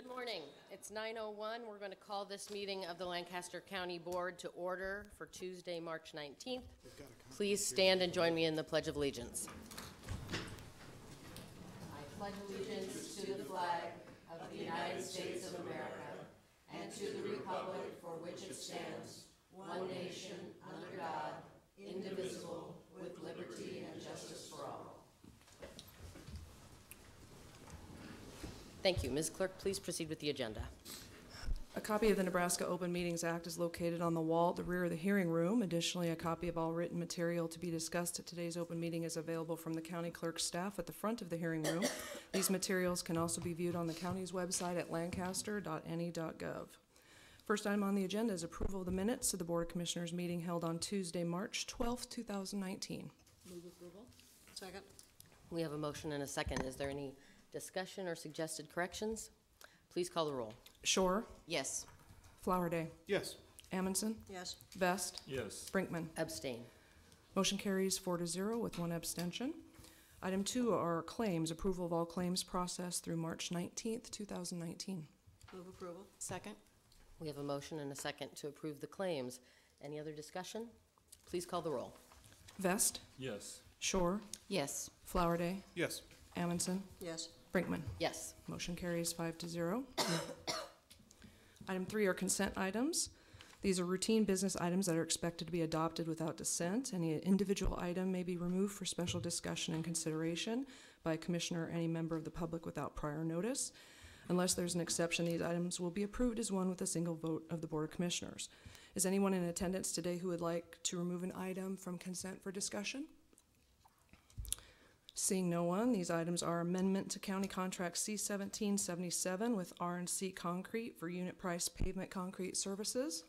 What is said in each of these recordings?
Good morning. It's 9:01. We're going to call this meeting of the Lancaster County Board to order for Tuesday, March 19th. Please stand and join me in the Pledge of Allegiance. I pledge allegiance to the flag of the United States of America and to the republic for which it stands, one nation, under God, indivisible, with liberty and justice for all. Thank you. Ms. Clerk, please proceed with the agenda. A copy of the Nebraska Open Meetings Act is located on the wall at the rear of the hearing room. Additionally, a copy of all written material to be discussed at today's open meeting is available from the county clerk's staff at the front of the hearing room. These materials can also be viewed on the county's website at lancaster.ne.gov. First item on the agenda is approval of the minutes of the Board of Commissioners meeting held on Tuesday, March 12, 2019. Move approval. Second. We have a motion and a second. Is there any discussion or suggested corrections? Please call the roll. Shore. Yes. Flowerday. Yes. Amundson. Yes. Vest. Yes. Brinkman. Abstain. Motion carries 4-0 with one abstention. Item 2 are claims. Approval of all claims processed through March 19th, 2019. Move approval. Second. We have a motion and a second to approve the claims. Any other discussion? Please call the roll. Vest. Yes. Shore. Yes. Flowerday. Yes. Amundson. Yes. Brinkman. Yes. Motion carries 5-0. Item 3 are consent items. These are routine business items that are expected to be adopted without dissent. Any individual item may be removed for special discussion and consideration by a commissioner or any member of the public without prior notice. Unless there's an exception, these items will be approved as one with a single vote of the Board of Commissioners. Is anyone in attendance today who would like to remove an item from consent for discussion? Seeing no one, these items are amendment to County Contract C-1777 with R&C Concrete for unit price pavement concrete services.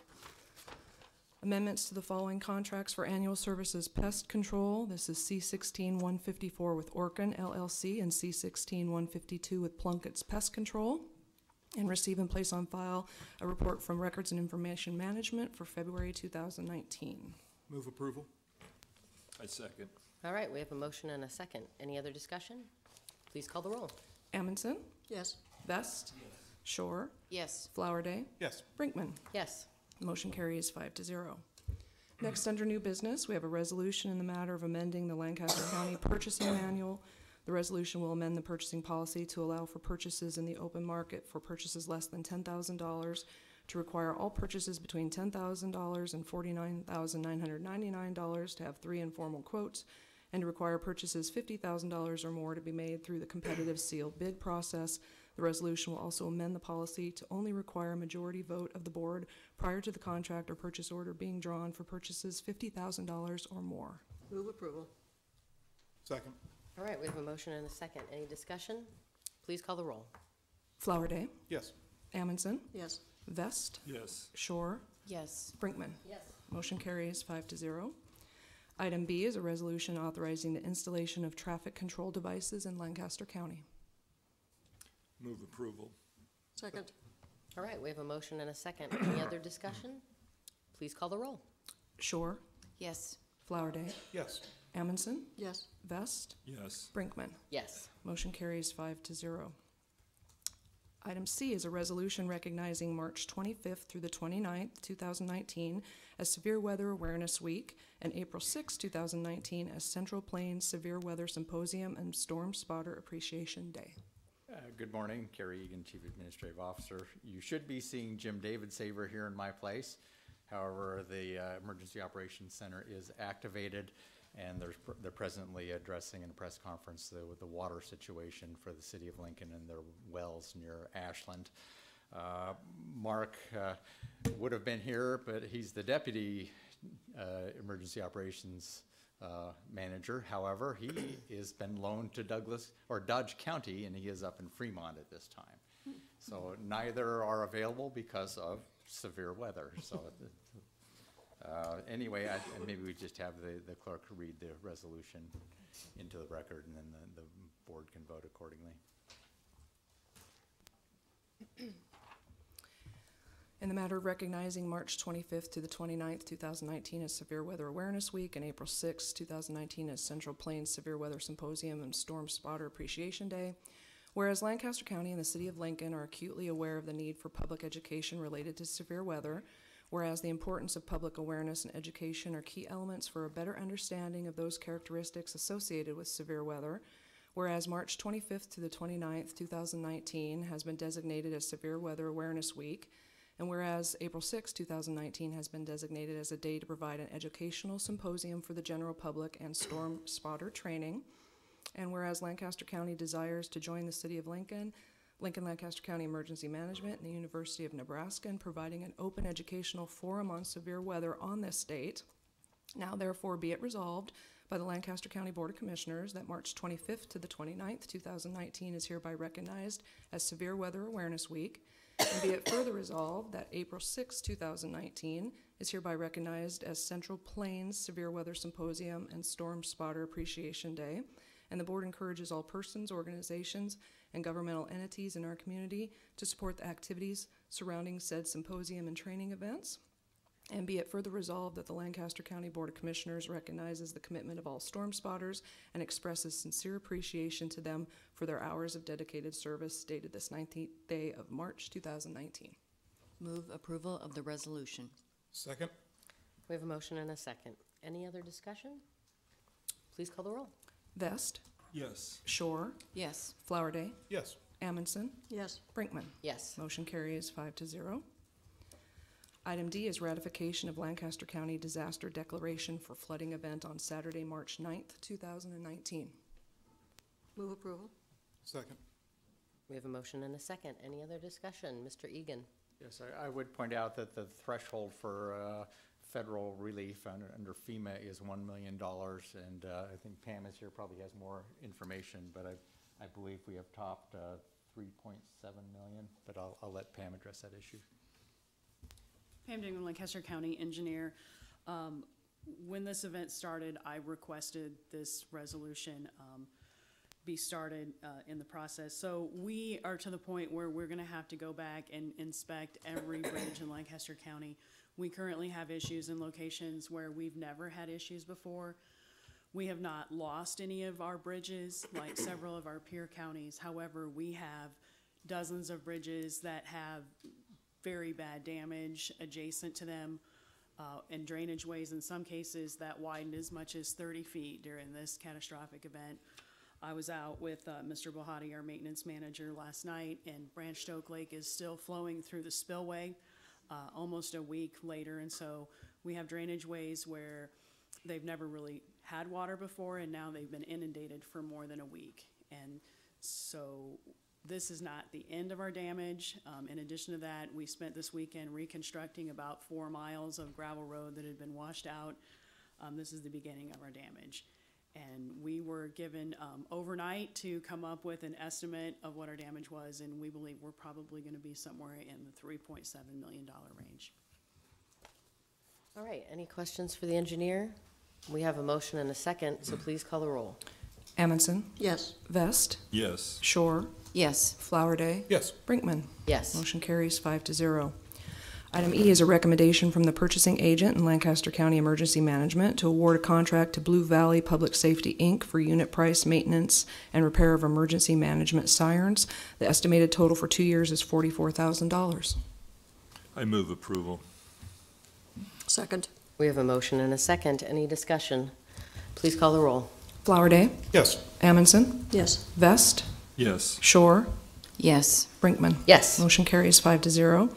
Amendments to the following contracts for annual services pest control. This is C-16-154 with Orkin LLC and C-16-152 with Plunkett's Pest Control. And receive and place on file a report from Records and Information Management for February 2019. Move approval. I second. All right, we have a motion and a second. Any other discussion? Please call the roll. Amundson. Yes. Vest. Yes. Shore. Yes. Flowerday. Yes. Brinkman. Yes. Motion carries 5-0. Next, under new business, we have a resolution in the matter of amending the Lancaster County Purchasing Manual. The resolution will amend the purchasing policy to allow for purchases in the open market for purchases less than $10,000, to require all purchases between $10,000 and $49,999 to have 3 informal quotes, and to require purchases $50,000 or more to be made through the competitive sealed bid process. The resolution will also amend the policy to only require a majority vote of the board prior to the contract or purchase order being drawn for purchases $50,000 or more. Move approval. Second. All right, we have a motion and a second. Any discussion? Please call the roll. Flowerday. Yes. Amundson. Yes. Vest. Yes. Shore. Yes. Brinkman. Yes. Motion carries 5-0. Item B is a resolution authorizing the installation of traffic control devices in Lancaster County. Move approval. Second. All right, we have a motion and a second. Any other discussion? Please call the roll. Shore. Yes. Flowerday. Yes. Amundson. Yes. Vest. Yes. Brinkman. Yes. Motion carries 5-0. Item C is a resolution recognizing March 25th through the 29th, 2019 as Severe Weather Awareness Week and April 6, 2019 as Central Plains Severe Weather Symposium and Storm Spotter Appreciation Day. Good morning, Kerry Egan, Chief Administrative Officer. You should be seeing Jim David Saver here in my place. However, the Emergency Operations Center is activated, and they're presently addressing in a press conference with the water situation for the city of Lincoln and their wells near Ashland. Mark would have been here, but he's the Deputy Emergency Operations Manager. However, he has been loaned to Dodge County, and he is up in Fremont at this time. So neither are available because of severe weather. So anyway, maybe we just have the clerk read the resolution into the record, and then the board can vote accordingly. In the matter of recognizing March 25th to the 29th, 2019 as Severe Weather Awareness Week and April 6th, 2019 as Central Plains Severe Weather Symposium and Storm Spotter Appreciation Day, Whereas Lancaster County and the City of Lincoln are acutely aware of the need for public education related to severe weather, whereas the importance of public awareness and education are key elements for a better understanding of those characteristics associated with severe weather, whereas March 25th to the 29th, 2019 has been designated as Severe Weather Awareness Week, and whereas April 6, 2019 has been designated as a day to provide an educational symposium for the general public and storm spotter training, and whereas Lancaster County desires to join the City of Lincoln, Lancaster County Emergency Management, and the University of Nebraska in providing an open educational forum on severe weather on this date, now therefore be it resolved by the Lancaster County Board of Commissioners that March 25th to the 29th, 2019 is hereby recognized as Severe Weather Awareness Week, and be it further resolved that April 6, 2019 is hereby recognized as Central Plains Severe Weather Symposium and Storm Spotter Appreciation Day, and the board encourages all persons, organizations, and governmental entities in our community to support the activities surrounding said symposium and training events. And be it further resolved that the Lancaster County Board of Commissioners recognizes the commitment of all storm spotters and expresses sincere appreciation to them for their hours of dedicated service dated this 19th day of March 2019. Move approval of the resolution. Second. We have a motion and a second. Any other discussion? Please call the roll. Vest, Yes. Shore, Yes. Flowerday, Yes. Amundson, Yes. Brinkman. Yes. Motion carries 5-0. Item D is ratification of Lancaster County Disaster Declaration for Flooding Event on Saturday, March 9th, 2019. Move approval. Second. We have a motion and a second. Any other discussion? Mr. Egan? Yes, I would point out that the threshold for federal relief under FEMA is $1 million, and I think Pam is here, probably has more information, but I believe we have topped 3.7 million, but I'll let Pam address that issue. Pam Dingman, Lancaster County Engineer. When this event started, I requested this resolution be started in the process. So we are to the point where we're gonna have to go back and inspect every bridge in Lancaster County. We currently have issues in locations where we've never had issues before. We have not lost any of our bridges like several of our peer counties. However, we have dozens of bridges that have very bad damage adjacent to them, and drainage ways in some cases that widened as much as 30 feet during this catastrophic event. I was out with Mr. Bohati, our maintenance manager, last night, and Branch Stoke Lake is still flowing through the spillway almost a week later, and so we have drainage ways where they've never really had water before, and now they've been inundated for more than a week. And so this is not the end of our damage. In addition to that, we spent this weekend reconstructing about 4 miles of gravel road that had been washed out. This is the beginning of our damage. And we were given overnight to come up with an estimate of what our damage was, and we believe we're probably going to be somewhere in the $3.7 million range. All right, any questions for the engineer? We have a motion and a second, so please call the roll. Amundson, Yes. Vest, Yes. Shore, Yes. Flowerday, Yes. Brinkman. Yes. Motion carries 5-0. Item E is a recommendation from the purchasing agent in Lancaster County Emergency Management to award a contract to Blue Valley Public Safety, Inc. for unit price maintenance and repair of emergency management sirens. The estimated total for 2 years is $44,000. I move approval. Second. We have a motion and a second. Any discussion? Please call the roll. Flowerday, Yes. Amundson, Yes. Vest, Yes. Shore, Yes. Brinkman. Yes. Motion carries 5-0.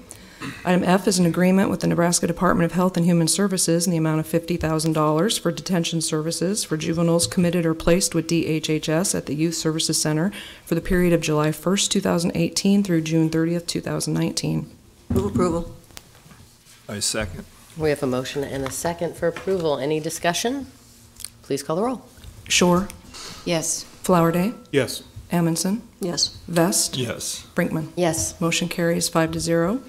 Item F is an agreement with the Nebraska Department of Health and Human Services in the amount of $50,000 for detention services for juveniles committed or placed with DHHS at the Youth Services Center for the period of July 1st, 2018 through June 30th, 2019. Move approval. I second. We have a motion and a second for approval. Any discussion? Please call the roll. Shore, Yes. Flowerday, Yes. Amundson, Yes. Vest, Yes. Brinkman. Yes. Motion carries 5-0.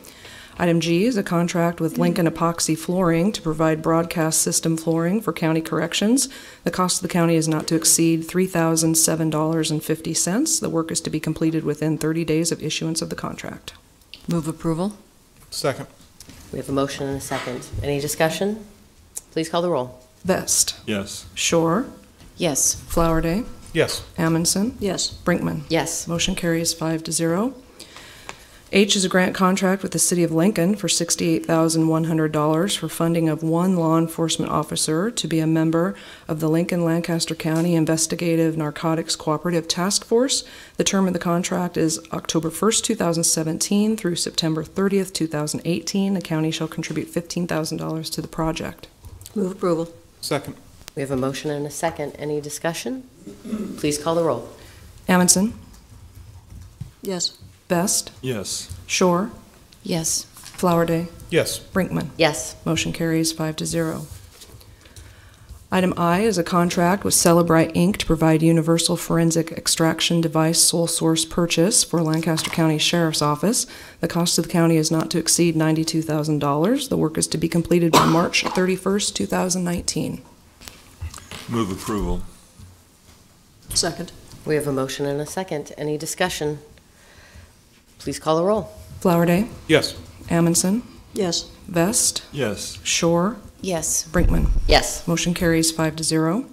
Item G is a contract with Lincoln Epoxy Flooring to provide broadcast system flooring for county corrections. The cost of the county is not to exceed $3,007.50. The work is to be completed within 30 days of issuance of the contract. Move approval? Second. We have a motion and a second. Any discussion? Please call the roll. Vest, Yes. Shore, Yes. Flowerday, Yes. Amundson, Yes. Brinkman. Yes. Motion carries 5-0. H is a grant contract with the City of Lincoln for $68,100 for funding of one law enforcement officer to be a member of the Lincoln-Lancaster County Investigative Narcotics Cooperative Task Force. The term of the contract is October 1st, 2017 through September 30th, 2018. The county shall contribute $15,000 to the project. Move approval. Second. We have a motion and a second. Any discussion? Please call the roll. Amundson, Yes. Best, Yes. Shore, Yes. Flowerday, Yes. Brinkman. Yes. Motion carries 5-0. Item I is a contract with Celebrite, Inc. to provide universal forensic extraction device sole source purchase for Lancaster County Sheriff's Office. The cost of the county is not to exceed $92,000. The work is to be completed by March 31st, 2019. Move approval. Second. We have a motion and a second. Any discussion? Please call the roll. Flowerday, Yes. Amundson, Yes. Vest, Yes. Shore, Yes. Brinkman. Yes. Motion carries 5-0.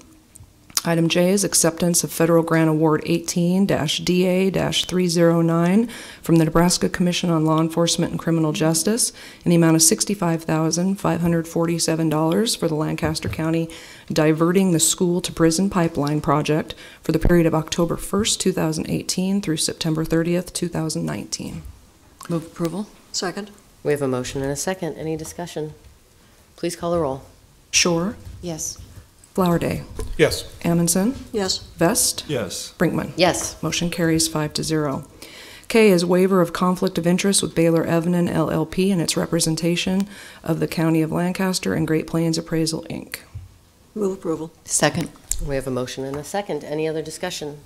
Item J is acceptance of Federal Grant Award 18-DA-309 from the Nebraska Commission on Law Enforcement and Criminal Justice in the amount of $65,547 for the Lancaster County Diverting the School to Prison Pipeline Project for the period of October 1st, 2018 through September 30th, 2019. Move approval. Second. We have a motion and a second. Any discussion? Please call the roll. Shore, Yes. Flowerday, Yes. Amundson, Yes. Vest, Yes. Brinkman. Yes. Motion carries 5-0. K is waiver of conflict of interest with Baylor Evnen LLP and its representation of the County of Lancaster and Great Plains Appraisal, Inc. Move approval. Second. We have a motion and a second. Any other discussion?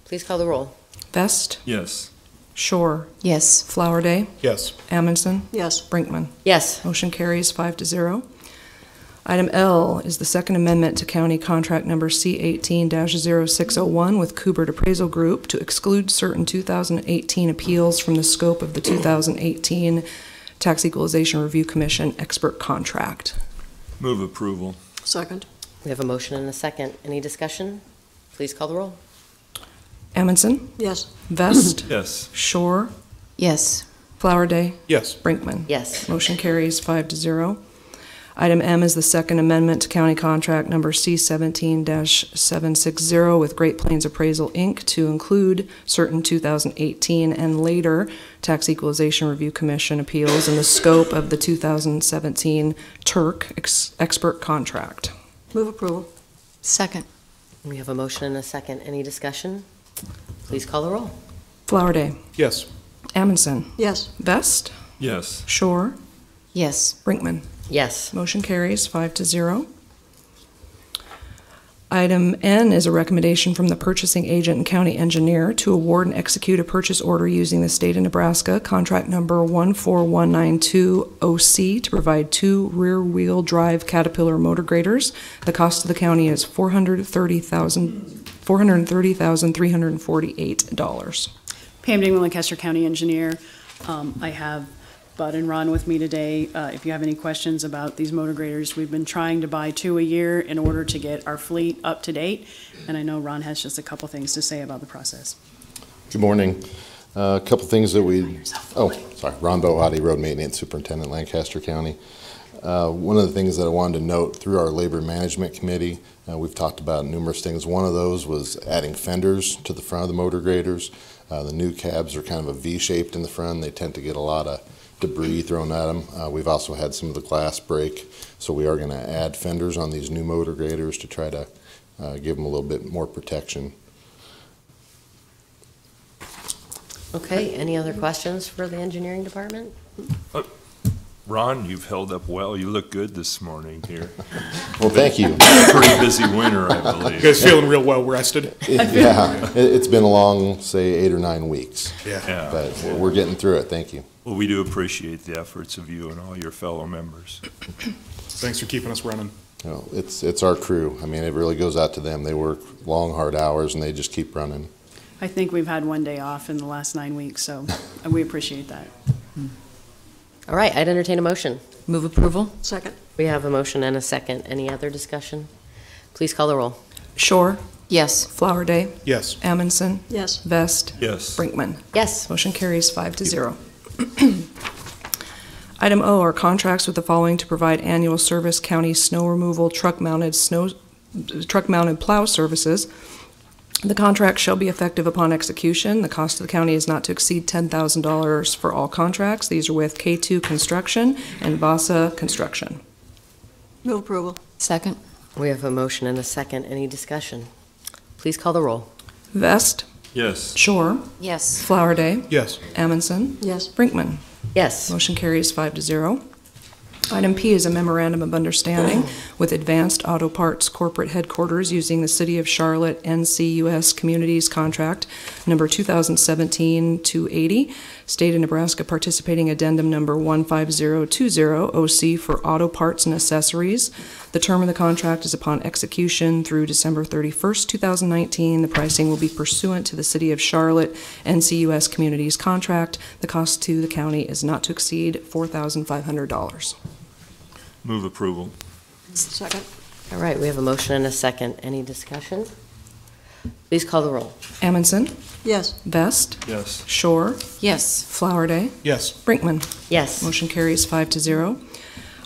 Please call the roll. Vest, Yes. Shore, Yes. Flowerday, Yes. Amundson, Yes. Brinkman. Yes. Motion carries 5-0. Item L is the second amendment to County Contract Number C18-0601 with Kubert Appraisal Group to exclude certain 2018 appeals from the scope of the 2018 Tax Equalization Review Commission expert contract. Move approval. Second. We have a motion and a second. Any discussion? Please call the roll. Amundson, Yes. Vest, Yes. Shore, Yes. Flowerday, Yes. Brinkman. Yes. Motion carries 5-0. Item M is the second amendment to County Contract Number C17-760 with Great Plains Appraisal, Inc. to include certain 2018 and later Tax Equalization Review Commission appeals in the scope of the 2017 Turk expert contract. Move approval. Second. We have a motion and a second. Any discussion? Please call the roll. Flowerday, Yes. Amundson, Yes. Vest, Yes. Shore, Yes. Brinkman. Yes. Motion carries 5-0. Item N is a recommendation from the purchasing agent and county engineer to award and execute a purchase order using the state of Nebraska contract number 14192OC to provide 2 rear-wheel drive Caterpillar motor graders. The cost of the county is $430,348. Pam Dingman, Lancaster County Engineer. I have Bud and Ron with me today. If you have any questions about these motor graders, we've been trying to buy 2 a year in order to get our fleet up to date. And I know Ron has just a couple things to say about the process. Good morning. A couple things that Ron Bohati, Road Maintenance Superintendent, Lancaster County. One of the things that I wanted to note through our Labor Management Committee, we've talked about numerous things. One of those was adding fenders to the front of the motor graders. The new cabs are kind of a V-shaped in the front. They tend to get a lot of debris thrown at them. We've also had some of the glass break, so we are going to add fenders on these new motor graders to try to give them a little bit more protection. Okay, any other questions for the engineering department? Ron, you've held up well. You look good this morning here. Well, thank you. Pretty busy winter, I believe. You guys feeling real well rested? Yeah, it's been a long, say, 8 or 9 weeks, Yeah. but we're getting through it. Thank you. Well, we do appreciate the efforts of you and all your fellow members. Thanks for keeping us running. You know, it's our crew. I mean, it really goes out to them. They work long, hard hours, and they just keep running. I think we've had 1 day off in the last 9 weeks, so we appreciate that. All right, I'd entertain a motion. Move approval? Second. We have a motion and a second. Any other discussion? Please call the roll. Shore, Yes. Flowerday, Yes. Amundson, Yes. Vest, Yes. Brinkman. Yes. Motion carries 5-0. Item O are contracts with the following to provide annual service county snow removal truck-mounted plow services. The contract shall be effective upon execution. The cost of the county is not to exceed $10,000 for all contracts. These are with K2 Construction and Vasa Construction. Move approval. Second. We have a motion and a second. Any discussion? Please call the roll. Vest, Yes. Shore, Yes. Flowerday, Yes. Amundson, Yes. Brinkman. Yes. Motion carries 5-0. Item P is a memorandum of understanding with Advanced Auto Parts Corporate Headquarters using the City of Charlotte NCUS Communities Contract number 2017-280, State of Nebraska participating addendum number 15020 OC for auto parts and accessories. The term of the contract is upon execution through December 31st, 2019. The pricing will be pursuant to the City of Charlotte NCUS Communities Contract. The cost to the county is not to exceed $4,500. Move approval. Second. All right, we have a motion and a second. Any discussion? Please call the roll. Amundson, Yes. Vest, Yes. Shore, Yes. Flowerday, Yes. Brinkman. Yes. Motion carries 5-0.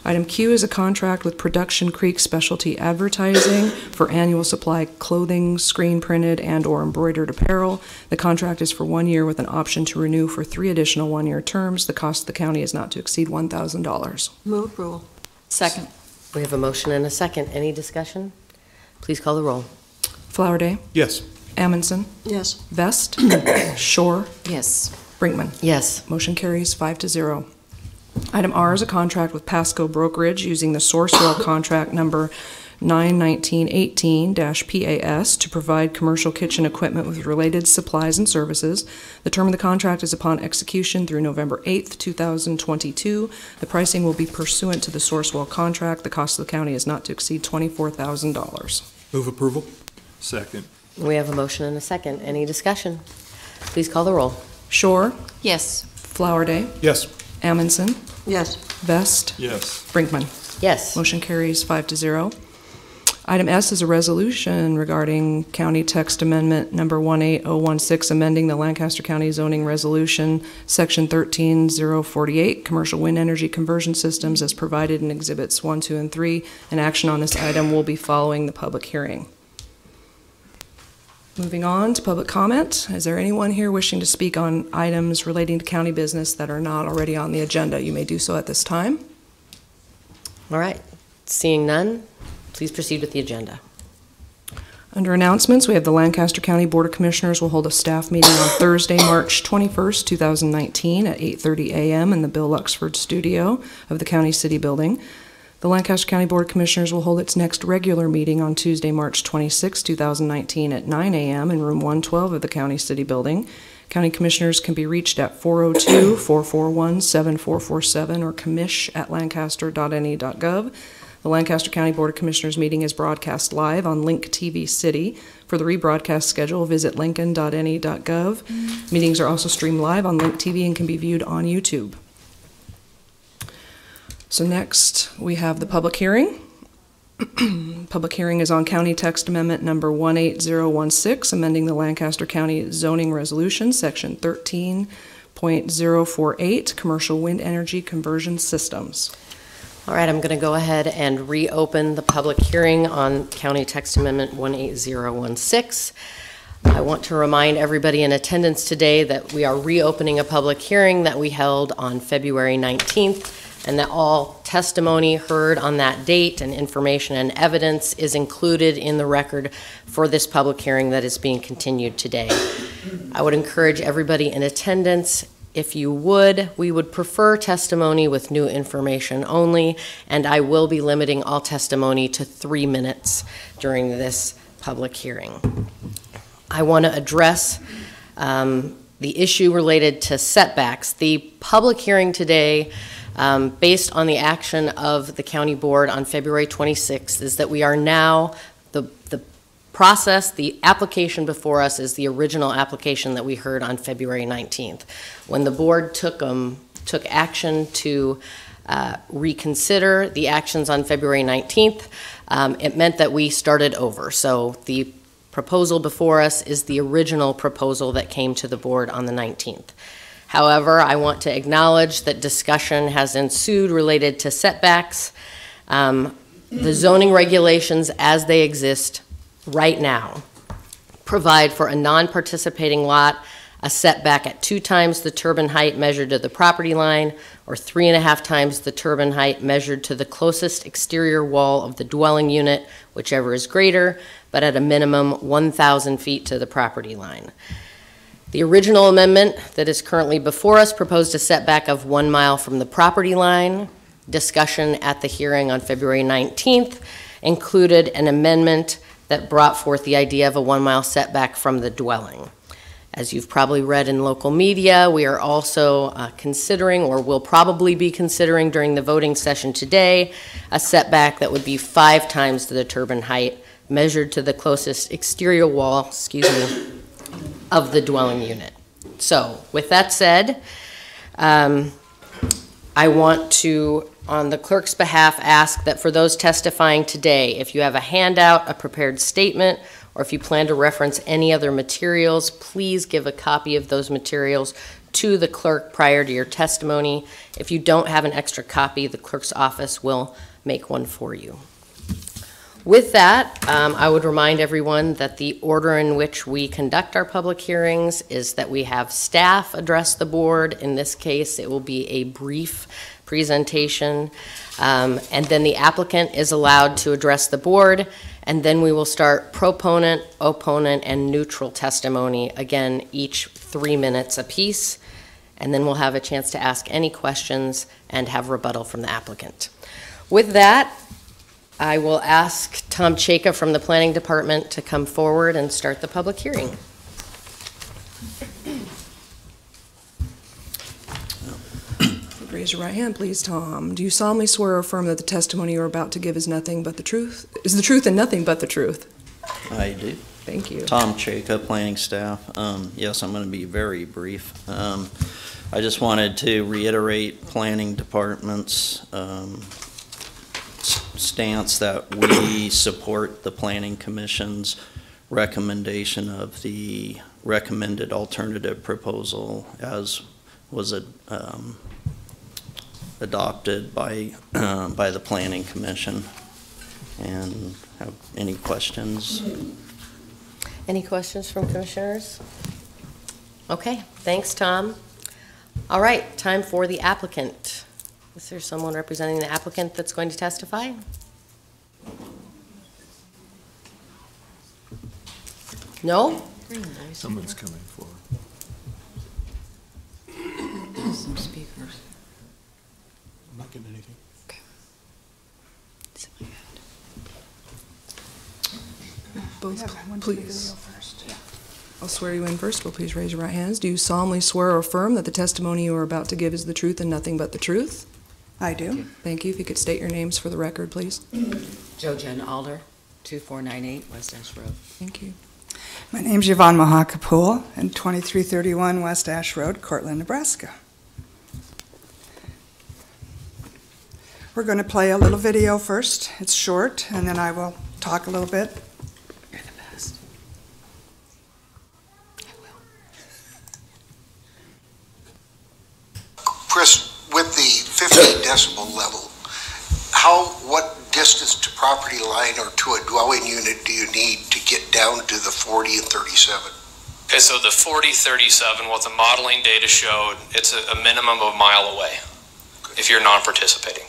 Item Q is a contract with Production Creek Specialty Advertising for annual supply clothing, screen printed and/or embroidered apparel. The contract is for 1 year with an option to renew for 3 additional 1-year terms. The cost of the county is not to exceed $1,000. Move approval. Second. We have a motion and a second. Any discussion? Please call the roll. Flowerday, Yes. Amundson, Yes. Vest, Shore, Yes. Brinkman. Yes. Motion carries 5-0. Item R is a contract with Pasco Brokerage using the Sourcewell contract number 91918-PAS to provide commercial kitchen equipment with related supplies and services. The term of the contract is upon execution through November 8th, 2022. The pricing will be pursuant to the Sourcewell contract. The cost of the county is not to exceed $24,000. Move approval. Second. We have a motion and a second. Any discussion? Please call the roll. Shore, Yes. Flowerday, Yes. Amundson, Yes. Vest, Yes. Brinkman. Yes. Motion carries 5-0. Item S is a resolution regarding County Text Amendment number 18016, amending the Lancaster County Zoning Resolution, Section 13048, Commercial Wind Energy Conversion Systems as provided in Exhibits 1, 2, and 3. An action on this item will be following the public hearing. Moving on to public comment. Is there anyone here wishing to speak on items relating to county business that are not already on the agenda? You may do so at this time. All right. Seeing none, please proceed with the agenda. Under announcements, we have the Lancaster County Board of Commissioners will hold a staff meeting on Thursday, March 21st, 2019 at 8:30 a.m. in the Bill Luxford Studio of the County City Building. The Lancaster County Board of Commissioners will hold its next regular meeting on Tuesday, March 26, 2019 at 9 a.m. in room 112 of the County City Building. County Commissioners can be reached at 402-441-7447 or commish@lancaster.ne.gov. The Lancaster County Board of Commissioners meeting is broadcast live on Link TV City. For the rebroadcast schedule, visit lincoln.ne.gov. Meetings are also streamed live on Link TV and can be viewed on YouTube. So next, we have the public hearing. Public hearing is on County Text Amendment number 18016, amending the Lancaster County Zoning Resolution, Section 13.048, Commercial Wind Energy Conversion Systems. All right, I'm going to go ahead and reopen the public hearing on County Text Amendment 18016. I want to remind everybody in attendance today that we are reopening a public hearing that we held on February 19th, and that all testimony heard on that date and information and evidence is included in the record for this public hearing that is being continued today. I would encourage everybody in attendance, if you would, we would prefer testimony with new information only, and I will be limiting all testimony to 3 minutes during this public hearing. I want to address the issue related to setbacks. The public hearing today, based on the action of the county board on February 26th, is that we are now, the process, the application before us is the original application that we heard on February 19th. When the board took action to reconsider the actions on February 19th, it meant that we started over. So the proposal before us is the original proposal that came to the board on the 19th. However, I want to acknowledge that discussion has ensued related to setbacks. The zoning regulations as they exist right now provide for a non-participating lot a setback at 2 times the turbine height measured to the property line, or 3.5 times the turbine height measured to the closest exterior wall of the dwelling unit, whichever is greater, but at a minimum 1,000 feet to the property line. The original amendment that is currently before us proposed a setback of 1 mile from the property line. Discussion at the hearing on February 19th included an amendment that brought forth the idea of a 1 mile setback from the dwelling. As you've probably read in local media, we are also considering, or will probably be considering during the voting session today, a setback that would be 5 times the turbine height measured to the closest exterior wall, of the dwelling unit. So, with that said, I want to, on the clerk's behalf, ask that for those testifying today, if you have a handout, a prepared statement, or if you plan to reference any other materials, please give a copy of those materials to the clerk prior to your testimony. If you don't have an extra copy, the clerk's office will make one for you. With that, I would remind everyone that the order in which we conduct our public hearings is that we have staff address the board. In this case, it will be a brief presentation, and then the applicant is allowed to address the board, and then we will start proponent, opponent, and neutral testimony, again, each 3 minutes apiece, and then we'll have a chance to ask any questions and have rebuttal from the applicant. With that, I will ask Tom Chaka from the Planning Department to come forward and start the public hearing. Raise your right hand, please, Tom. Do you solemnly swear or affirm that the testimony you are about to give is nothing but the truth? Is the truth and nothing but the truth? I do. Thank you. Tom Chaka, planning staff. Yes, I'm going to be very brief. I just wanted to reiterate planning department's stance that we support the planning commission's recommendation of the recommended alternative proposal as was adopted by the planning commission. And have any questions? Any questions from commissioners? Okay, thanks, Tom. All right, time for the applicant. Is there someone representing the applicant that's going to testify? No? Someone's coming forward. Some speakers. I'm not getting anything. Okay. Both, please. I'll swear you in first, but please raise your right hands. Do you solemnly swear or affirm that the testimony you are about to give is the truth and nothing but the truth? I do. Thank you. If you could state your names for the record, please. Joe Jen Alder, 2498 West Ash Road. Thank you. My name's Yvonne Mahakapool, and 2331 West Ash Road, Cortland, Nebraska. We're going to play a little video first. It's short, and then I will talk a little bit. You're the best. I will. Chris, with the 50 decibel level, what distance to property line or to a dwelling unit do you need to get down to the 40 and 37? Okay, so the 40-37, what the modeling data showed, it's a minimum of a mile away if you're non-participating.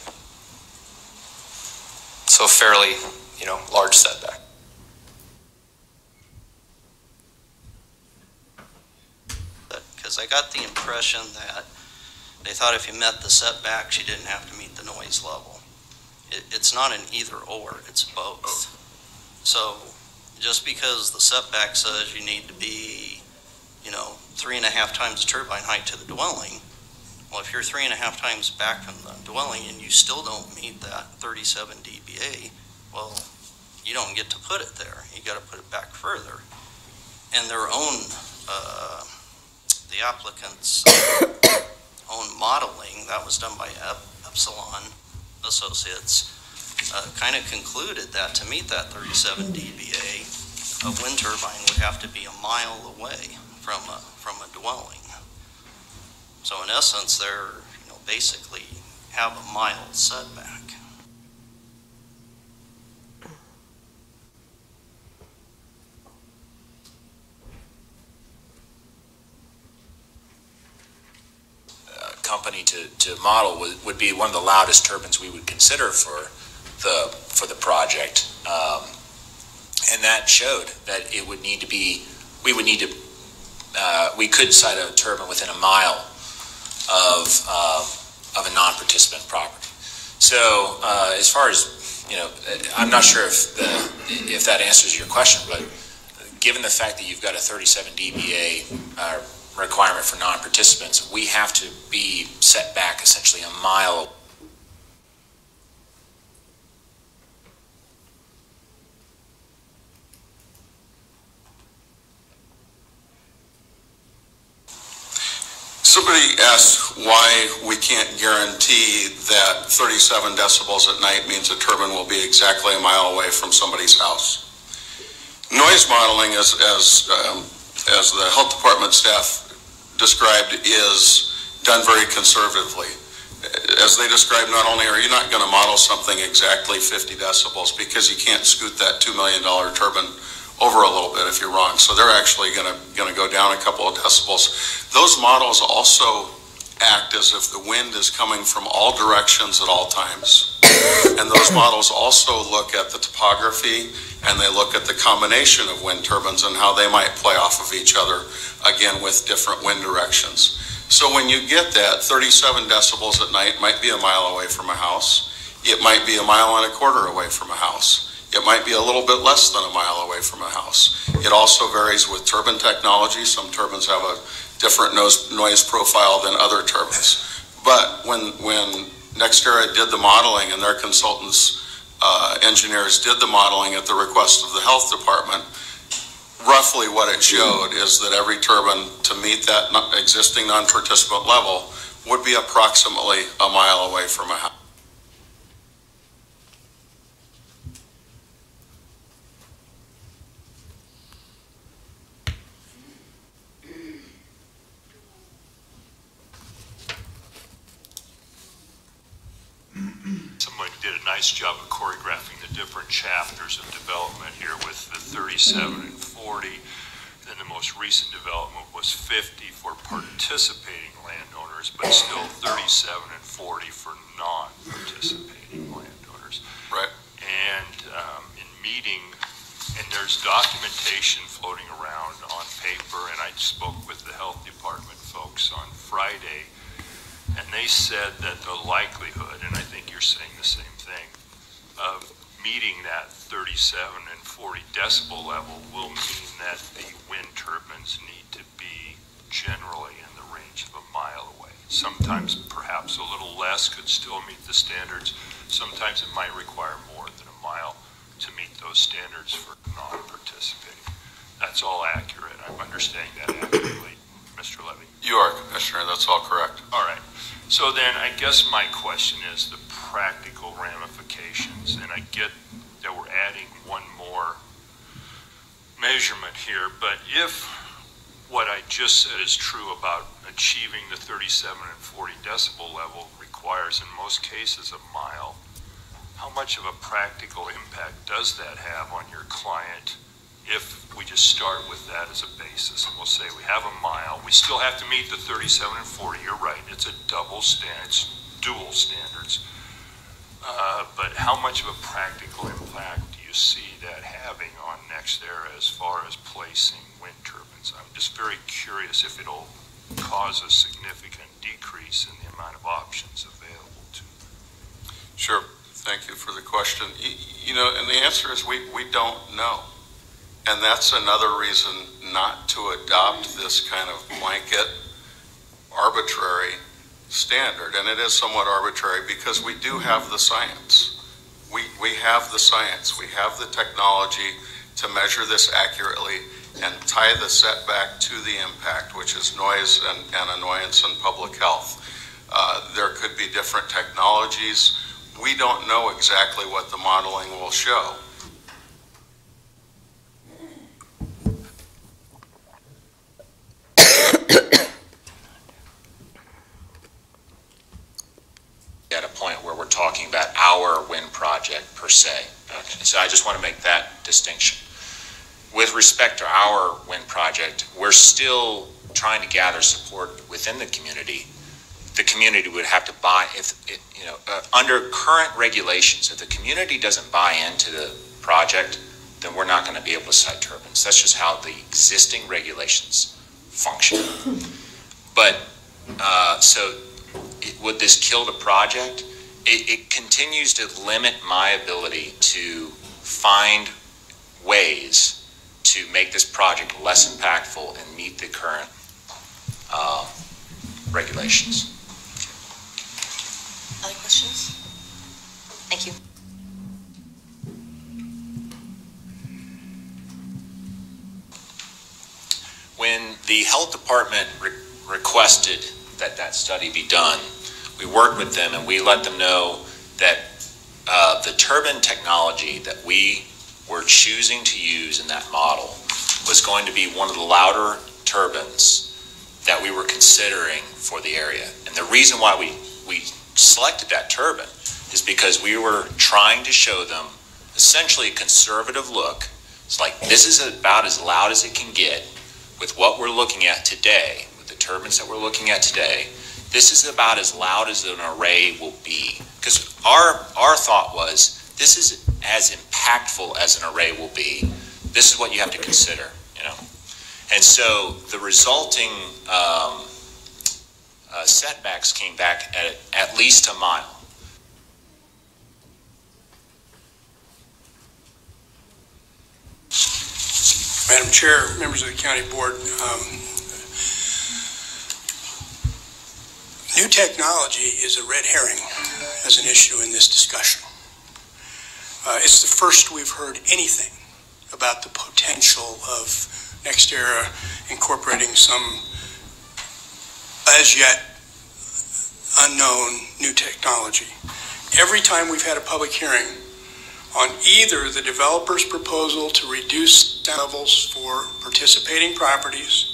So fairly, large setback. Because I got the impression that they thought if you met the setbacks, you didn't have to meet the noise level. It's not an either or, it's both. So just because the setback says you need to be, 3.5 times the turbine height to the dwelling, well, if you're 3.5 times back from the dwelling and you still don't meet that 37 dBA, well, you don't get to put it there. You got to put it back further. And their own, the applicant's own modeling that was done by Epsilon Associates kind of concluded that to meet that 37 dBA, a wind turbine would have to be a mile away from a dwelling. So in essence, they're, basically have a mile setback. Company to model would be one of the loudest turbines we would consider for the project, and that showed that it would need to be. We could site a turbine within a mile of a non-participant property. So as far as I'm not sure if that answers your question, but given the fact that you've got a 37 dBA requirement for non-participants, we have to be set back essentially a mile. Somebody asked why we can't guarantee that 37 decibels at night means a turbine will be exactly a mile away from somebody's house. Noise modeling, as the health department staff described, is done very conservatively. As they described, not only are you not going to model something exactly 50 decibels because you can't scoot that $2 million turbine over a little bit if you're wrong. So they're actually going to go down a couple of decibels. Those models also act as if the wind is coming from all directions at all times. And those models also look at the topography, and they look at the combination of wind turbines and how they might play off of each other, again, with different wind directions. So when you get that, 37 decibels at night might be a mile away from a house. It might be a mile and a quarter away from a house. It might be a little bit less than a mile away from a house. It also varies with turbine technology. Some turbines have a different noise profile than other turbines. But when NextEra did the modeling, and their consultants, engineers did the modeling at the request of the health department, roughly what it showed is that every turbine to meet that existing non-participant level would be approximately a mile away from a house. Somebody did a nice job of choreographing the different chapters of development here with the 37 and 40. Then the most recent development was 50 for participating landowners, but still 37 and 40 for non-participating landowners. Right. And in meeting, and there's documentation floating around on paper, and I spoke with the health department folks on Friday, and they said that the likelihood, and I think you're saying the same thing, of meeting that 37 and 40 decibel level will mean that the wind turbines need to be generally in the range of a mile away. Sometimes perhaps a little less could still meet the standards. Sometimes it might require more than a mile to meet those standards for non-participating. That's all accurate. I'm understanding that accurately, Mr. Levy. You are, Commissioner. That's all correct. All right. So then I guess my question is the practical ramifications, and I get that we're adding one more measurement here, but if what I just said is true about achieving the 37 and 40 decibel level requires in most cases a mile, how much of a practical impact does that have on your client if we just start with that as a basis, and we'll say we have a mile, we still have to meet the 37 and 40, you're right, it's a double standard, it's dual standards, but how much of a practical impact do you see that having on NextEra as far as placing wind turbines? I'm just very curious if it'll cause a significant decrease in the amount of options available to them. Sure, thank you for the question. And the answer is we don't know. And that's another reason not to adopt this kind of blanket, arbitrary standard. And it is somewhat arbitrary because we do have the science. We have the science. We have the technology to measure this accurately and tie the setback to the impact, which is noise and annoyance and public health. There could be different technologies. We don't know exactly what the modeling will show. per se. Okay. So I just want to make that distinction. With respect to our wind project, we're still trying to gather support within the community. The community would have to buy, under current regulations, if the community doesn't buy into the project, then we're not going to be able to site turbines. That's just how the existing regulations function. But, would this kill the project? It continues to limit my ability to find ways to make this project less impactful and meet the current regulations. Other questions? Thank you. When the health department requested that that study be done, we worked with them and we let them know that the turbine technology that we were choosing to use in that model was going to be one of the louder turbines that we were considering for the area. And the reason why we selected that turbine is because we were trying to show them essentially a conservative look. It's like, this is about as loud as it can get with what we're looking at today, with the turbines that we're looking at today. This is about as loud as an array will be. Because our thought was, this is as impactful as an array will be. This is what you have to consider, And so the resulting setbacks came back at least a mile. Madam Chair, members of the County Board, new technology is a red herring as an issue in this discussion. It's the first we've heard anything about the potential of NextEra incorporating some as yet unknown new technology. Every time we've had a public hearing on either the developer's proposal to reduce levels for participating properties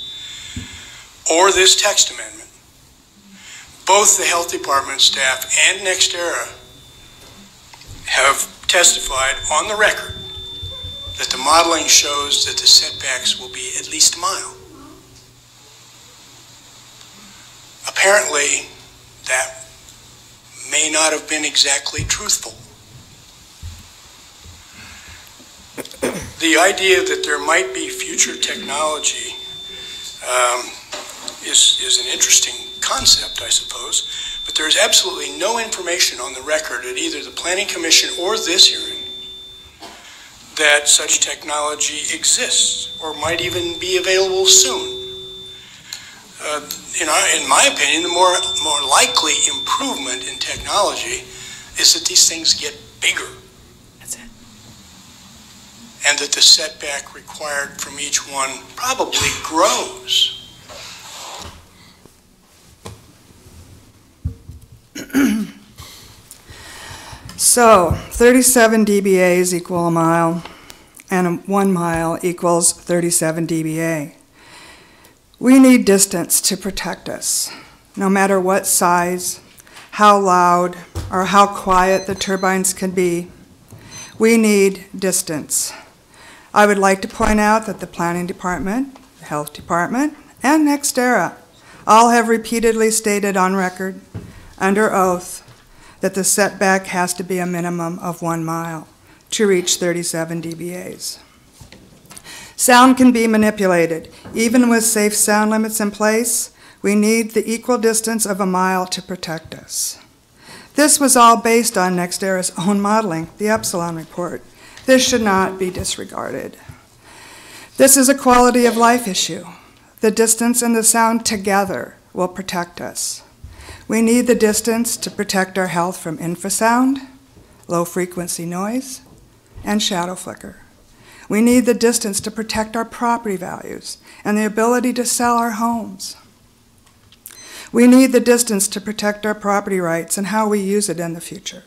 or this text amendment, both the Health Department staff and NextEra have testified on the record that the modeling shows that the setbacks will be at least a mile. Apparently, that may not have been exactly truthful. The idea that there might be future technology is an interesting concept, I suppose, but there is absolutely no information on the record at either the Planning Commission or this hearing that such technology exists or might even be available soon. In my opinion, the more likely improvement in technology is that these things get bigger. That's it. And that the setback required from each one probably grows. So 37 dBAs equal a mile, and 1 mile equals 37 dBA. We need distance to protect us, no matter what size, how loud, or how quiet the turbines can be. We need distance. I would like to point out that the Planning Department, the Health Department, and NextEra all have repeatedly stated on record, under oath, that the setback has to be a minimum of 1 mile to reach 37 dBAs. Sound can be manipulated. Even with safe sound limits in place, we need the equal distance of a mile to protect us. This was all based on NextEra's own modeling, the Epsilon report. This should not be disregarded. This is a quality of life issue. The distance and the sound together will protect us. We need the distance to protect our health from infrasound, low-frequency noise, and shadow flicker. We need the distance to protect our property values and the ability to sell our homes. We need the distance to protect our property rights and how we use it in the future.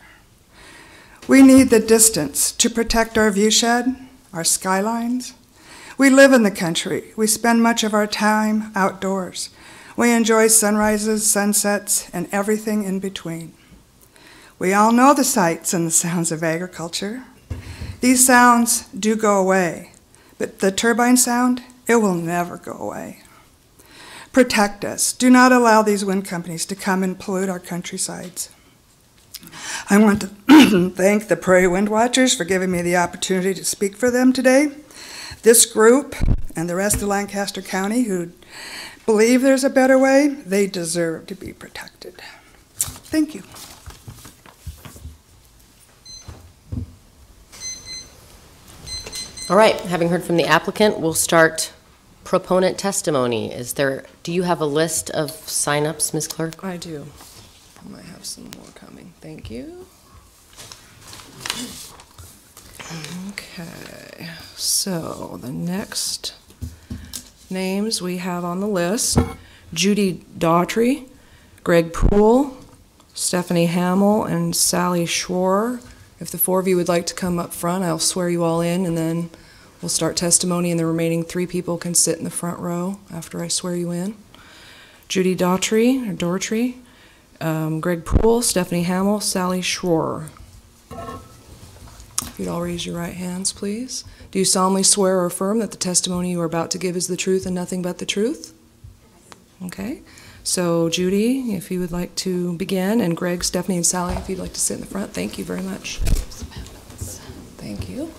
We need the distance to protect our viewshed, our skylines. We live in the country. We spend much of our time outdoors. We enjoy sunrises, sunsets, and everything in between. We all know the sights and the sounds of agriculture. These sounds do go away, but the turbine sound, it will never go away. Protect us. Do not allow these wind companies to come and pollute our countrysides. I want to thank the Prairie Wind Watchers for giving me the opportunity to speak for them today. This group and the rest of Lancaster County who believe there's a better way, they deserve to be protected. Thank you. All right, having heard from the applicant, we'll start proponent testimony. Do you have a list of signups, Ms. Clerk? I do. I might have some more coming. Thank you. Okay, so the next names we have on the list: Judy Daughtry, Greg Poole, Stephanie Hamill, and Sally Schwar. If the four of you would like to come up front, I'll swear you all in, and then we'll start testimony, and the remaining three people can sit in the front row after I swear you in. Judy Daughtry, Greg Poole, Stephanie Hamill, Sally Schwar. If you'd all raise your right hands, please. Do you solemnly swear or affirm that the testimony you are about to give is the truth and nothing but the truth? Okay. So, Judy, if you would like to begin, and Greg, Stephanie, and Sally, if you'd like to sit in the front. Thank you very much. Thank you.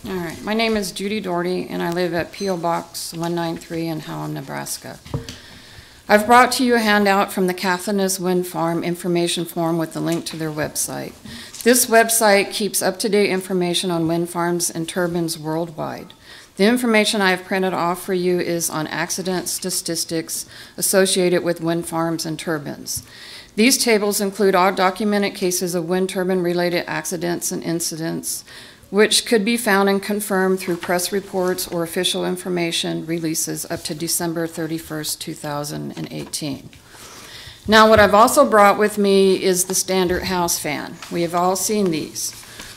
All right, my name is Judy Daughtry, and I live at P.O. Box 193 in Hallam, Nebraska. I've brought to you a handout from the Cathanas Wind Farm information form with a link to their website. This website keeps up-to-date information on wind farms and turbines worldwide. The information I have printed off for you is on accident statistics associated with wind farms and turbines. These tables include all documented cases of wind turbine-related accidents and incidents, which could be found and confirmed through press reports or official information releases up to December 31st, 2018. Now, what I've also brought with me is the standard house fan. We have all seen these.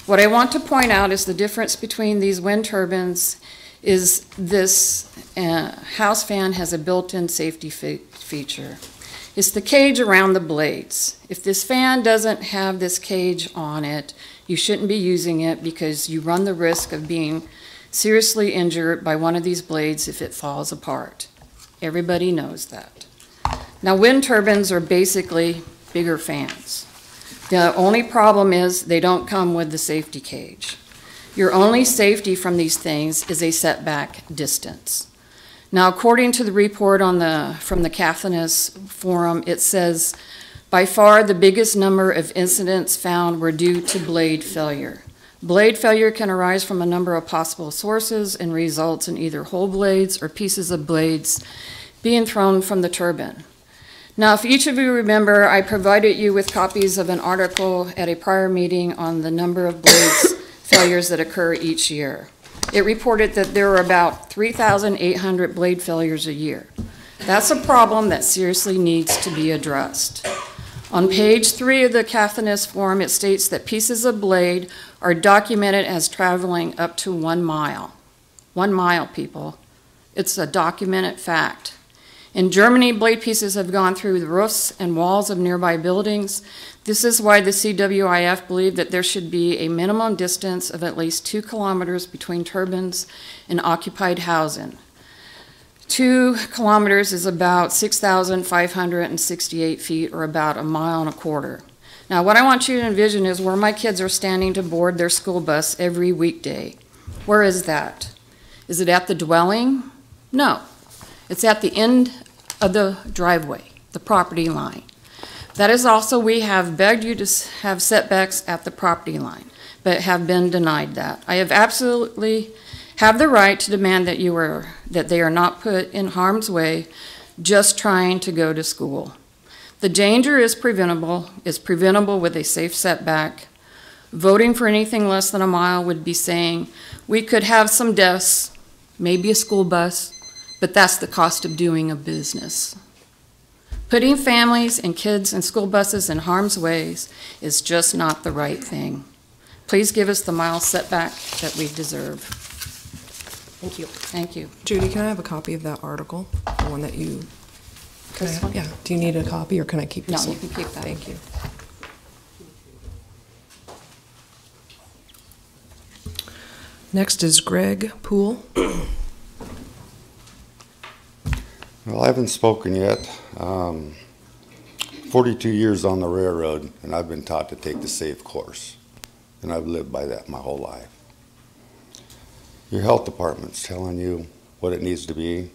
What I want to point out is the difference between these wind turbines is this house fan has a built-in safety feature. It's the cage around the blades. If this fan doesn't have this cage on it, you shouldn't be using it because you run the risk of being seriously injured by one of these blades if it falls apart. Everybody knows that. Now, wind turbines are basically bigger fans. The only problem is they don't come with the safety cage. Your only safety from these things is a setback distance. Now, according to the report from the Cathanas Forum, it says, by far, the biggest number of incidents found were due to blade failure. Blade failure can arise from a number of possible sources and results in either whole blades or pieces of blades being thrown from the turbine. Now, if each of you remember, I provided you with copies of an article at a prior meeting on the number of blades failures that occur each year. It reported that there were about 3,800 blade failures a year. That's a problem that seriously needs to be addressed. On page 3 of the Cathanas form, it states that pieces of blade are documented as traveling up to 1 mile. 1 mile, people. It's a documented fact. In Germany, blade pieces have gone through the roofs and walls of nearby buildings. This is why the CWIF believed that there should be a minimum distance of at least 2 kilometers between turbines and occupied housing. 2 kilometers is about 6,568 feet, or about 1.25 miles. Now, what I want you to envision is where my kids are standing to board their school bus every weekday. Where is that? Is it at the dwelling? No. It's at the end of the driveway, the property line. That is also, we have begged you to have setbacks at the property line, but have been denied that. I have absolutely have the right to demand that they are not put in harm's way just trying to go to school. The danger is preventable with a safe setback. Voting for anything less than 1 mile would be saying we could have some deaths, maybe a school bus, but that's the cost of doing a business. Putting families and kids and school buses in harm's way is just not the right thing. Please give us the mile setback that we deserve. Thank you. Thank you. Judy, can I have a copy of that article, the one that you? This one? Yeah, do you need a copy, or can I keep No, this one? you can keep that. Thank you. Next is Greg Poole. Well, I haven't spoken yet. 42 years on the railroad, and I've been taught to take the safe course, and I've lived by that my whole life. Your health department's telling you what it needs to be.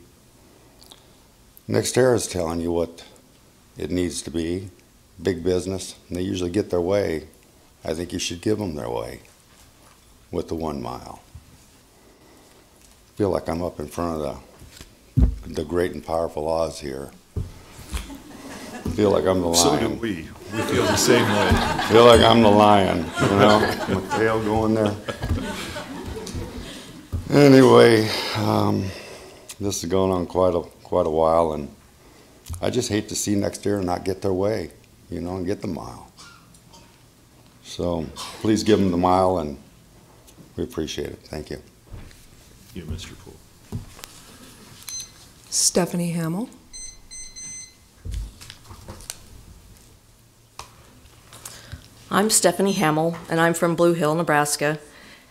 NextEra is telling you what it needs to be. Big business, and they usually get their way. I think you should give them their way with the 1 mile. Feel like I'm up in front of the great and powerful Oz here. Feel like I'm the lion. So do we. We feel the same way. Feel like I'm the lion, you know, my tail going there. Anyway, this is going on quite a while, and I just hate to see NextEra not get their way, you know, and get the mile. So please give them the mile, and we appreciate it. Thank you. You, Mr. Poole. Stephanie Hamill. I'm Stephanie Hamill, and I'm from Blue Hill, Nebraska,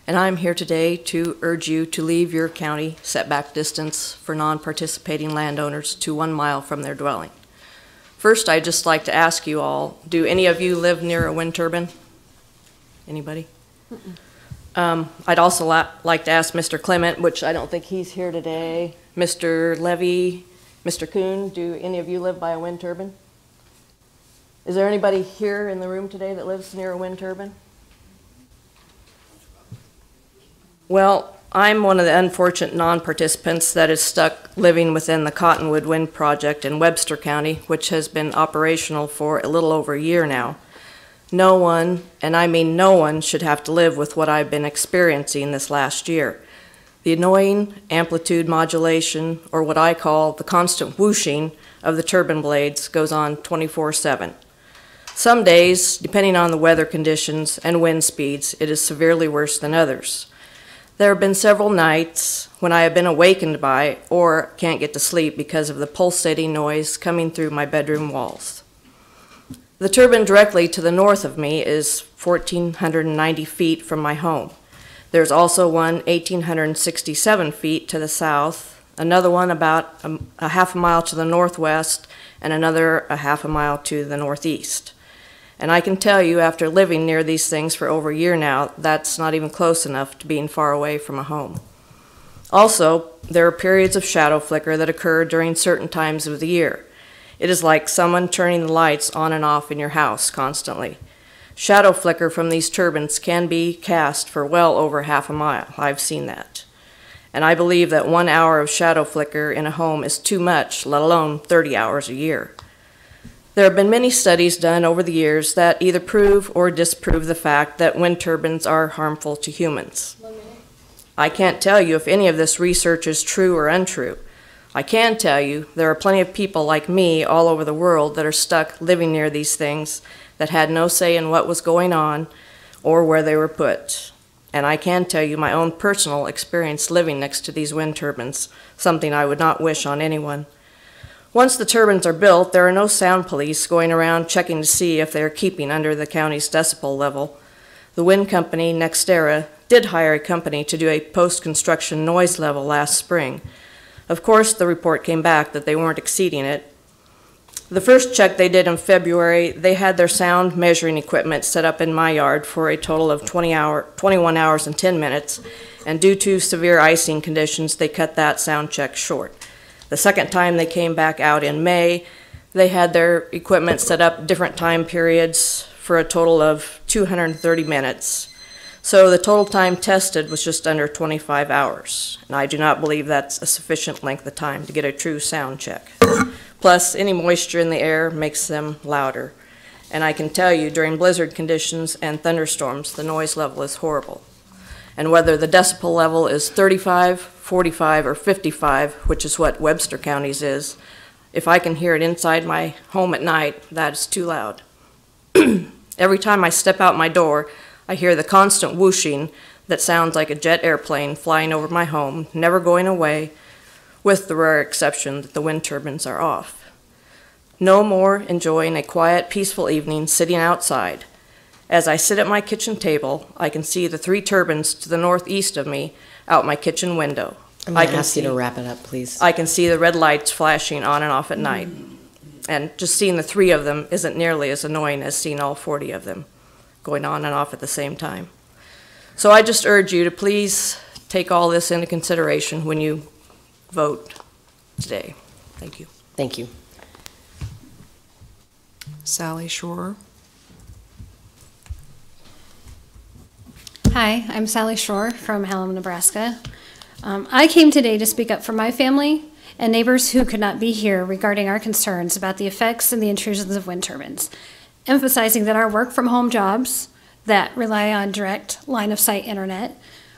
and I'm here today to urge you to leave your county setback distance for non-participating landowners to 1 mile from their dwelling. First, I'd just like to ask you all, do any of you live near a wind turbine? Anybody? I'd also like to ask Mr. Clement, which I don't think he's here today, Mr. Levy, Mr. Kuhn, do any of you live by a wind turbine? Is there anybody here in the room today that lives near a wind turbine? Well, I'm one of the unfortunate non-participants that is stuck living within the Cottonwood Wind Project in Webster County, which has been operational for a little over a year now. No one, and I mean no one, should have to live with what I've been experiencing this last year. The annoying amplitude modulation, or what I call the constant whooshing of the turbine blades, goes on 24/7. Some days, depending on the weather conditions and wind speeds, it is severely worse than others. There have been several nights when I have been awakened by or can't get to sleep because of the pulsating noise coming through my bedroom walls. The turbine directly to the north of me is 1,490 feet from my home. There's also one 1,867 feet to the south, another one about a half a mile to the northwest, and another a half a mile to the northeast. And I can tell you, after living near these things for over a year now, that's not even close enough to being far away from a home. Also, there are periods of shadow flicker that occur during certain times of the year. It is like someone turning the lights on and off in your house constantly. Shadow flicker from these turbines can be cast for well over half a mile. I've seen that. And I believe that 1 hour of shadow flicker in a home is too much, let alone 30 hours a year. There have been many studies done over the years that either prove or disprove the fact that wind turbines are harmful to humans. I can't tell you if any of this research is true or untrue. I can tell you there are plenty of people like me all over the world that are stuck living near these things that had no say in what was going on or where they were put. And I can tell you my own personal experience living next to these wind turbines, something I would not wish on anyone. Once the turbines are built, there are no sound police going around checking to see if they are keeping under the county's decibel level. The wind company, NextEra, did hire a company to do a post-construction noise level last spring. Of course, the report came back that they weren't exceeding it. The first check they did in February, they had their sound measuring equipment set up in my yard for a total of 21 hours and 10 minutes, and due to severe icing conditions, they cut that sound check short. The second time they came back out in May, they had their equipment set up different time periods for a total of 230 minutes. So the total time tested was just under 25 hours. And I do not believe that's a sufficient length of time to get a true sound check. Plus, any moisture in the air makes them louder. And I can tell you, during blizzard conditions and thunderstorms, the noise level is horrible. And whether the decibel level is 35, 45, or 55, which is what Webster County's is, if I can hear it inside my home at night, that is too loud. Every time I step out my door, I hear the constant whooshing that sounds like a jet airplane flying over my home, never going away, with the rare exception that the wind turbines are off. No more enjoying a quiet, peaceful evening sitting outside. As I sit at my kitchen table, I can see the 3 turbines to the northeast of me out my kitchen window. I'm going to ask you to wrap it up, please. I can see the red lights flashing on and off at night. And just seeing the 3 of them isn't nearly as annoying as seeing all 40 of them going on and off at the same time. So I just urge you to please take all this into consideration when you vote today. Thank you. Thank you. Sally Shore. Hi, I'm Sally Shore from Hallam, Nebraska. I came today to speak up for my family and neighbors who could not be here regarding our concerns about the effects and the intrusions of wind turbines, emphasizing that our work-from-home jobs that rely on direct line-of-sight internet,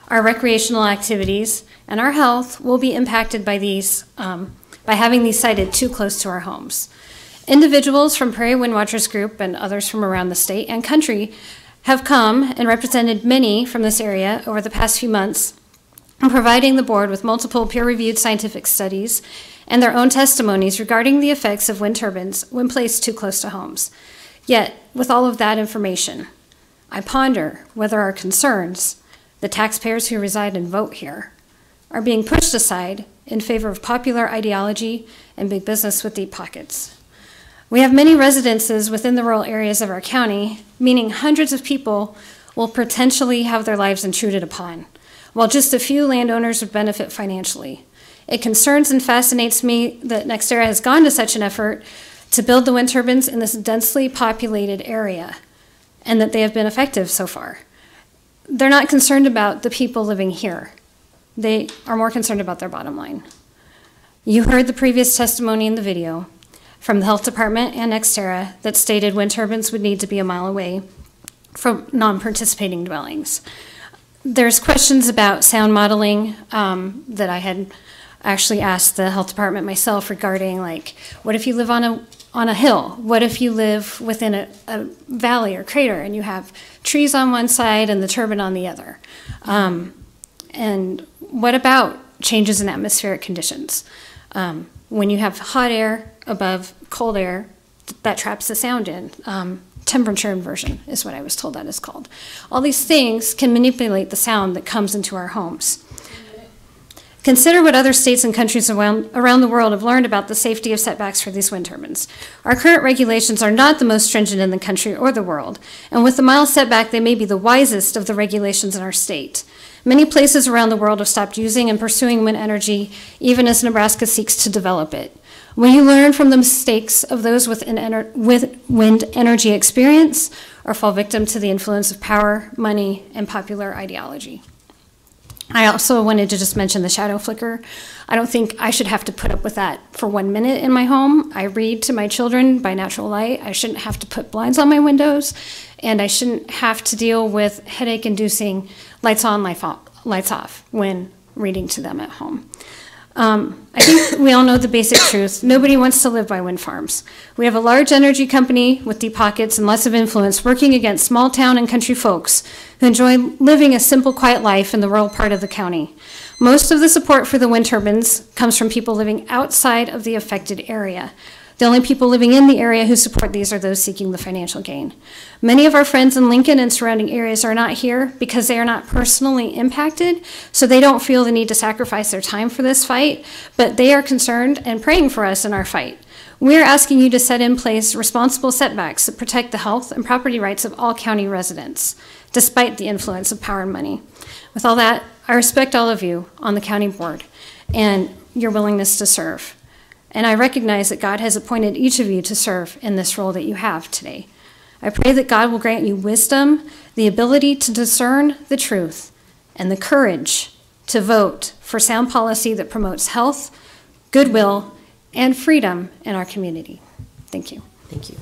our recreational activities, and our health will be impacted by these, by having these sited too close to our homes. Individuals from Prairie Wind Watchers Group and others from around the state and country have come and represented many from this area over the past few months, providing the board with multiple peer-reviewed scientific studies and their own testimonies regarding the effects of wind turbines when placed too close to homes. Yet, with all of that information, I ponder whether our concerns, the taxpayers who reside and vote here, are being pushed aside in favor of popular ideology and big business with deep pockets. We have many residences within the rural areas of our county, meaning hundreds of people will potentially have their lives intruded upon, while just a few landowners would benefit financially. It concerns and fascinates me that NextEra has gone to such an effort to build the wind turbines in this densely populated area, and that they have been effective so far. They're not concerned about the people living here. They are more concerned about their bottom line. You heard the previous testimony in the video from the health department and NextEra that stated wind turbines would need to be a mile away from non-participating dwellings. There's questions about sound modeling that I had actually asked the health department myself regarding, like, what if you live on a hill? What if you live within a valley or crater and you have trees on one side and the turbine on the other? And what about changes in atmospheric conditions? When you have hot air above cold air, that traps the sound in. Temperature inversion is what I was told that is called. All these things can manipulate the sound that comes into our homes. Consider what other states and countries around the world have learned about the safety of setbacks for these wind turbines. Our current regulations are not the most stringent in the country or the world, and with the mile setback, they may be the wisest of the regulations in our state. Many places around the world have stopped using and pursuing wind energy, even as Nebraska seeks to develop it. When you learn from the mistakes of those with wind energy experience, or fall victim to the influence of power, money, and popular ideology. I also wanted to just mention the shadow flicker. I don't think I should have to put up with that for 1 minute in my home. I read to my children by natural light. I shouldn't have to put blinds on my windows, and I shouldn't have to deal with headache-inducing lights on, lights off when reading to them at home. I think we all know the basic truth. Nobody wants to live by wind farms. We have a large energy company with deep pockets and lots of influence working against small town and country folks who enjoy living a simple, quiet life in the rural part of the county. Most of the support for the wind turbines comes from people living outside of the affected area. The only people living in the area who support these are those seeking the financial gain. Many of our friends in Lincoln and surrounding areas are not here because they are not personally impacted, so they don't feel the need to sacrifice their time for this fight, but they are concerned and praying for us in our fight. We are asking you to set in place responsible setbacks that protect the health and property rights of all county residents, despite the influence of power and money. With all that, I respect all of you on the county board and your willingness to serve. And I recognize that God has appointed each of you to serve in this role that you have today. I pray that God will grant you wisdom, the ability to discern the truth, and the courage to vote for sound policy that promotes health, goodwill, and freedom in our community. Thank you. Thank you.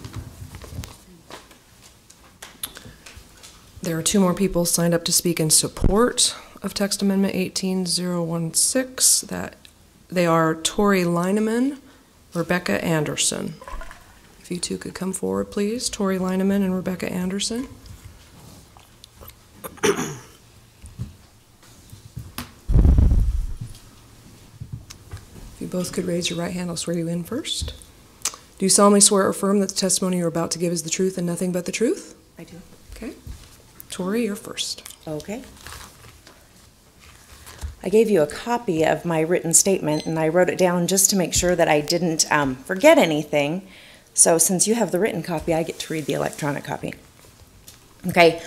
There are 2 more people signed up to speak in support of Text Amendment 18016. That they are Tori Lineman, Rebecca Anderson. If you 2 could come forward, please. Tori Lineman and Rebecca Anderson. If you both could raise your right hand, I'll swear you in first. Do you solemnly swear or affirm that the testimony you're about to give is the truth and nothing but the truth? I do. Okay. Tori, you're first. Okay. I gave you a copy of my written statement, and I wrote it down just to make sure that I didn't forget anything. So since you have the written copy, I get to read the electronic copy. Okay.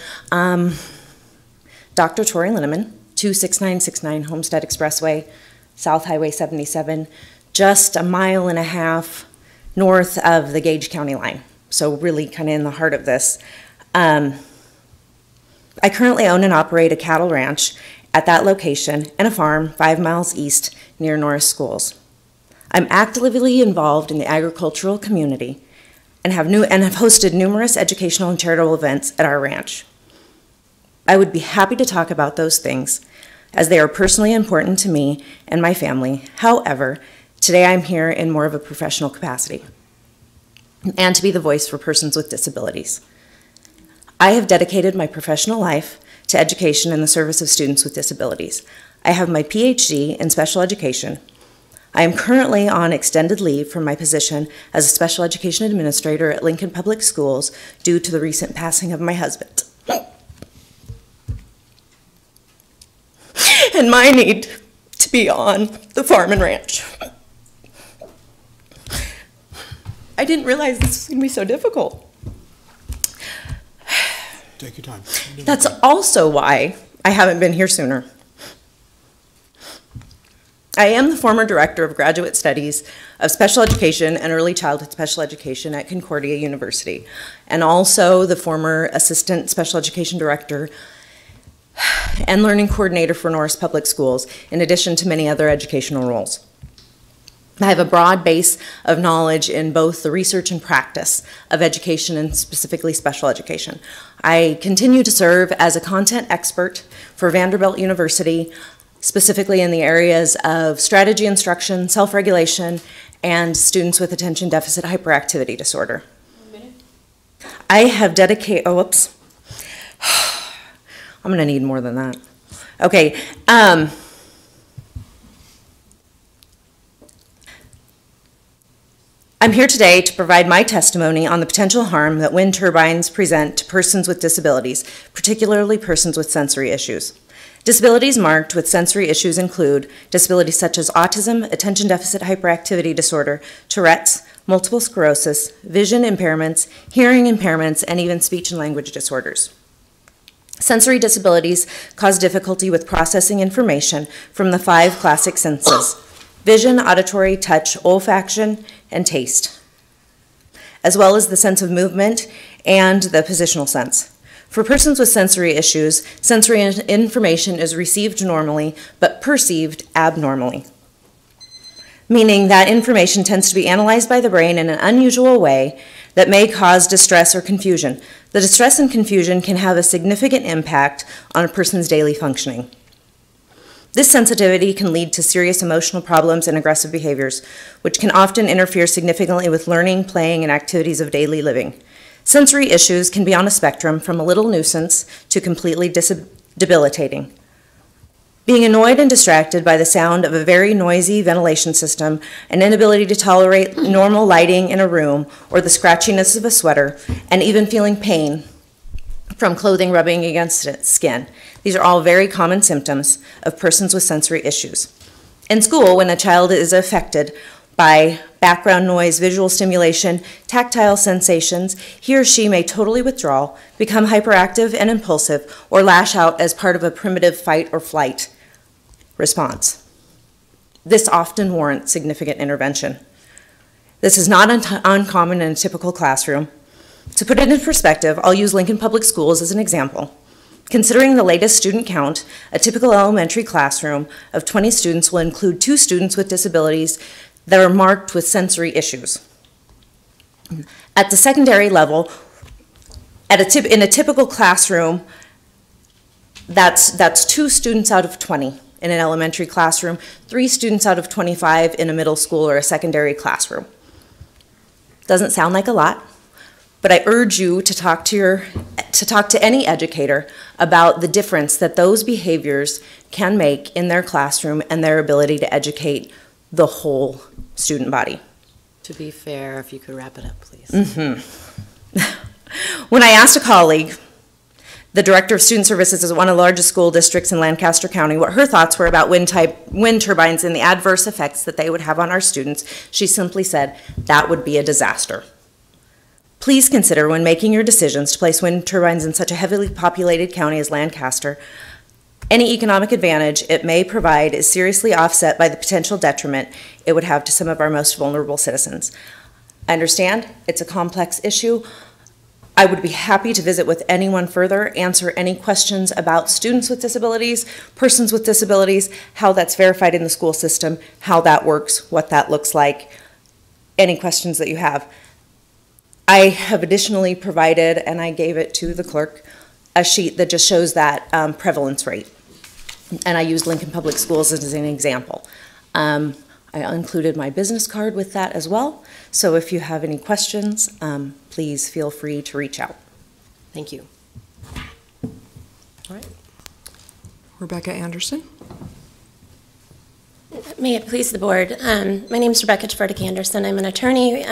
Dr. Tori Linneman, 26969 Homestead Expressway, South Highway 77, just a mile and a half north of the Gage County line. So really kind of in the heart of this. I currently own and operate a cattle ranch at that location and a farm 5 miles east near Norris Schools. I'm actively involved in the agricultural community and have hosted numerous educational and charitable events at our ranch. I would be happy to talk about those things as they are personally important to me and my family. However, today I'm here in more of a professional capacity and to be the voice for persons with disabilities. I have dedicated my professional life to education and the service of students with disabilities. I have my PhD in special education. I am currently on extended leave from my position as a special education administrator at Lincoln Public Schools due to the recent passing of my husband. And my need to be on the farm and ranch. I didn't realize this was going to be so difficult. Take your time. That's also why I haven't been here sooner. I am the former director of graduate studies of special education and early childhood special education at Concordia University, and also the former assistant special education director and learning coordinator for Norris Public Schools, in addition to many other educational roles. I have a broad base of knowledge in both the research and practice of education and specifically special education. I continue to serve as a content expert for Vanderbilt University, specifically in the areas of strategy instruction, self-regulation, and students with attention deficit hyperactivity disorder. I have dedicated, oh, whoops. I'm gonna need more than that. Okay. I'm here today to provide my testimony on the potential harm that wind turbines present to persons with disabilities, particularly persons with sensory issues. Disabilities marked with sensory issues include disabilities such as autism, attention deficit hyperactivity disorder, Tourette's, multiple sclerosis, vision impairments, hearing impairments, and even speech and language disorders. Sensory disabilities cause difficulty with processing information from the 5 classic senses: vision, auditory, touch, olfaction, and taste, as well as the sense of movement and the positional sense. For persons with sensory issues, sensory information is received normally but perceived abnormally, meaning that information tends to be analyzed by the brain in an unusual way that may cause distress or confusion. The distress and confusion can have a significant impact on a person's daily functioning. This sensitivity can lead to serious emotional problems and aggressive behaviors, which can often interfere significantly with learning, playing, and activities of daily living. Sensory issues can be on a spectrum from a little nuisance to completely debilitating. Being annoyed and distracted by the sound of a very noisy ventilation system, an inability to tolerate normal lighting in a room, or the scratchiness of a sweater, and even feeling pain from clothing rubbing against its skin. These are all very common symptoms of persons with sensory issues. In school, when a child is affected by background noise, visual stimulation, tactile sensations, he or she may totally withdraw, become hyperactive and impulsive, or lash out as part of a primitive fight or flight response. This often warrants significant intervention. This is not uncommon in a typical classroom. To put it in perspective, I'll use Lincoln Public Schools as an example. Considering the latest student count, a typical elementary classroom of 20 students will include 2 students with disabilities that are marked with sensory issues. At the secondary level, in a typical classroom, that's 2 students out of 20 in an elementary classroom, 3 students out of 25 in a middle school or a secondary classroom. Doesn't sound like a lot, but I urge you to talk to your to talk to any educator about the difference that those behaviors can make in their classroom and their ability to educate the whole student body. To be fair, if you could wrap it up, please. When I asked a colleague, the director of student services is one of the largest school districts in Lancaster County, what her thoughts were about wind turbines and the adverse effects that they would have on our students, she simply said, that would be a disaster. Please consider when making your decisions to place wind turbines in such a heavily populated county as Lancaster, any economic advantage it may provide is seriously offset by the potential detriment it would have to some of our most vulnerable citizens. I understand it's a complex issue. I would be happy to visit with anyone further, answer any questions about students with disabilities, persons with disabilities, how that's verified in the school system, how that works, what that looks like, any questions that you have. I have additionally provided, and I gave it to the clerk, a sheet that just shows that prevalence rate. And I used Lincoln Public Schools as an example. I included my business card with that as well. So if you have any questions, please feel free to reach out. Thank you. All right. Rebecca Anderson. May it please the board. My name is Rebecca Tverdick Anderson. I'm an attorney,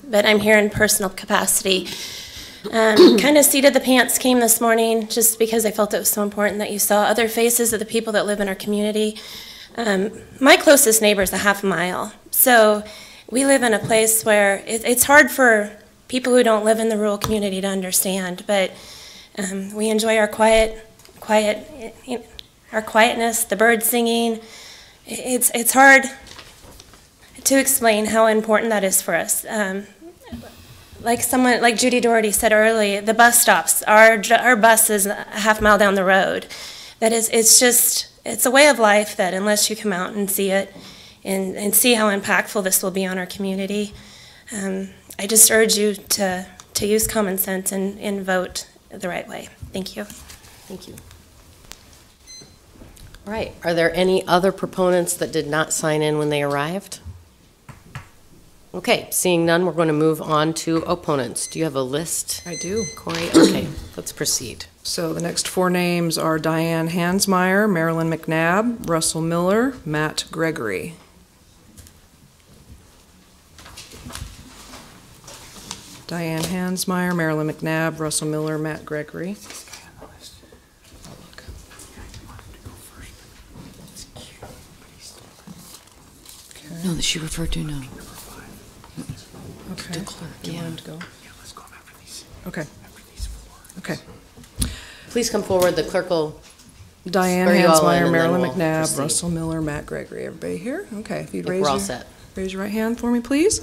but I'm here in personal capacity. Kind of seat of the pants came this morning just because I felt it was so important that you saw other faces of the people that live in our community. My closest neighbor is a half mile. So we live in a place where it's hard for people who don't live in the rural community to understand, but we enjoy our our quietness, the birds singing. It's hard to explain how important that is for us. Like Judy Doherty said earlier, the bus stops. Our bus is a half mile down the road. That is, it's a way of life that unless you come out and see it and see how impactful this will be on our community, I just urge you to use common sense and vote the right way. Thank you. Thank you. All right. Are there any other proponents that did not sign in when they arrived? Okay, seeing none, we're going to move on to opponents. Do you have a list? I do. Corey? Okay, let's proceed. So the next four names are Diane Hansmeyer, Marilyn McNabb, Russell Miller, Matt Gregory. Diane Hansmeyer, Marilyn McNabb, Russell Miller, Matt Gregory. No, that she referred to, no. Okay. To clerk, You yeah. want him to go? Okay. Okay. Please come forward. The clerk will Diane swear you all in, Hansmeyer, and then Marilyn we'll McNabb, proceed. Russell Miller, Matt Gregory. Everybody here? Okay. If you'd If we're all set. raise your right hand for me, please.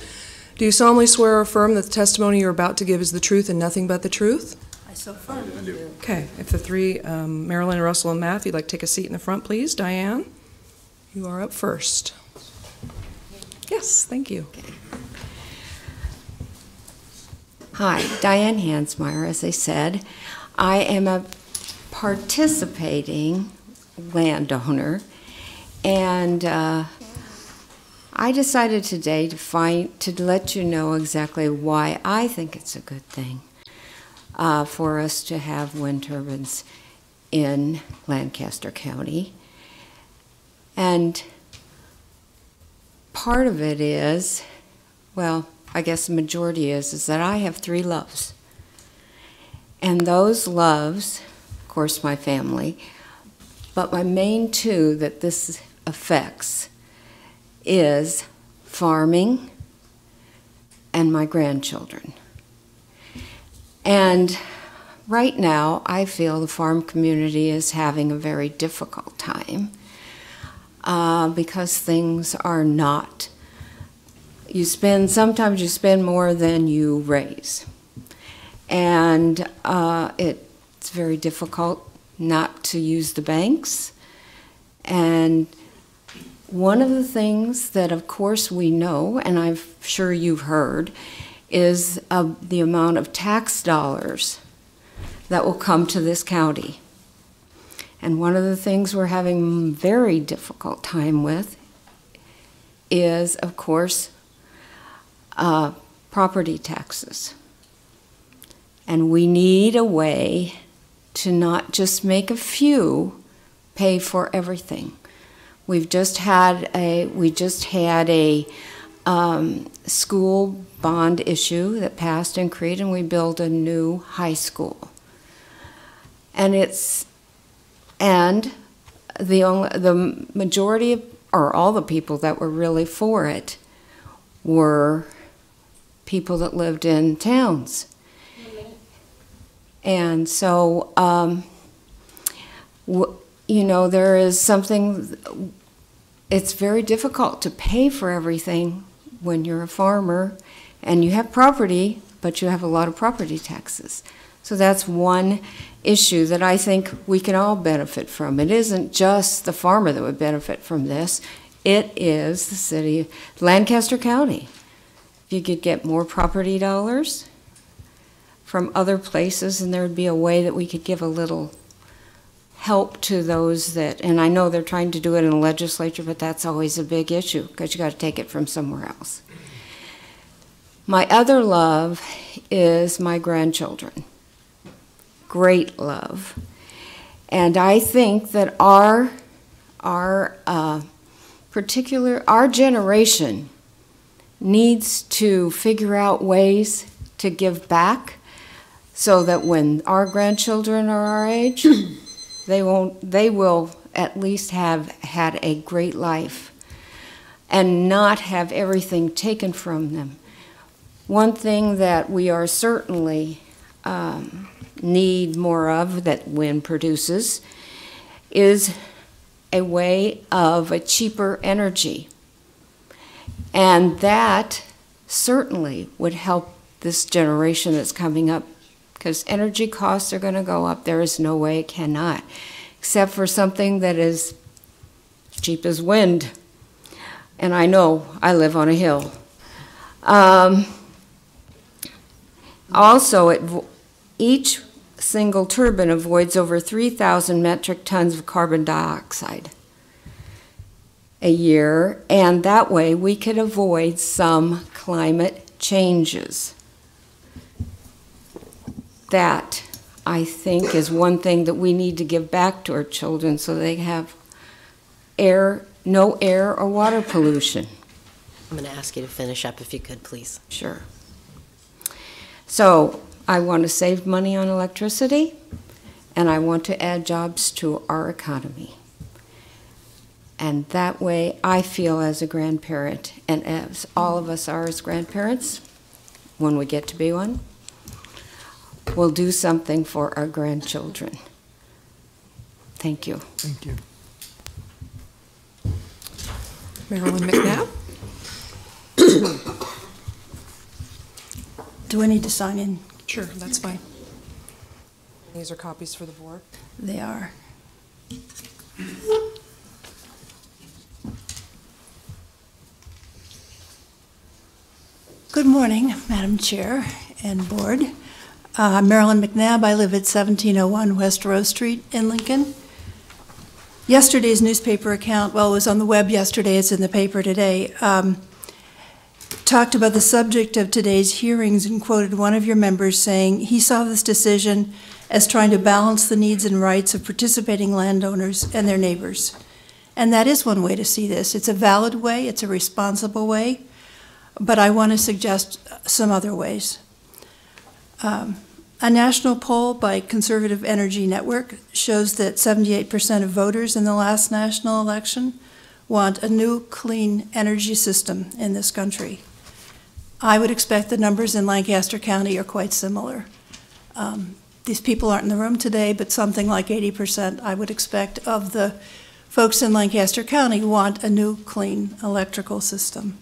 Do you solemnly swear or affirm that the testimony you're about to give is the truth and nothing but the truth? I so affirm. Okay. If the three, Marilyn, Russell, and Matt, if you'd like to take a seat in the front, please. Diane, you are up first. Yes, thank you. Hi, Diane Hansmeyer, as I said. I am a participating landowner, and I decided today to let you know exactly why I think it's a good thing for us to have wind turbines in Lancaster County. And part of it is, well, I guess the majority is that I have three loves. And those loves, of course, my family, but my main two that this affects is farming and my grandchildren. And right now, I feel the farm community is having a very difficult time because things are not. Sometimes you spend more than you raise. And it's very difficult not to use the banks. And one of the things that, of course, we know, and I'm sure you've heard, is the amount of tax dollars that will come to this county. And one of the things we're having a very difficult time with is, of course, property taxes. And we need a way to not just make a few pay for everything. We just had a school bond issue that passed in Crete, and we built a new high school. And the majority of, or all the people that were really for it were people that lived in towns. And so, there is something, it's very difficult to pay for everything when you're a farmer and you have property, but you have a lot of property taxes. So that's one issue that I think we can all benefit from. It isn't just the farmer that would benefit from this. It is the city, Lancaster County. If you could get more property dollars from other places, and there would be a way that we could give a little help to those that, and I know they're trying to do it in the legislature, but that's always a big issue because you got to take it from somewhere else. My other love is my grandchildren. Great love. And I think that our generation needs to figure out ways to give back so that when our grandchildren are our age, they will at least have had a great life and not have everything taken from them. One thing that we are certainly need more of, that wind produces, is a way of a cheaper energy. And that certainly would help this generation that's coming up, because energy costs are going to go up. There is no way it cannot, except for something that is cheap as wind. And I know I live on a hill. Also, each single turbine avoids over 3,000 metric tons of carbon dioxide a year, and that way we could avoid some climate changes. That, I think, is one thing that we need to give back to our children so they have no air or water pollution. I'm going to ask you to finish up if you could, please. Sure. So I want to save money on electricity, and I want to add jobs to our economy. And that way I feel as a grandparent, and as all of us are as grandparents, when we get to be one, we'll do something for our grandchildren. Thank you. Thank you. Marilyn McNabb? Do I need to sign in? Sure, that's fine. These are copies for the board. They are. Good morning, Madam Chair and Board. I'm Marilyn McNabb. I live at 1701 West Rose Street in Lincoln. Yesterday's newspaper account, well, it was on the web yesterday, it's in the paper today, talked about the subject of today's hearings and quoted one of your members saying he saw this decision as trying to balance the needs and rights of participating landowners and their neighbors. And that is one way to see this. It's a valid way, it's a responsible way, but I want to suggest some other ways. A national poll by Conservative Energy Network shows that 78% of voters in the last national election want a new clean energy system in this country. I would expect the numbers in Lancaster County are quite similar. These people aren't in the room today, but something like 80% I would expect of the folks in Lancaster County want a new clean electrical system,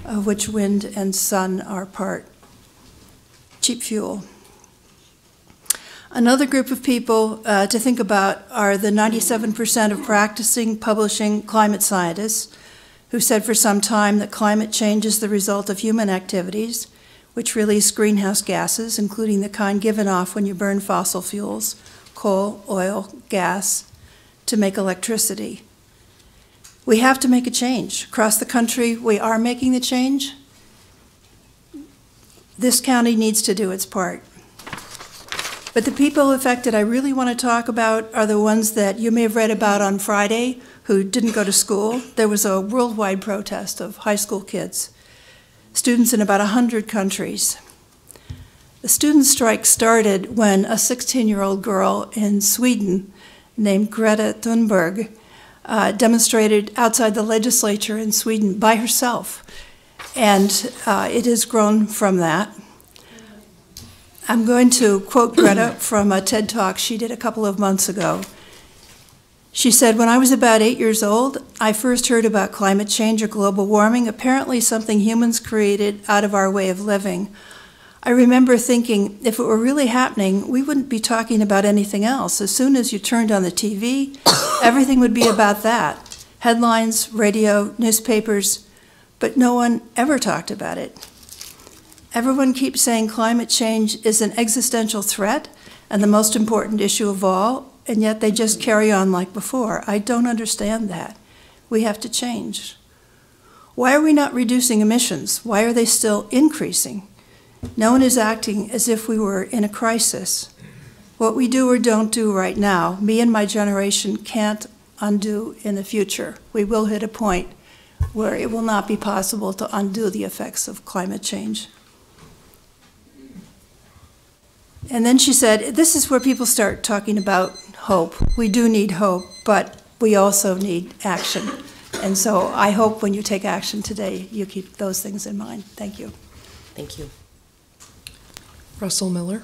of which wind and sun are part. Cheap fuel. Another group of people to think about are the 97% of practicing, publishing climate scientists who said for some time that climate change is the result of human activities, which release greenhouse gases, including the kind given off when you burn fossil fuels, coal, oil, gas, to make electricity. We have to make a change. Across the country, we are making the change. This county needs to do its part. But the people affected I really want to talk about are the ones that you may have read about on Friday who didn't go to school. There was a worldwide protest of high school kids, students in about 100 countries. The student strike started when a 16-year-old girl in Sweden named Greta Thunberg demonstrated outside the legislature in Sweden by herself. And it has grown from that. I'm going to quote Greta from a TED Talk she did a couple of months ago. She said, "When I was about 8 years old, I first heard about climate change or global warming, apparently something humans created out of our way of living. I remember thinking, if it were really happening, we wouldn't be talking about anything else. As soon as you turned on the TV, everything would be about that. Headlines, radio, newspapers, but no one ever talked about it. Everyone keeps saying climate change is an existential threat and the most important issue of all, and yet they just carry on like before. I don't understand that. We have to change. Why are we not reducing emissions? Why are they still increasing? No one is acting as if we were in a crisis. What we do or don't do right now, me and my generation can't undo in the future. We will hit a point where it will not be possible to undo the effects of climate change." And then she said, this is where people start talking about hope. We do need hope, but we also need action. And so I hope when you take action today, you keep those things in mind. Thank you. Thank you. Russell Miller.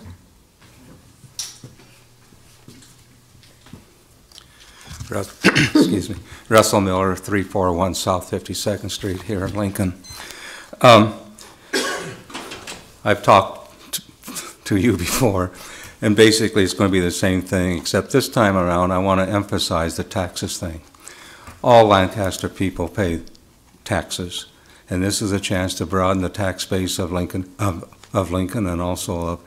Excuse me. Russell Miller, 341 South 52nd Street here in Lincoln. I've talked to you before, and basically it's going to be the same thing, except this time around I want to emphasize the taxes thing. All Lancaster people pay taxes, and this is a chance to broaden the tax base of Lincoln, and also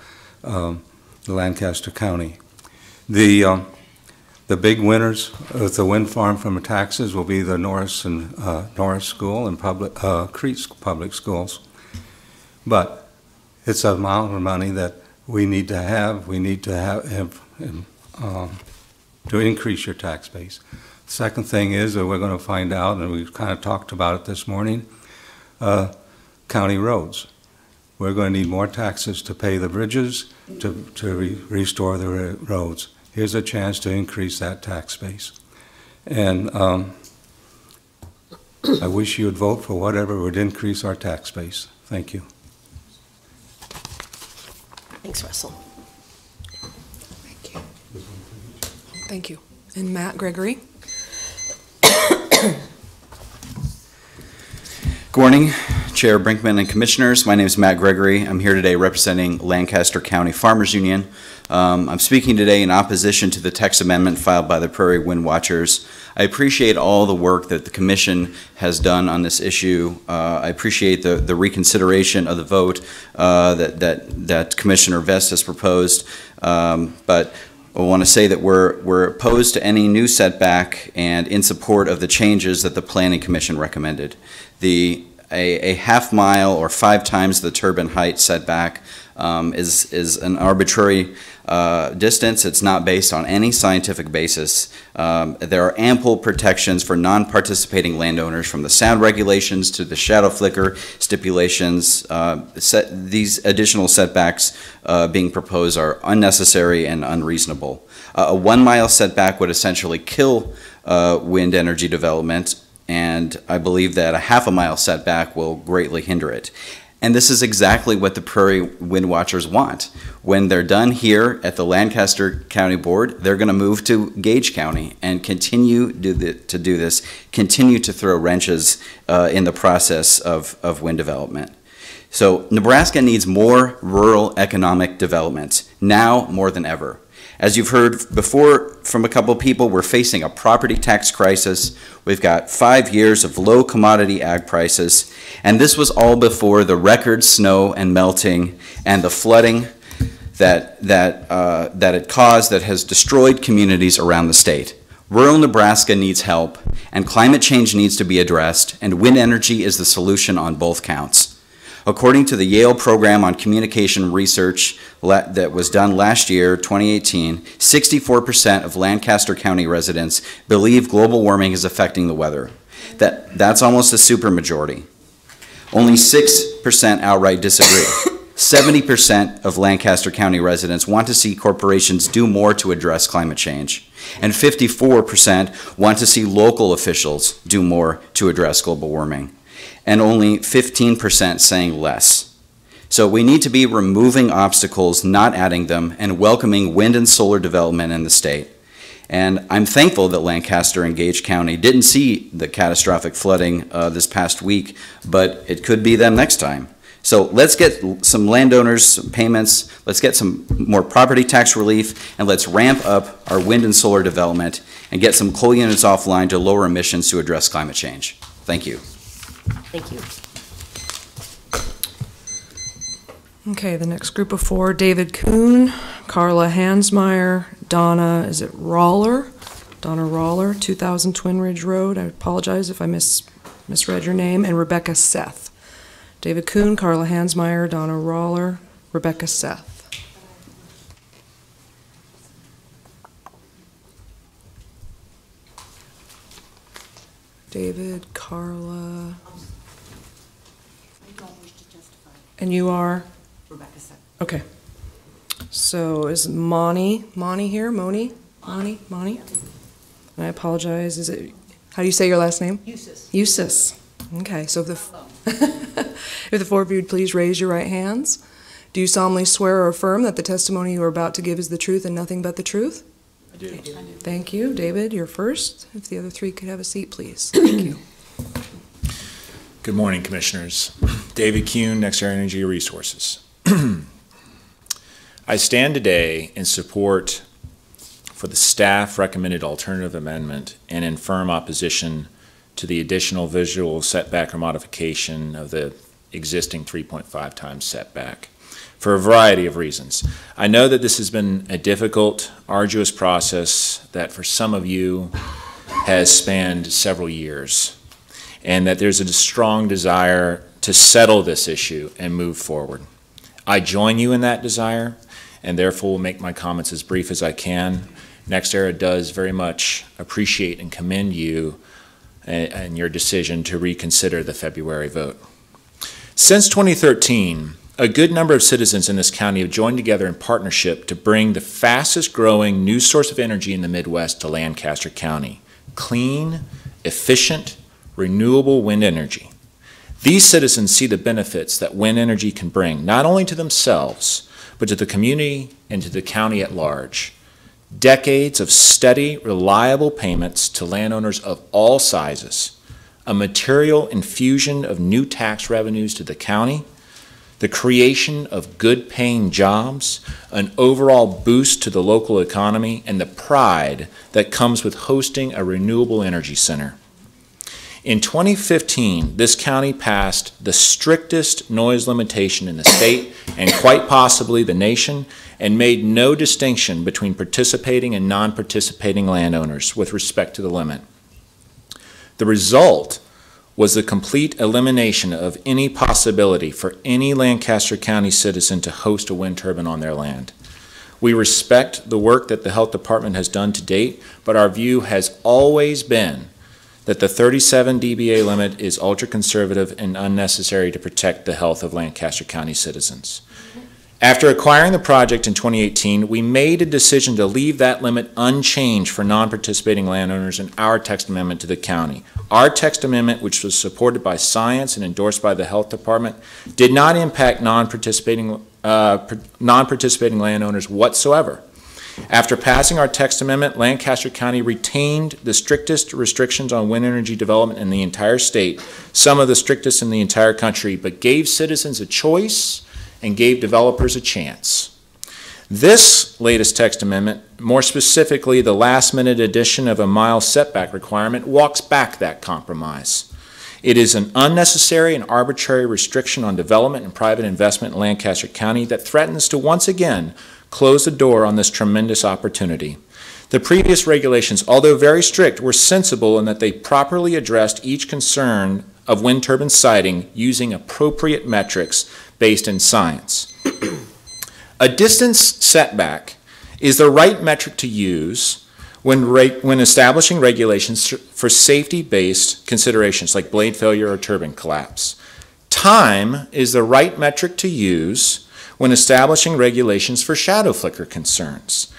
of Lancaster County. The big winners with the wind farm from taxes will be the Norris School and Crete Public Schools. But it's an amount of money that we need to have. We need to have to increase your tax base. The second thing is that we're going to find out, and we've kind of talked about it this morning, county roads. We're going to need more taxes to pay the bridges, to restore the roads. Here's a chance to increase that tax base. And I wish you would vote for whatever would increase our tax base. Thank you. Thanks, Russell. Thank you. Thank you. And Matt Gregory. Good morning, Chair Brinkman and Commissioners. My name is Matt Gregory. I'm here today representing Lancaster County Farmers Union. I'm speaking today in opposition to the text amendment filed by the Prairie Wind Watchers. I appreciate all the work that the Commission has done on this issue. I appreciate the reconsideration of the vote that Commissioner Vest has proposed, but I want to say that we're opposed to any new setback and in support of the changes that the Planning Commission recommended. A half mile or 5 times the turbine height setback is an arbitrary distance. It's not based on any scientific basis. There are ample protections for non-participating landowners, from the sound regulations to the shadow flicker stipulations. These additional setbacks being proposed are unnecessary and unreasonable. A 1 mile setback would essentially kill wind energy development, and I believe that a half a mile setback will greatly hinder it. And this is exactly what the Prairie Wind Watchers want. When they're done here at the Lancaster County Board, they're going to move to Gage County and continue to do this, continue to throw wrenches in the process of wind development. So Nebraska needs more rural economic development, now more than ever. As you've heard before from a couple of people, we're facing a property tax crisis. We've got 5 years of low commodity ag prices, and this was all before the record snow and melting and the flooding that it caused that has destroyed communities around the state. Rural Nebraska needs help, and climate change needs to be addressed, and wind energy is the solution on both counts. According to the Yale Program on Communication Research that was done last year, 2018, 64% of Lancaster County residents believe global warming is affecting the weather. That's almost a supermajority. Only 6% outright disagree. 70% of Lancaster County residents want to see corporations do more to address climate change. And 54% want to see local officials do more to address global warming. And only 15% saying less. So we need to be removing obstacles, not adding them, and welcoming wind and solar development in the state. And I'm thankful that Lancaster and Gage County didn't see the catastrophic flooding this past week, but it could be them next time. So let's get some landowners payments, let's get some more property tax relief, and let's ramp up our wind and solar development and get some coal units offline to lower emissions to address climate change. Thank you. Thank you. Okay, the next group of four, David Kuhn, Carla Hansmeyer, Donna, is it Roller? Donna Roller, 2000 Twin Ridge Road. I apologize if I misread your name, and Rebecca Seth. David Kuhn, Carla Hansmeyer, Donna Roller, Rebecca Seth. David, Carla. And you are? Rebecca Seth. Okay. So is Monty here? Monty? And I apologize. Is it, how do you say your last name? Eustace. Okay, so if the four of you would please raise your right hands. Do you solemnly swear or affirm that the testimony you are about to give is the truth and nothing but the truth? I do. Thank you. David, you're first. If the other three could have a seat, please. Thank you. Good morning, Commissioners. David Kuhn, NextEra Energy Resources. I stand today in support for the staff recommended alternative amendment and in firm opposition to the additional visual setback or modification of the existing 3.5 times setback for a variety of reasons. I know that this has been a difficult, arduous process that for some of you has spanned several years, and that there's a strong desire to settle this issue and move forward. I join you in that desire, and therefore will make my comments as brief as I can. NextEra does very much appreciate and commend you and your decision to reconsider the February vote. Since 2013, a good number of citizens in this county have joined together in partnership to bring the fastest growing new source of energy in the Midwest to Lancaster County: clean, efficient, renewable wind energy. These citizens see the benefits that wind energy can bring, not only to themselves, but to the community and to the county at large. Decades of steady, reliable payments to landowners of all sizes, a material infusion of new tax revenues to the county, the creation of good-paying jobs, an overall boost to the local economy, and the pride that comes with hosting a renewable energy center. In 2015, this county passed the strictest noise limitation in the state and quite possibly the nation, and made no distinction between participating and non-participating landowners with respect to the limit. The result was the complete elimination of any possibility for any Lancaster County citizen to host a wind turbine on their land. We respect the work that the Health Department has done to date, but our view has always been that the 37 dBA limit is ultra-conservative and unnecessary to protect the health of Lancaster County citizens. After acquiring the project in 2018, we made a decision to leave that limit unchanged for non-participating landowners in our text amendment to the county. Our text amendment, which was supported by science and endorsed by the Health Department, did not impact non-participating landowners whatsoever. After passing our text amendment, Lancaster County retained the strictest restrictions on wind energy development in the entire state, some of the strictest in the entire country, but gave citizens a choice and gave developers a chance. This latest text amendment, more specifically the last-minute addition of a mile setback requirement, walks back that compromise. It is an unnecessary and arbitrary restriction on development and private investment in Lancaster County that threatens to once again close the door on this tremendous opportunity. The previous regulations, although very strict, were sensible in that they properly addressed each concern of wind turbine siting using appropriate metrics based in science. A distance setback is the right metric to use when establishing regulations for safety-based considerations like blade failure or turbine collapse. Time is the right metric to use when establishing regulations for shadow flicker concerns.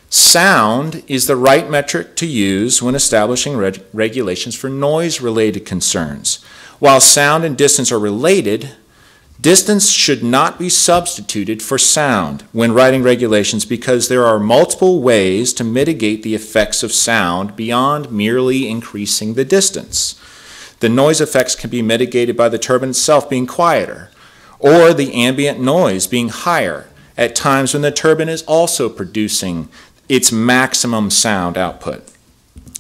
Sound is the right metric to use when establishing regulations for noise-related concerns. While sound and distance are related, distance should not be substituted for sound when writing regulations because there are multiple ways to mitigate the effects of sound beyond merely increasing the distance. The noise effects can be mitigated by the turbine itself being quieter or the ambient noise being higher at times when the turbine is also producing its maximum sound output.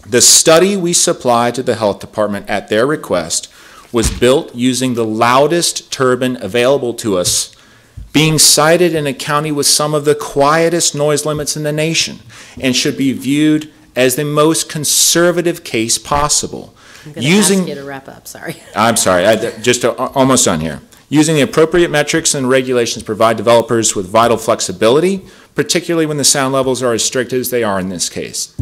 The study we supplied to the health department at their request was built using the loudest turbine available to us, being sited in a county with some of the quietest noise limits in the nation, and should be viewed as the most conservative case possible. I'm going to ask you to wrap up, sorry. I'm sorry, almost done here. Using the appropriate metrics and regulations provide developers with vital flexibility, particularly when the sound levels are as strict as they are in this case.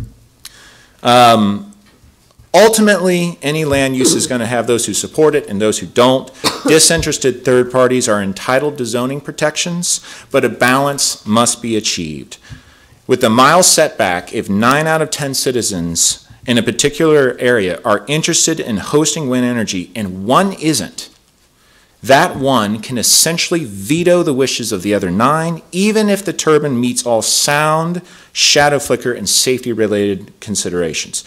Ultimately, any land use is going to have those who support it and those who don't. Disinterested third parties are entitled to zoning protections, but a balance must be achieved. With the mile setback, if 9 out of 10 citizens in a particular area are interested in hosting wind energy and one isn't, that one can essentially veto the wishes of the other 9, even if the turbine meets all sound, shadow flicker, and safety-related considerations.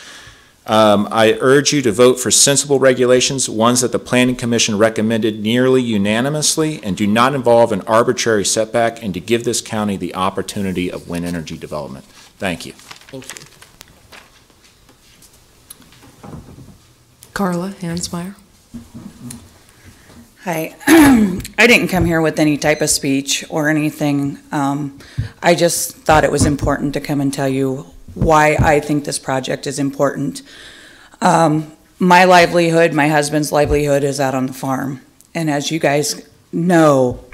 I urge you to vote for sensible regulations, ones that the Planning Commission recommended nearly unanimously and do not involve an arbitrary setback, and to give this county the opportunity of wind energy development. Thank you. Thank you. Carla Hansmeyer. Hi. I didn't come here with any type of speech or anything. I just thought it was important to come and tell you why I think this project is important. My livelihood, my husband's livelihood is out on the farm. And as you guys know,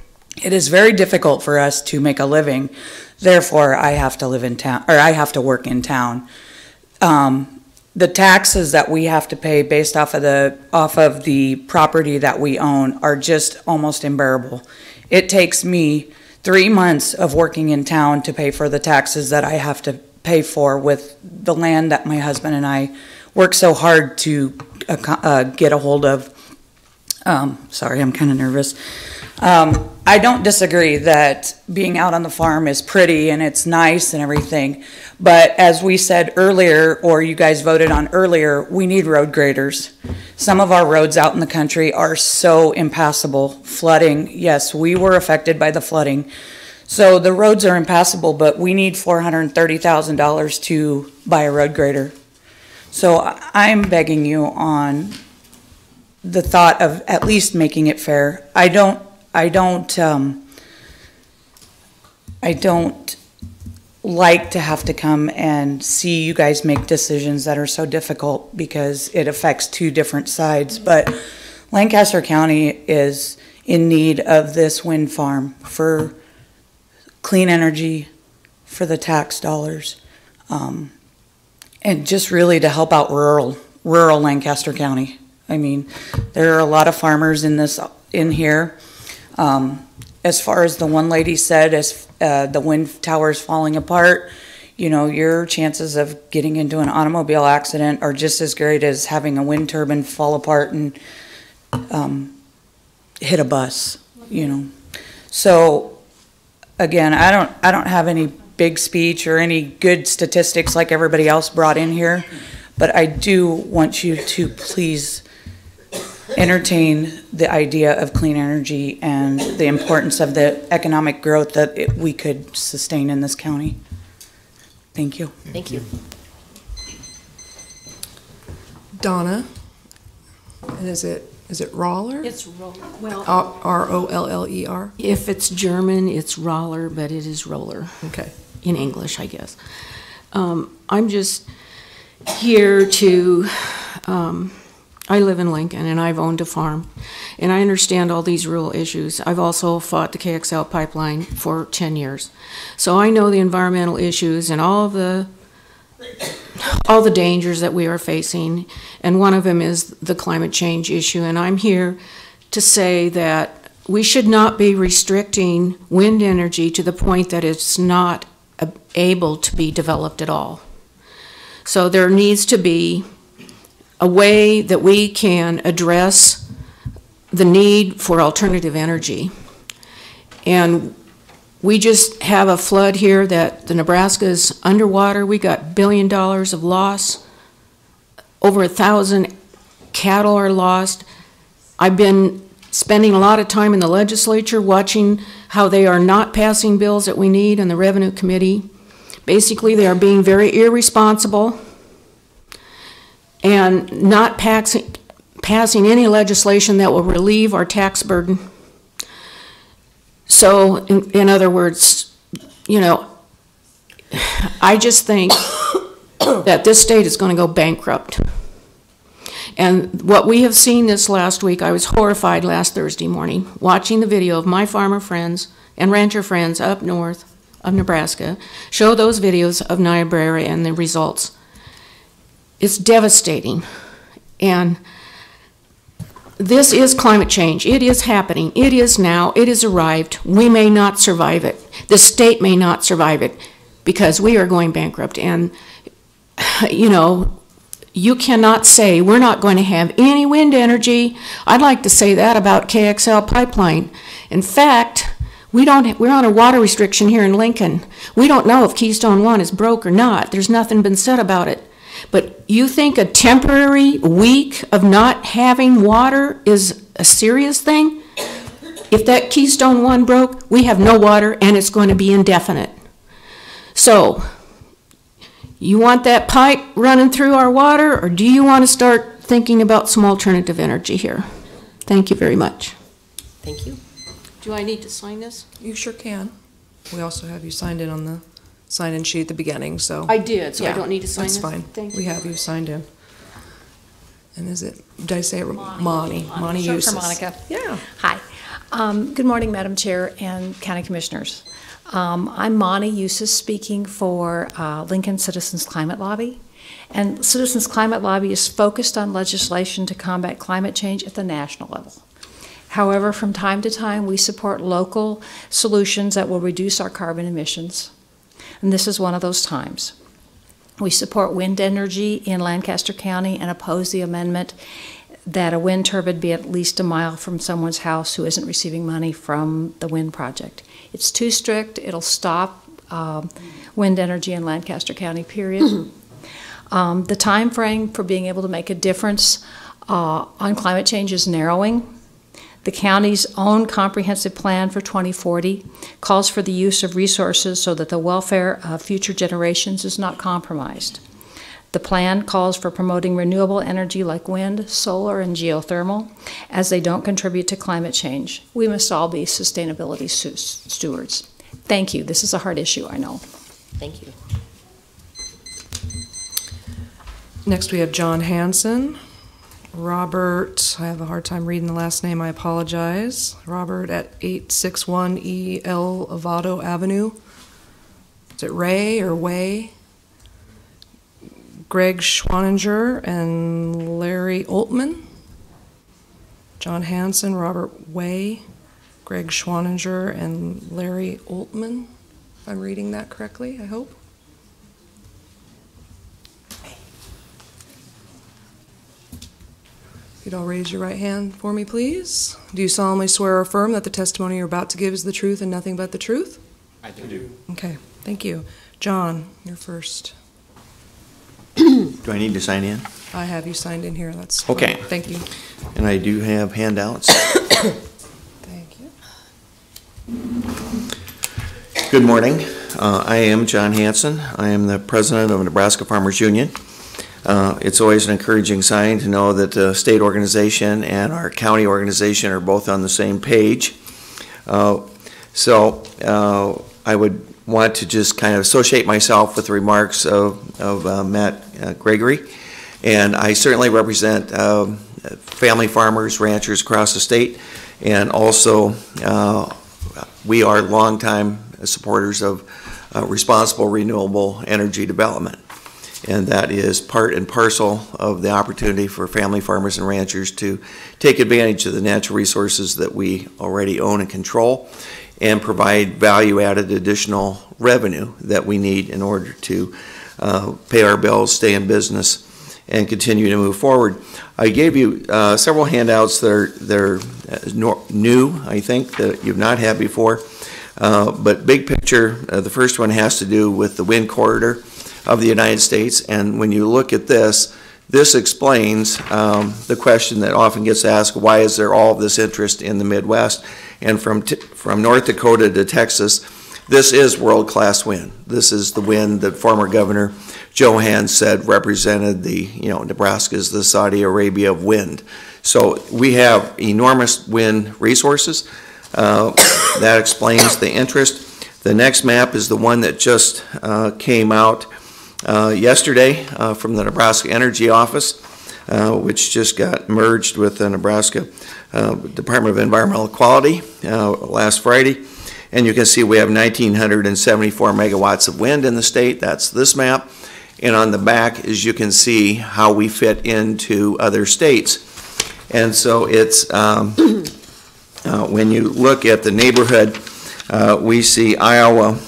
it is very difficult for us to make a living. Therefore, I have to live in town, or I have to work in town. The taxes that we have to pay based off of the property that we own are just almost unbearable. It takes me 3 months of working in town to pay for the taxes that I have to pay for with the land that my husband and I work so hard to get a hold of. Sorry, I'm kind of nervous. I don't disagree that being out on the farm is pretty and it's nice and everything, but as we said earlier, or you guys voted on earlier, we need road graders. Some of our roads out in the country are so impassable. Flooding, yes, we were affected by the flooding. So the roads are impassable, but we need $430,000 to buy a road grader. So I'm begging you on the thought of at least making it fair. I don't like to have to come and see you guys make decisions that are so difficult because it affects 2 different sides. But Lancaster County is in need of this wind farm for clean energy, for the tax dollars, and just really to help out rural Lancaster County. I mean, there are a lot of farmers in here. As far as the one lady said, as the wind towers falling apart, you know, your chances of getting into an automobile accident are just as great as having a wind turbine fall apart and hit a bus, you know. So again, I don't have any big speech or any good statistics like everybody else brought in here, but I do want you to please entertain the idea of clean energy and the importance of the economic growth that we could sustain in this county. Thank you. Thank you. Donna, and is it Roller? It's roller. Well, R-O-L-L-E-R? If it's German, it's Roller, but it is roller. Okay. In English, I guess. I'm just here to, I live in Lincoln and I've owned a farm and I understand all these rural issues. I've also fought the KXL pipeline for 10 years. So I know the environmental issues and all the dangers that we are facing, and one of them is the climate change issue. And I'm here to say that we should not be restricting wind energy to the point that it's not able to be developed at all. So there needs to be a way that we can address the need for alternative energy. And we just have a flood here that the Nebraska is underwater. We got $1 billion of loss. Over 1,000 cattle are lost. I've been spending a lot of time in the legislature watching how they are not passing bills that we need in the Revenue Committee. Basically, they are being very irresponsible and not passing any legislation that will relieve our tax burden. So, in other words, you know, I just think that this state is going to go bankrupt. And what we have seen this last week, I was horrified last Thursday morning watching the video of my farmer friends and rancher friends up north of Nebraska show those videos of Niobrara and the results. It's devastating. And this is climate change. It is happening. It is now. It has arrived. We may not survive it. The state may not survive it because we are going bankrupt. And, you know, you cannot say we're not going to have any wind energy. I'd like to say that about KXL pipeline. In fact, we're on a water restriction here in Lincoln. We don't know if Keystone 1 is broke or not. There's nothing been said about it. But you think a temporary week of not having water is a serious thing? If that Keystone 1 broke, we have no water and it's going to be indefinite. So, you want that pipe running through our water, or do you want to start thinking about some alternative energy here? Thank you very much. Thank you. Do I need to sign this? You sure can. We also have you signed in on the sign-in sheet at the beginning, so. I did, so I Yeah, don't need to sign that's this? fine. Thank We you. have you signed in. And is it, did I say it? Monty Short Eustace. for Monica. Yeah. Hi. Good morning, Madam Chair and County Commissioners. I'm Monty Eustace speaking for Lincoln Citizens Climate Lobby. And Citizens Climate Lobby is focused on legislation to combat climate change at the national level. However, from time to time, we support local solutions that will reduce our carbon emissions. And this is one of those times. We support wind energy in Lancaster County and oppose the amendment that a wind turbine be at least a mile from someone's house who isn't receiving money from the wind project. It's too strict. It'll stop wind energy in Lancaster County, period. The time frame for being able to make a difference on climate change is narrowing. The county's own comprehensive plan for 2040 calls for the use of resources so that the welfare of future generations is not compromised. The plan calls for promoting renewable energy like wind, solar, and geothermal, as they don't contribute to climate change. We must all be sustainability stewards. Thank you. This is a hard issue, I know. Thank you. Next we have John Hanson. Robert, I have a hard time reading the last name, I apologize. Robert at 861 E.L. Avado Avenue. Is it Ray or Way? Greg Schwaninger and Larry Oltman. John Hanson, Robert Way, Greg Schwaninger, and Larry Oltman. If I'm reading that correctly, I hope. If you'd all raise your right hand for me, please. Do you solemnly swear or affirm that the testimony you're about to give is the truth and nothing but the truth? I do. Okay, thank you. John, you're first. Do I need to sign in? I have you signed in here, that's Okay. fine. Thank you. And I do have handouts. Thank you. Good morning. I am John Hanson. I am the president of Nebraska Farmers Union. It's always an encouraging sign to know that the state organization and our county organization are both on the same page. I would want to just kind of associate myself with the remarks of Matt Gregory. And I certainly represent family farmers, ranchers across the state, and also we are longtime supporters of responsible renewable energy development. And that is part and parcel of the opportunity for family farmers and ranchers to take advantage of the natural resources that we already own and control and provide value-added additional revenue that we need in order to pay our bills, stay in business, and continue to move forward. I gave you several handouts that are new, I think, that you've not had before. But big picture, the first one has to do with the wind corridor of the United States. And when you look at this, this explains the question that often gets asked, why is there all this interest in the Midwest? And from North Dakota to Texas, this is world-class wind. This is the wind that former Governor Johan said represented the, Nebraska is the Saudi Arabia of wind. So we have enormous wind resources. That explains the interest. The next map is the one that just came out yesterday from the Nebraska Energy Office, which just got merged with the Nebraska Department of Environmental Quality last Friday. And you can see we have 1,974 megawatts of wind in the state. That's this map. And on the back, as you can see, how we fit into other states. And so it's, when you look at the neighborhood, we see Iowa,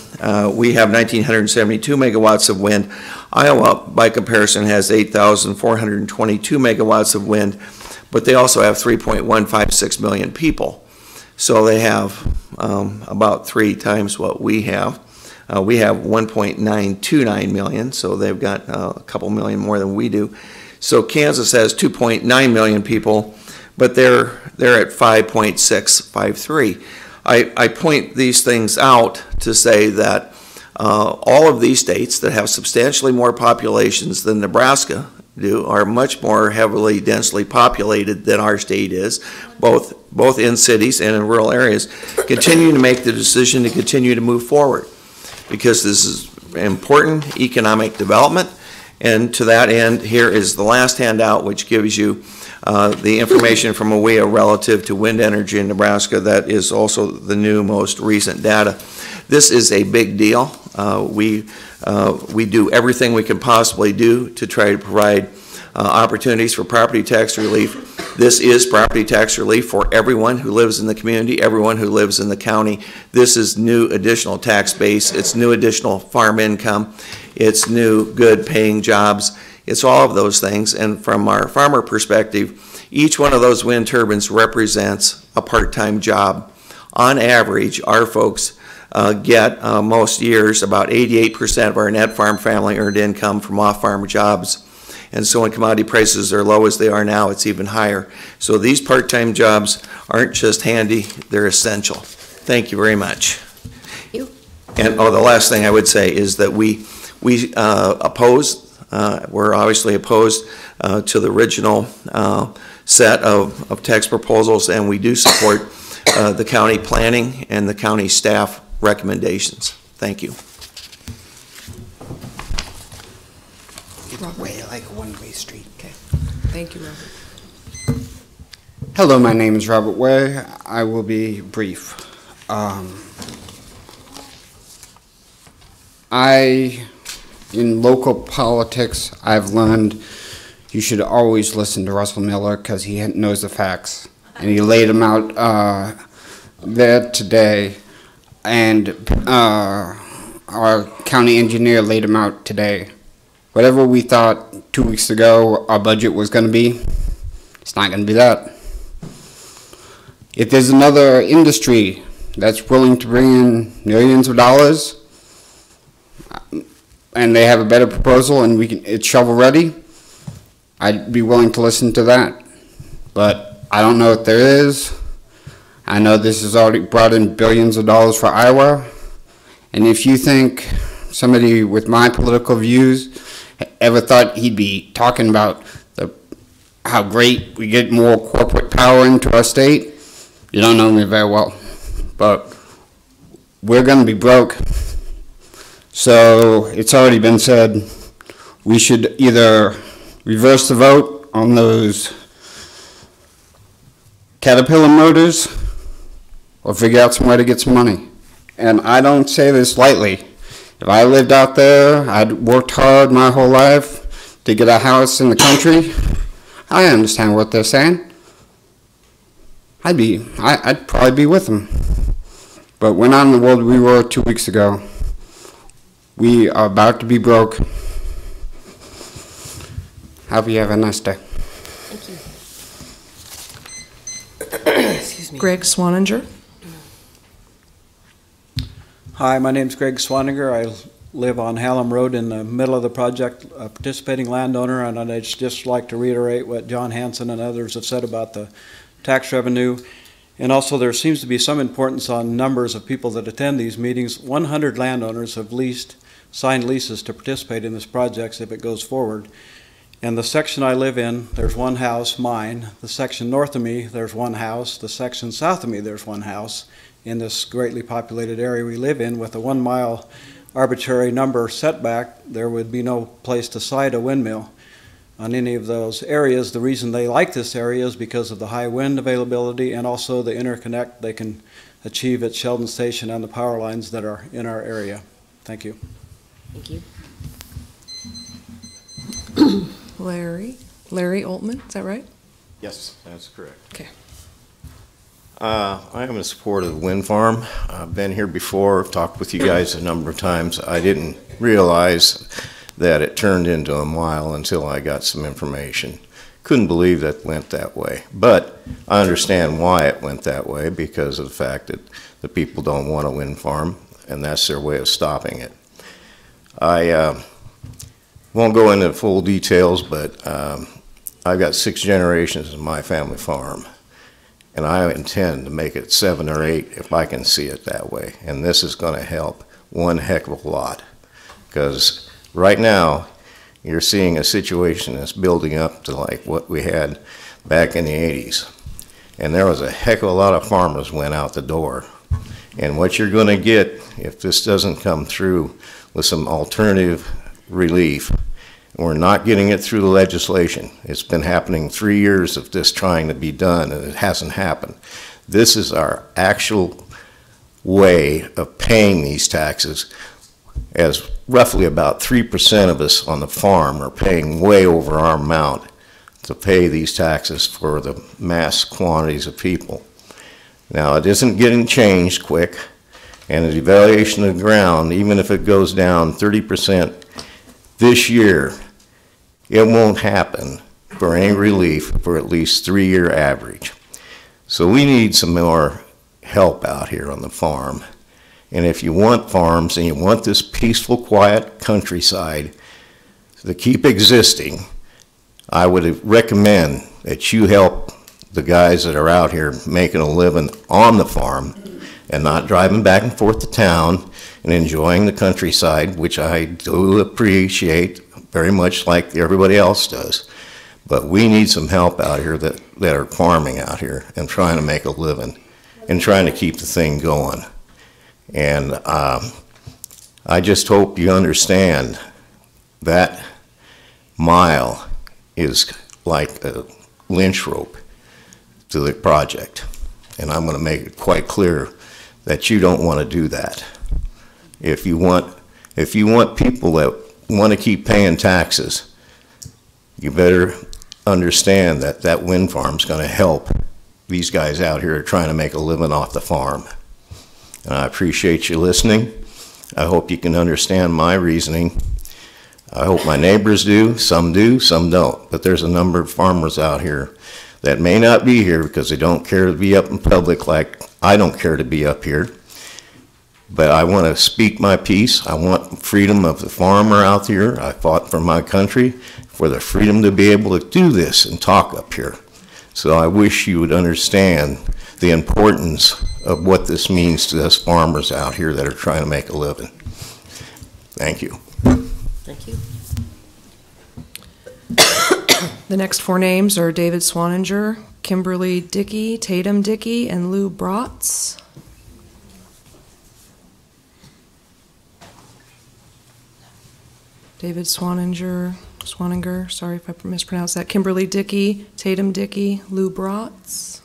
we have 1,972 megawatts of wind. Iowa, by comparison, has 8,422 megawatts of wind, but they also have 3.156 million people. So they have about 3 times what we have. We have 1.929 million, so they've got a couple million more than we do. So Kansas has 2.9 million people, but they're at 5.653. I point these things out to say that all of these states that have substantially more populations than Nebraska do are much more heavily, densely populated than our state is, both in cities and in rural areas, continue to make the decision to continue to move forward, because this is important economic development. And to that end, here is the last handout, which gives you the information from AWEA relative to wind energy in Nebraska. That is also the new, most recent data. This is a big deal. We do everything we can possibly do to try to provide opportunities for property tax relief. This is property tax relief for everyone who lives in the community, everyone who lives in the county. This is new additional tax base. It's new additional farm income. It's new good paying jobs. It's all of those things. And from our farmer perspective, each one of those wind turbines represents a part-time job. On average, our folks get most years about 88% of our net farm family earned income from off-farm jobs. And so when commodity prices are low as they are now, it's even higher. So these part-time jobs aren't just handy, they're essential. Thank you very much. Thank you. And the last thing I would say is that we oppose, we're obviously opposed to the original set of tax proposals, and we do support the county planning and the county staff recommendations. Thank you. Way like a one-way street. Okay. Thank you, Robert. Hello, my name is Robert Way. I will be brief. In local politics, I've learned you should always listen to Russell Miller because he knows the facts. And he laid them out there today. And our county engineer laid them out today. Whatever we thought 2 weeks ago our budget was going to be, it's not going to be that. If there's another industry that's willing to bring in millions of dollars and they have a better proposal and it's shovel ready, I'd be willing to listen to that. But I don't know if there is. I know this has already brought in billions of dollars for Iowa. And if you think somebody with my political views ever thought he'd be talking about how great we get more corporate power into our state, you don't know me very well. But we're going to be broke. So it's already been said, we should either reverse the vote on those Caterpillar motors or figure out some way to get some money. And I don't say this lightly. If I lived out there, I'd worked hard my whole life to get a house in the country. I understand what they're saying. I'd probably be with them. But we're not in the world we were 2 weeks ago. We are about to be broke. Hope you have a nice day. Excuse me. Greg Swaninger. Hi, my name's Greg Swaninger. I live on Hallam Road in the middle of the project, a participating landowner, and I'd just like to reiterate what John Hanson and others have said about the tax revenue. And also there seems to be some importance on numbers of people that attend these meetings. 100 landowners have signed leases to participate in this project if it goes forward. And the section I live in, there's one house, mine. The section north of me, there's one house. The section south of me, there's one house. In this greatly populated area we live in, with a 1 mile arbitrary number setback, there would be no place to site a windmill on any of those areas. The reason they like this area is because of the high wind availability and also the interconnect they can achieve at Sheldon Station and the power lines that are in our area. Thank you. Thank you. Larry Altman, is that right? Yes, that's correct. Okay. I am in support of the wind farm. I've been here before, I've talked with you guys a number of times. I didn't realize that it turned into a mile until I got some information. Couldn't believe that went that way. But I understand why it went that way, because of the fact that the people don't want a wind farm, and that's their way of stopping it. I won't go into full details, but I've got 6 generations of my family farm. And I intend to make it 7 or 8 if I can see it that way. And this is going to help one heck of a lot. Because right now, you're seeing a situation that's building up to like what we had back in the 80s. And there was a heck of a lot of farmers went out the door. And what you're going to get, if this doesn't come through with some alternative relief, we're not getting it through the legislation. It's been happening 3 years of this trying to be done, and it hasn't happened. This is our actual way of paying these taxes, as roughly about 3% of us on the farm are paying way over our amount to pay these taxes for the mass quantities of people. Now, it isn't getting changed quick, and the devaluation of the ground, even if it goes down 30% this year, it won't happen for any relief for at least 3-year average. So we need some more help out here on the farm. And if you want farms and you want this peaceful, quiet countryside to keep existing, I would recommend that you help the guys that are out here making a living on the farm and not driving back and forth to town and enjoying the countryside, which I do appreciate very much like everybody else does. But we need some help out here that are farming out here and trying to make a living and trying to keep the thing going. And I just hope you understand that mile is like a lynch rope to the project. And I'm going to make it quite clear that you don't want to do that. If you want people that want to keep paying taxes, you better understand that that wind farm's going to help these guys out here trying to make a living off the farm. And I appreciate you listening. I hope you can understand my reasoning. I hope my neighbors do, some don't. But there's a number of farmers out here that may not be here because they don't care to be up in public like I don't care to be up here. But I want to speak my piece. I want freedom of the farmer out here. I fought for my country, for the freedom to be able to do this and talk up here. So I wish you would understand the importance of what this means to us farmers out here that are trying to make a living. Thank you. Thank you. The next 4 names are David Swaninger, Kimberly Dickey, Tatum Dickey, and Lou Bratz. David Swaninger, sorry if I mispronounced that, Kimberly Dickey, Tatum Dickey, Lou Bratz.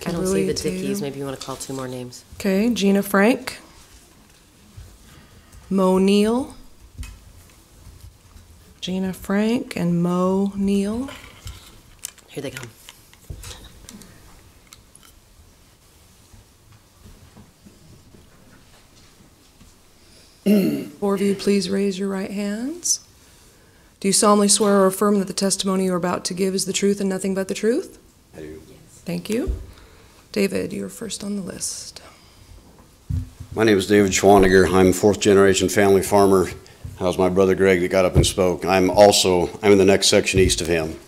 I don't see the Tatum. Dickies. Maybe you want to call two more names. Okay, Gina Frank, Mo Neal, Gina Frank and Mo Neal. Here they come. Four of you, please raise your right hands. Do you solemnly swear or affirm that the testimony you are about to give is the truth and nothing but the truth? I do. Thank you. David, you're first on the list. My name is David Schwaniger. I'm a fourth-generation family farmer. That was my brother Greg that got up and spoke. I'm in the next section east of him.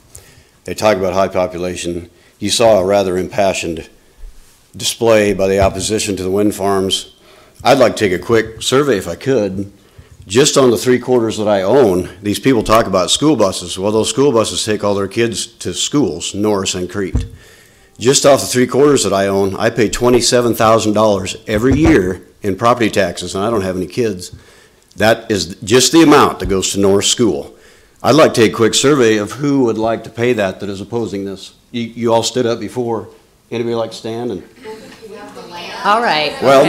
They talk about high population. You saw a rather impassioned display by the opposition to the wind farms. I'd like to take a quick survey if I could. Just on the 3/4 that I own, these people talk about school buses. Well, those school buses take all their kids to schools, Norris and Crete. Just off the 3/4 that I own, I pay $27,000 every year in property taxes, and I don't have any kids. That is just the amount that goes to Norris School. I'd like to take a quick survey of who would like to pay that is opposing this. You all stood up before. Anybody like to stand? All right. Well,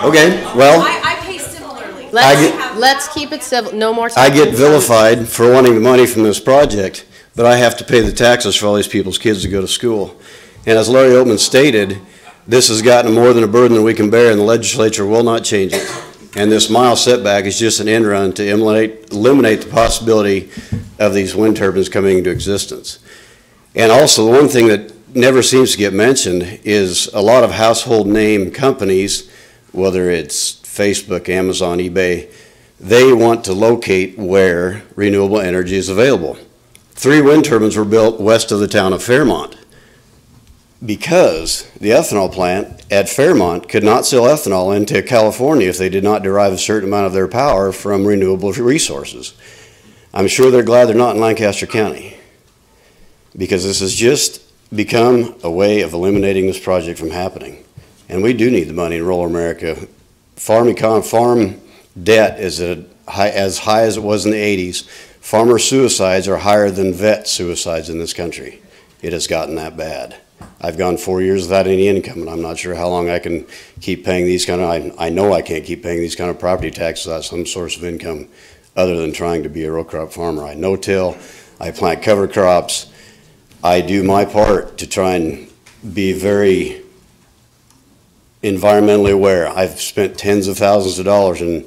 okay. Well, I pay similarly. Let's keep it civil. No more. I get vilified for wanting the money from this project, but I have to pay the taxes for all these people's kids to go to school. And as Larry Oatman stated, this has gotten more than a burden that we can bear, and the legislature will not change it. And this mile setback is just an end run to eliminate the possibility of these wind turbines coming into existence. And also, the one thing that never seems to get mentioned is a lot of household name companies, whether it's Facebook, Amazon, eBay, they want to locate where renewable energy is available. 3 wind turbines were built west of the town of Fairmont because the ethanol plant at Fairmont could not sell ethanol into California if they did not derive a certain amount of their power from renewable resources. I'm sure they're glad they're not in Lancaster County, because this has just become a way of eliminating this project from happening. And we do need the money in rural America. Farm debt is as high as it was in the 80s. Farmer suicides are higher than vet suicides in this country. It has gotten that bad. I've gone 4 years without any income, and I'm not sure how long I can keep paying these kind of, I know I can't keep paying these kind of property taxes without some source of income other than trying to be a row crop farmer. I no-till, I plant cover crops, I do my part to try and be very environmentally aware. I've spent tens of thousands of dollars in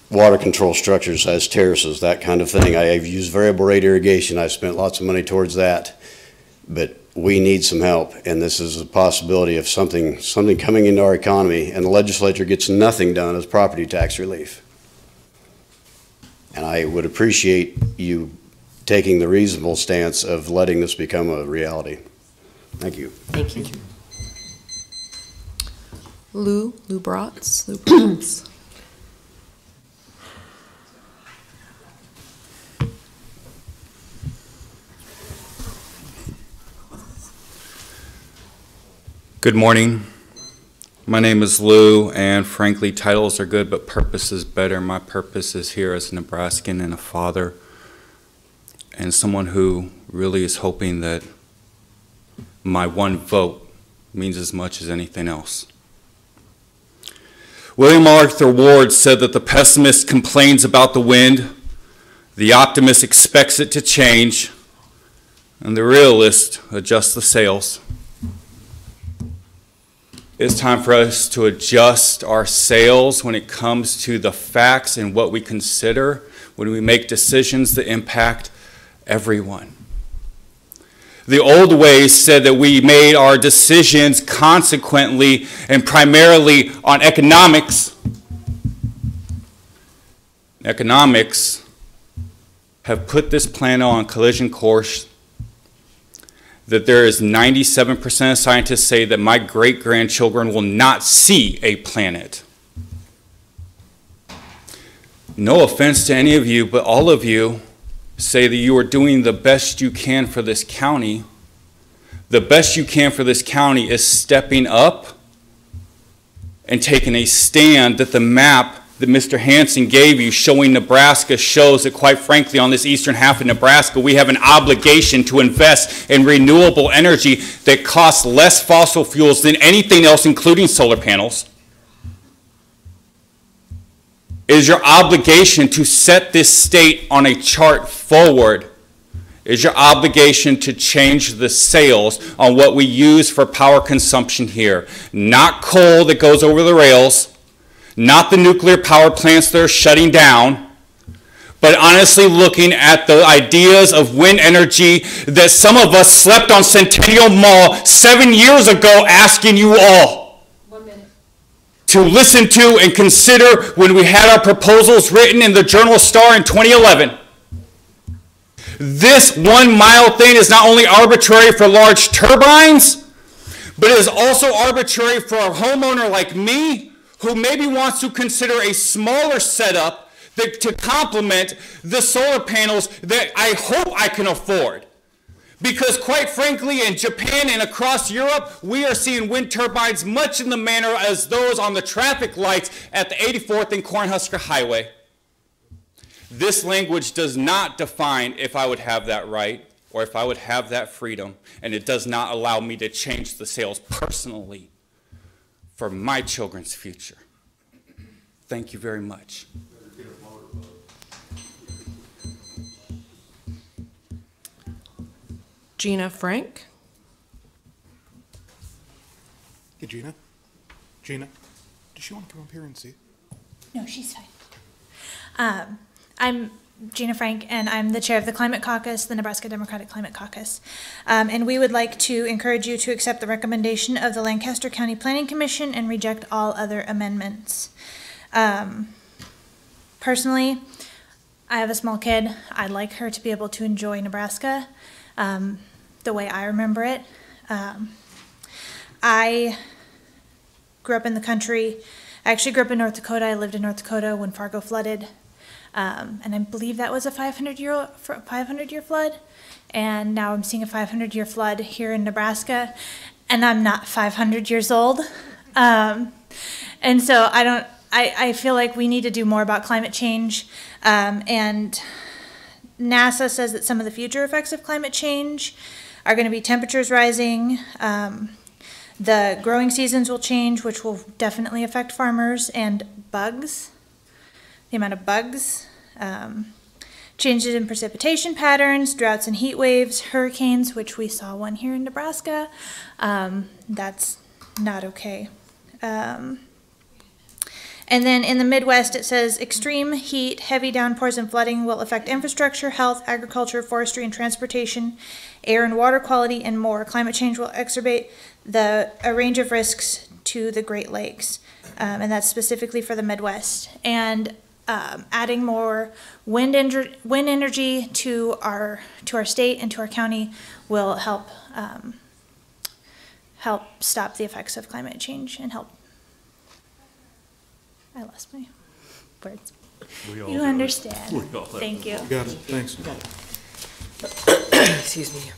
water control structures as terraces, that kind of thing. I've used variable rate irrigation. I've spent lots of money towards that. But we need some help, and this is a possibility of something coming into our economy, and the legislature gets nothing done as property tax relief. And I would appreciate you taking the reasonable stance of letting this become a reality. Thank you. Thank you. Lou Bratz. Good morning. My name is Lou, and frankly, titles are good, but purpose is better. My purpose is here as a Nebraskan and a father, and someone who really is hoping that my one vote means as much as anything else. William Arthur Ward said that the pessimist complains about the wind, the optimist expects it to change, and the realist adjusts the sails. It's time for us to adjust our sails when it comes to the facts and what we consider when we make decisions that impact everyone. The old ways said that we made our decisions consequently and primarily on economics. Economics have put this planet on collision course that there is 97% of scientists say that my great-grandchildren will not see a planet. No offense to any of you, but all of you say that you are doing the best you can for this county, the best you can for this county is stepping up and taking a stand that the map that Mr. Hansen gave you showing Nebraska shows that, quite frankly, on this eastern half of Nebraska, we have an obligation to invest in renewable energy that costs less fossil fuels than anything else, including solar panels. It is your obligation to set this state on a chart forward. It is your obligation to change the sales on what we use for power consumption here. Not coal that goes over the rails, not the nuclear power plants that are shutting down, but honestly looking at the ideas of wind energy that some of us slept on Centennial Mall 7 years ago, asking you all to listen to and consider when we had our proposals written in the Journal-Star in 2011. This 1 mile thing is not only arbitrary for large turbines, but it is also arbitrary for a homeowner like me who maybe wants to consider a smaller setup to complement the solar panels that I hope I can afford. Because quite frankly, in Japan and across Europe, we are seeing wind turbines much in the manner as those on the traffic lights at the 84th and Cornhusker Highway. This language does not define if I would have that right or if I would have that freedom, and it does not allow me to change the sales personally for my children's future. Thank you very much. Gina Frank. Hey, Gina. Gina, does she want to come up here and see? No, she's fine. I'm Gina Frank, and I'm the chair of the Climate Caucus, the Nebraska Democratic Climate Caucus. And we would like to encourage you to accept the recommendation of the Lancaster County Planning Commission and reject all other amendments. Personally, I have a small kid. I'd like her to be able to enjoy Nebraska the way I remember it. I grew up in the country. I actually grew up in North Dakota. I lived in North Dakota when Fargo flooded. And I believe that was a 500-year flood. And now I'm seeing a 500-year flood here in Nebraska. And I'm not 500 years old. And so I feel like we need to do more about climate change. And NASA says that some of the future effects of climate change are going to be temperatures rising. The growing seasons will change, which will definitely affect farmers, and bugs. The amount of bugs, changes in precipitation patterns, droughts and heat waves, hurricanes, which we saw one here in Nebraska. That's not okay. And then in the Midwest, it says extreme heat, heavy downpours, and flooding will affect infrastructure, health, agriculture, forestry, and transportation, air and water quality, and more. Climate change will exacerbate a range of risks to the Great Lakes, and that's specifically for the Midwest. And adding more wind energy to our state and to our county will help stop the effects of climate change and help. I lost my words. You understand. Thank you. You got it. Thanks. Excuse me.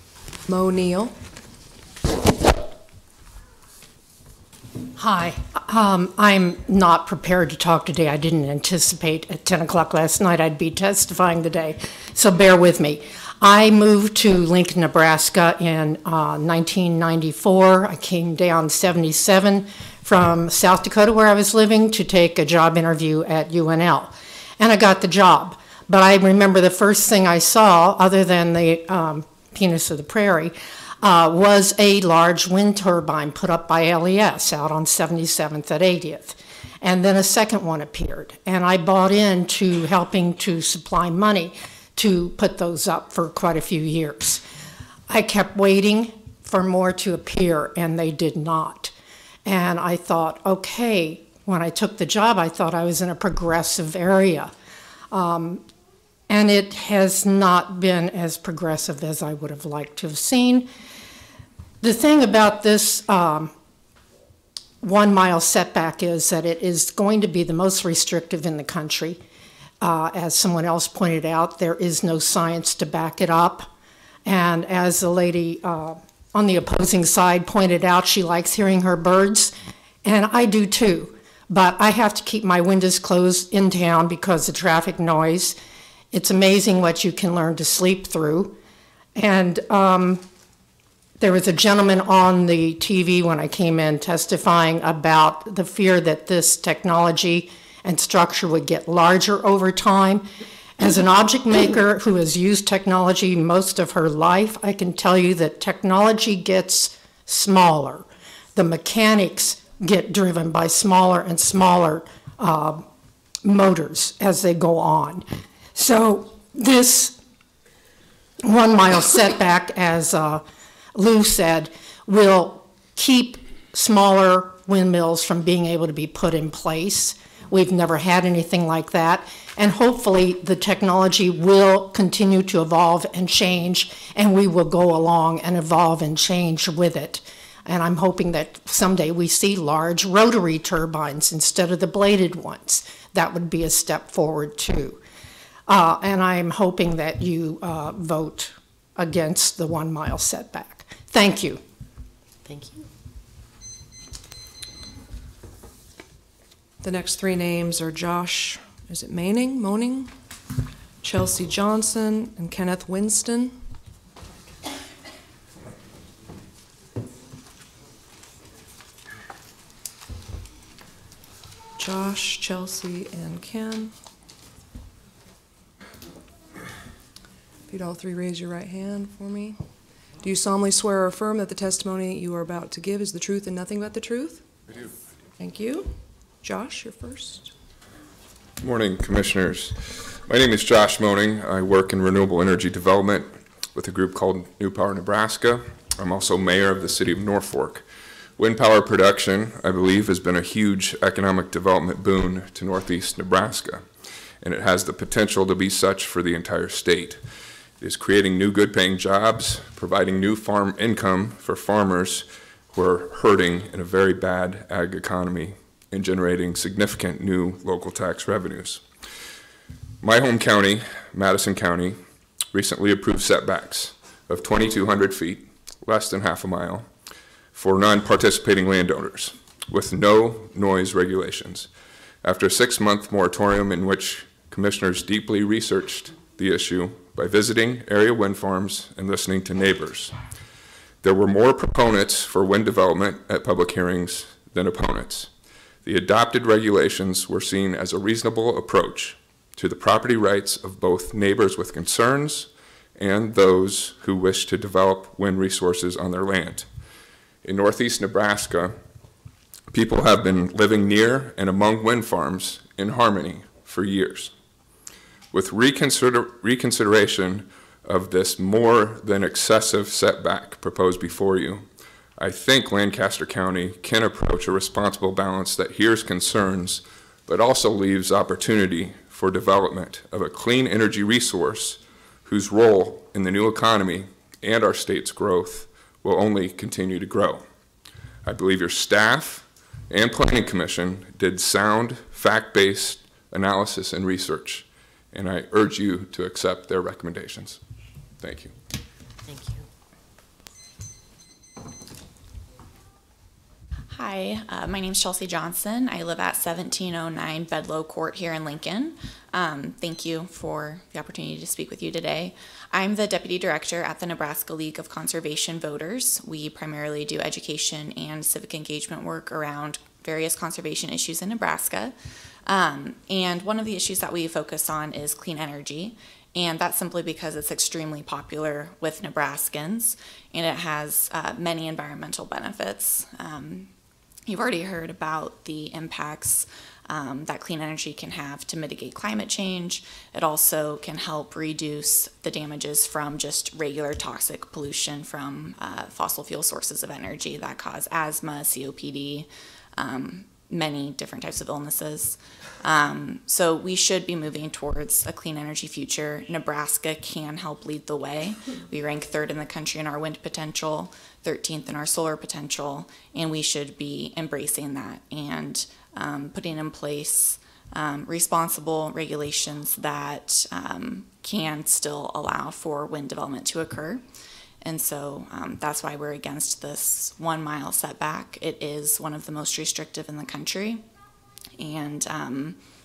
Mo Neal. Hi, I'm not prepared to talk today. I didn't anticipate at 10 o'clock last night I'd be testifying today, so bear with me. I moved to Lincoln, Nebraska in 1994. I came down 77 from South Dakota, where I was living, to take a job interview at UNL, and I got the job. But I remember the first thing I saw, other than the penis of the prairie, was a large wind turbine put up by LES out on 77th at 80th. And then a second one appeared. And I bought into helping to supply money to put those up for quite a few years. I kept waiting for more to appear, and they did not. And I thought, okay, when I took the job, I thought I was in a progressive area. And it has not been as progressive as I would have liked to have seen. The thing about this 1 mile setback is that it is going to be the most restrictive in the country. As someone else pointed out, there is no science to back it up. And as the lady on the opposing side pointed out she likes hearing her birds, and I do too. But I have to keep my windows closed in town because of traffic noise. It's amazing what you can learn to sleep through. And there was a gentleman on the TV when I came in testifying about the fear that this technology and structure would get larger over time. As an object maker who has used technology most of her life, I can tell you that technology gets smaller. The mechanics get driven by smaller and smaller motors as they go on. So this 1 mile setback, as Lou said, will keep smaller windmills from being able to be put in place. We've never had anything like that. And hopefully the technology will continue to evolve and change, and we will go along and evolve and change with it. And I'm hoping that someday we see large rotary turbines instead of the bladed ones. That would be a step forward too. And I'm hoping that you vote against the 1 mile setback. Thank you. Thank you. The next three names are Josh, is it Moning? Chelsea Johnson, and Kenneth Winston. Josh, Chelsea, and Ken. If you'd all three raise your right hand for me. Do you solemnly swear or affirm that the testimony you are about to give is the truth and nothing but the truth? I do. Thank you. Josh, you're first. Good morning, Commissioners. My name is Josh Moning. I work in renewable energy development with a group called New Power Nebraska. I'm also mayor of the city of Norfolk. Wind power production, I believe, has been a huge economic development boon to northeast Nebraska, and it has the potential to be such for the entire state. It is creating new good-paying jobs, providing new farm income for farmers who are hurting in a very bad ag economy, and generating significant new local tax revenues. My home county, Madison County, recently approved setbacks of 2,200 feet, less than half a mile, for non-participating landowners with no noise regulations. After a 6-month moratorium in which commissioners deeply researched the issue by visiting area wind farms and listening to neighbors, there were more proponents for wind development at public hearings than opponents. The adopted regulations were seen as a reasonable approach to the property rights of both neighbors with concerns and those who wish to develop wind resources on their land. In northeast Nebraska, people have been living near and among wind farms in harmony for years. With reconsideration of this more than excessive setback proposed before you, I think Lancaster County can approach a responsible balance that hears concerns, but also leaves opportunity for development of a clean energy resource whose role in the new economy and our state's growth will only continue to grow. I believe your staff and Planning Commission did sound, fact-based analysis and research, and I urge you to accept their recommendations. Thank you. Thank you. Hi, my name is Chelsea Johnson. I live at 1709 Bedloe Court here in Lincoln. Thank you for the opportunity to speak with you today. I'm the Deputy Director at the Nebraska League of Conservation Voters. We primarily do education and civic engagement work around various conservation issues in Nebraska. And one of the issues that we focus on is clean energy. And that's simply because it's extremely popular with Nebraskans, and it has many environmental benefits. You've already heard about the impacts that clean energy can have to mitigate climate change. It also can help reduce the damages from just regular toxic pollution from fossil fuel sources of energy that cause asthma, COPD, many different types of illnesses. So we should be moving towards a clean energy future. Nebraska can help lead the way. We rank 3rd in the country in our wind potential, 13th in our solar potential, and we should be embracing that and putting in place responsible regulations that can still allow for wind development to occur. And so that's why we're against this 1 mile setback. It is one of the most restrictive in the country. And,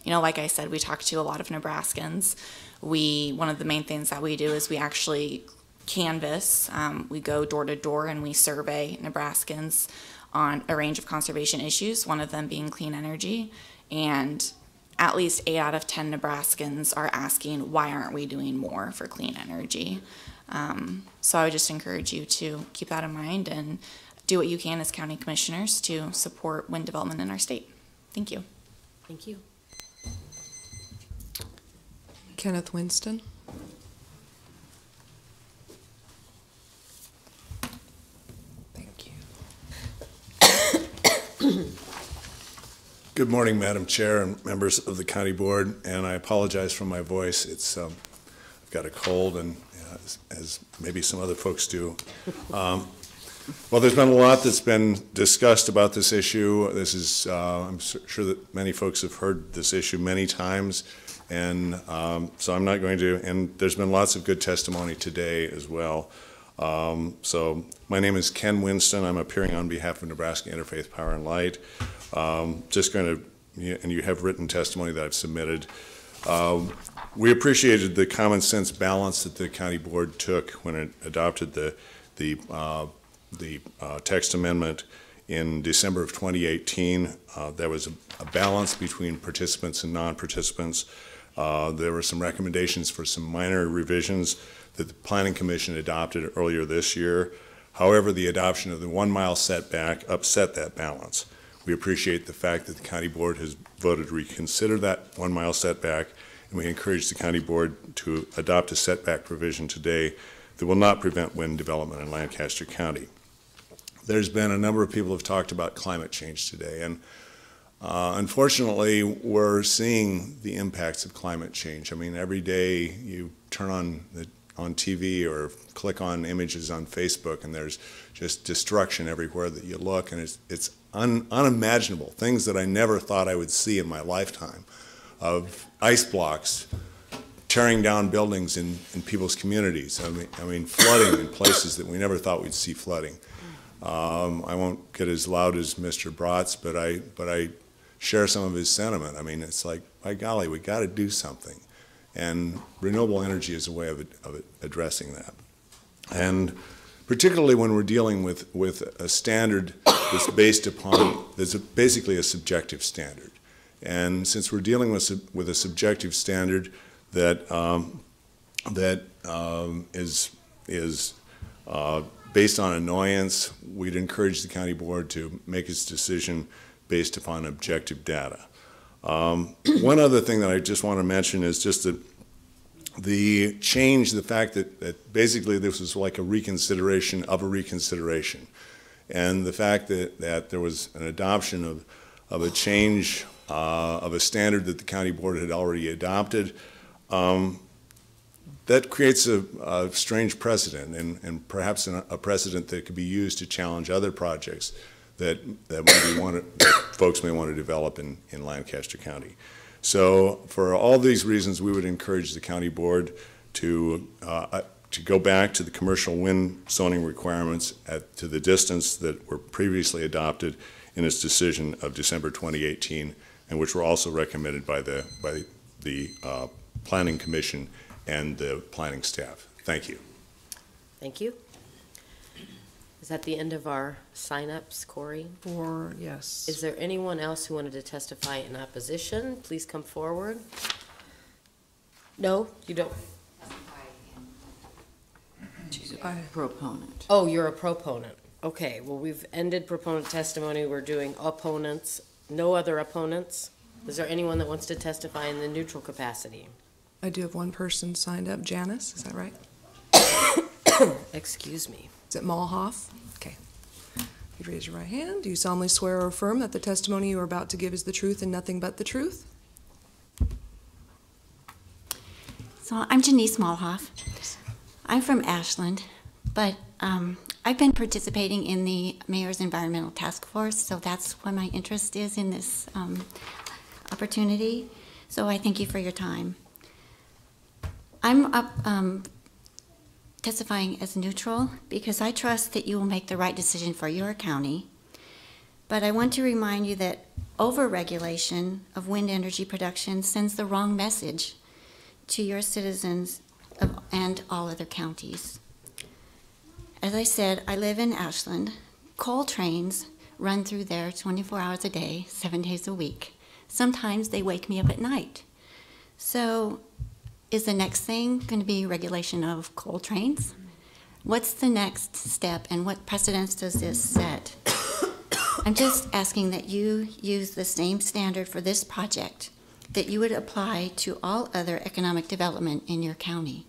you know, like I said, we talk to a lot of Nebraskans. One of the main things that we do is we actually canvass. We go door to door and we survey Nebraskans on a range of conservation issues, one of them being clean energy. And at least 8 out of 10 Nebraskans are asking, why aren't we doing more for clean energy? So I would just encourage you to keep that in mind and do what you can as county commissioners to support wind development in our state. Thank you. Thank you. Kenneth Winston. Good morning, Madam Chair and members of the County Board, and I apologize for my voice. It's I've got a cold, and as maybe some other folks do. Well, there's been a lot that's been discussed about this issue. This is I'm sure that many folks have heard this issue many times, and so I'm not going to. And there's been lots of good testimony today as well. So my name is Ken Winston. I'm appearing on behalf of Nebraska Interfaith Power and Light. Just going to, and you have written testimony that I've submitted. We appreciated the common sense balance that the county board took when it adopted the text amendment in December of 2018. There was a balance between participants and non-participants. There were some recommendations for some minor revisions that the Planning Commission adopted earlier this year. However, the adoption of the 1 mile setback upset that balance. We appreciate the fact that the County Board has voted to reconsider that 1 mile setback, and we encourage the County Board to adopt a setback provision today that will not prevent wind development in Lancaster County. There's been a number of people who have talked about climate change today, and unfortunately, we're seeing the impacts of climate change. I mean, every day you turn on TV or click on images on Facebook, and there's just destruction everywhere that you look, and it's unimaginable, things that I never thought I would see in my lifetime, of ice blocks tearing down buildings in people's communities. I mean, flooding in places that we never thought we'd see flooding. I won't get as loud as Mr. Bratz, but I share some of his sentiment. I mean, it's like, by golly, we got to do something. And renewable energy is a way of addressing that. And particularly when we're dealing with a standard that's based upon, that's basically a subjective standard. And since we're dealing with a subjective standard that is based on annoyance, we'd encourage the county board to make its decision based upon objective data. One other thing that I just want to mention is just the change, the fact that basically this was like a reconsideration of a reconsideration. And the fact that there was an adoption of a change of a standard that the county board had already adopted, that creates a strange precedent, and perhaps a precedent that could be used to challenge other projects that folks may want to develop in Lancaster County. So for all these reasons, we would encourage the county board to go back to the commercial wind zoning requirements to the distance that were previously adopted in its decision of December 2018, and which were also recommended by the Planning Commission and the planning staff. Thank you. Thank you. Is that the end of our sign-ups, Corey? Yes. Is there anyone else who wanted to testify in opposition? Please come forward. No, you don't. She's a proponent. Oh, you're a proponent. Okay, well, we've ended proponent testimony. We're doing opponents. No other opponents? Is there anyone that wants to testify in the neutral capacity? I do have one person signed up. Janice, is that right? Excuse me. Is it Malhoff? Okay. You raise your right hand. Do you solemnly swear or affirm that the testimony you are about to give is the truth and nothing but the truth? So I'm Janice Malhoff. I'm from Ashland, but I've been participating in the Mayor's Environmental Task Force, so that's what my interest is in this opportunity. So I thank you for your time. I'm up testifying as neutral because I trust that you will make the right decision for your county. But I want to remind you that overregulation of wind energy production sends the wrong message to your citizens and all other counties. As I said, I live in Ashland. Coal trains run through there 24 hours a day, 7 days a week. Sometimes they wake me up at night. So is the next thing going to be regulation of coal trains? What's the next step and what precedence does this set? I'm just asking that you use the same standard for this project that you would apply to all other economic development in your county.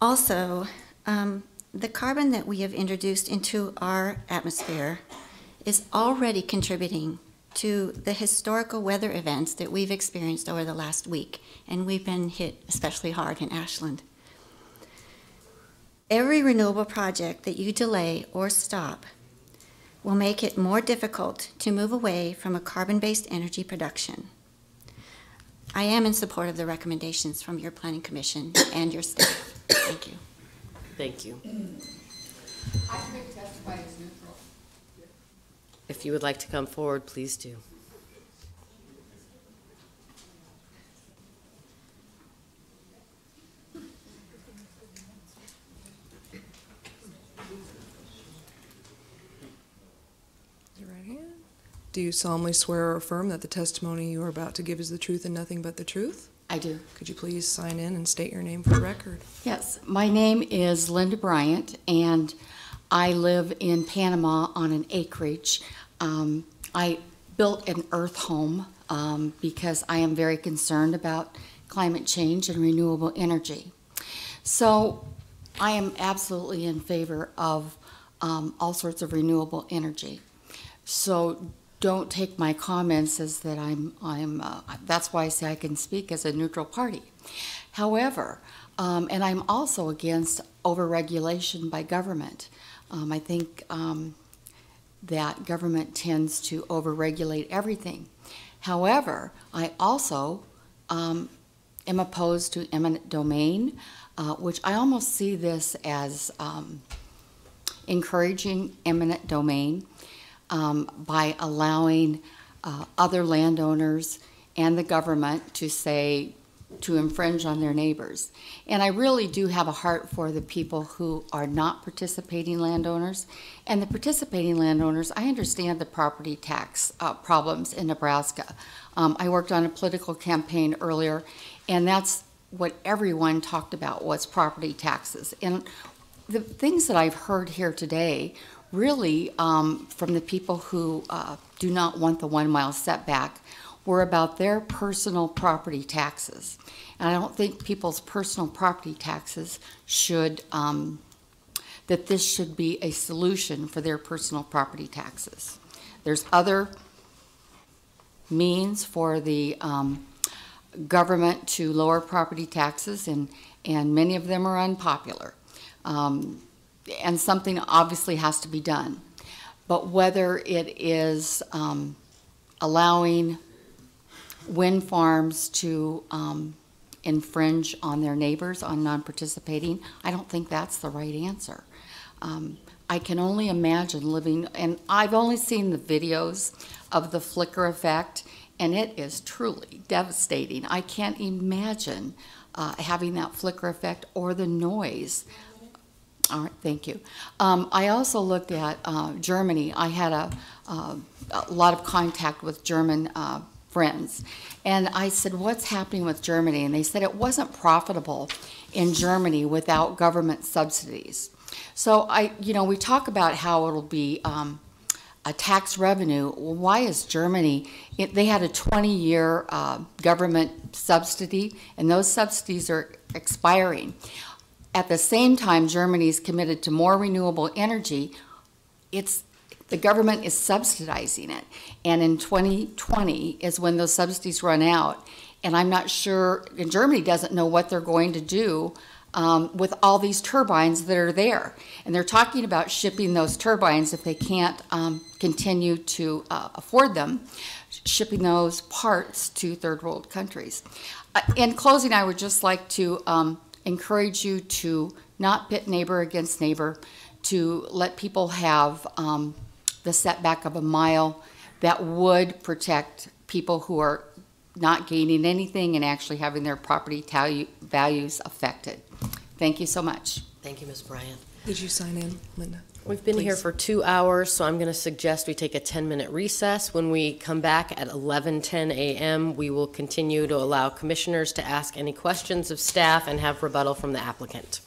Also, the carbon that we have introduced into our atmosphere is already contributing to the historical weather events that we've experienced over the last week, and we've been hit especially hard in Ashland. Every renewable project that you delay or stop will make it more difficult to move away from a carbon-based energy production. I am in support of the recommendations from your Planning Commission and your staff. Thank you. Thank you. I can testify as neutral. If you would like to come forward, please do. Your right hand. Do you solemnly swear or affirm that the testimony you are about to give is the truth and nothing but the truth? I do. Could you please sign in and state your name for the record? Yes, my name is Linda Bryant, and I live in Panama on an acreage. I built an earth home because I am very concerned about climate change and renewable energy. So I am absolutely in favor of all sorts of renewable energy. So don't take my comments as that that's why I say I can speak as a neutral party. However, and I'm also against overregulation by government. I think that government tends to overregulate everything. However, I also am opposed to eminent domain, which I almost see this as encouraging eminent domain by allowing other landowners and the government to infringe on their neighbors. And I really do have a heart for the people who are not participating landowners. And the participating landowners, I understand the property tax problems in Nebraska. I worked on a political campaign earlier, and that's what everyone talked about was property taxes. And the things that I've heard here today really from the people who do not want the 1 mile setback were about their personal property taxes. And I don't think people's personal property taxes should, that this should be a solution for their personal property taxes. There's other means for the government to lower property taxes, and many of them are unpopular. And something obviously has to be done. But whether it is allowing wind farms to infringe on their neighbors on non-participating, I don't think that's the right answer. I can only imagine living, and I've only seen the videos of the flicker effect, and it is truly devastating. I can't imagine having that flicker effect or the noise. All right, thank you. I also looked at Germany. I had a lot of contact with German friends, and I said, what's happening with Germany? And they said it wasn't profitable in Germany without government subsidies. So we talk about how it'll be a tax revenue. Well, why is Germany, they had a 20-year government subsidy, and those subsidies are expiring. At the same time, Germany is committed to more renewable energy. The government is subsidizing it. And in 2020 is when those subsidies run out. And I'm not sure, and Germany doesn't know what they're going to do with all these turbines that are there. And they're talking about shipping those turbines if they can't continue to afford them, shipping those parts to third world countries. In closing, I would just like to encourage you to not pit neighbor against neighbor, to let people have the setback of a mile that would protect people who are not gaining anything and actually having their property values affected. Thank you so much. Thank you, Ms. Bryant. Did you sign in, Linda? We've been here Please. for 2 hours, so I'm going to suggest we take a 10-minute recess. When we come back at 11:10 a.m., we will continue to allow commissioners to ask any questions of staff and have rebuttal from the applicant.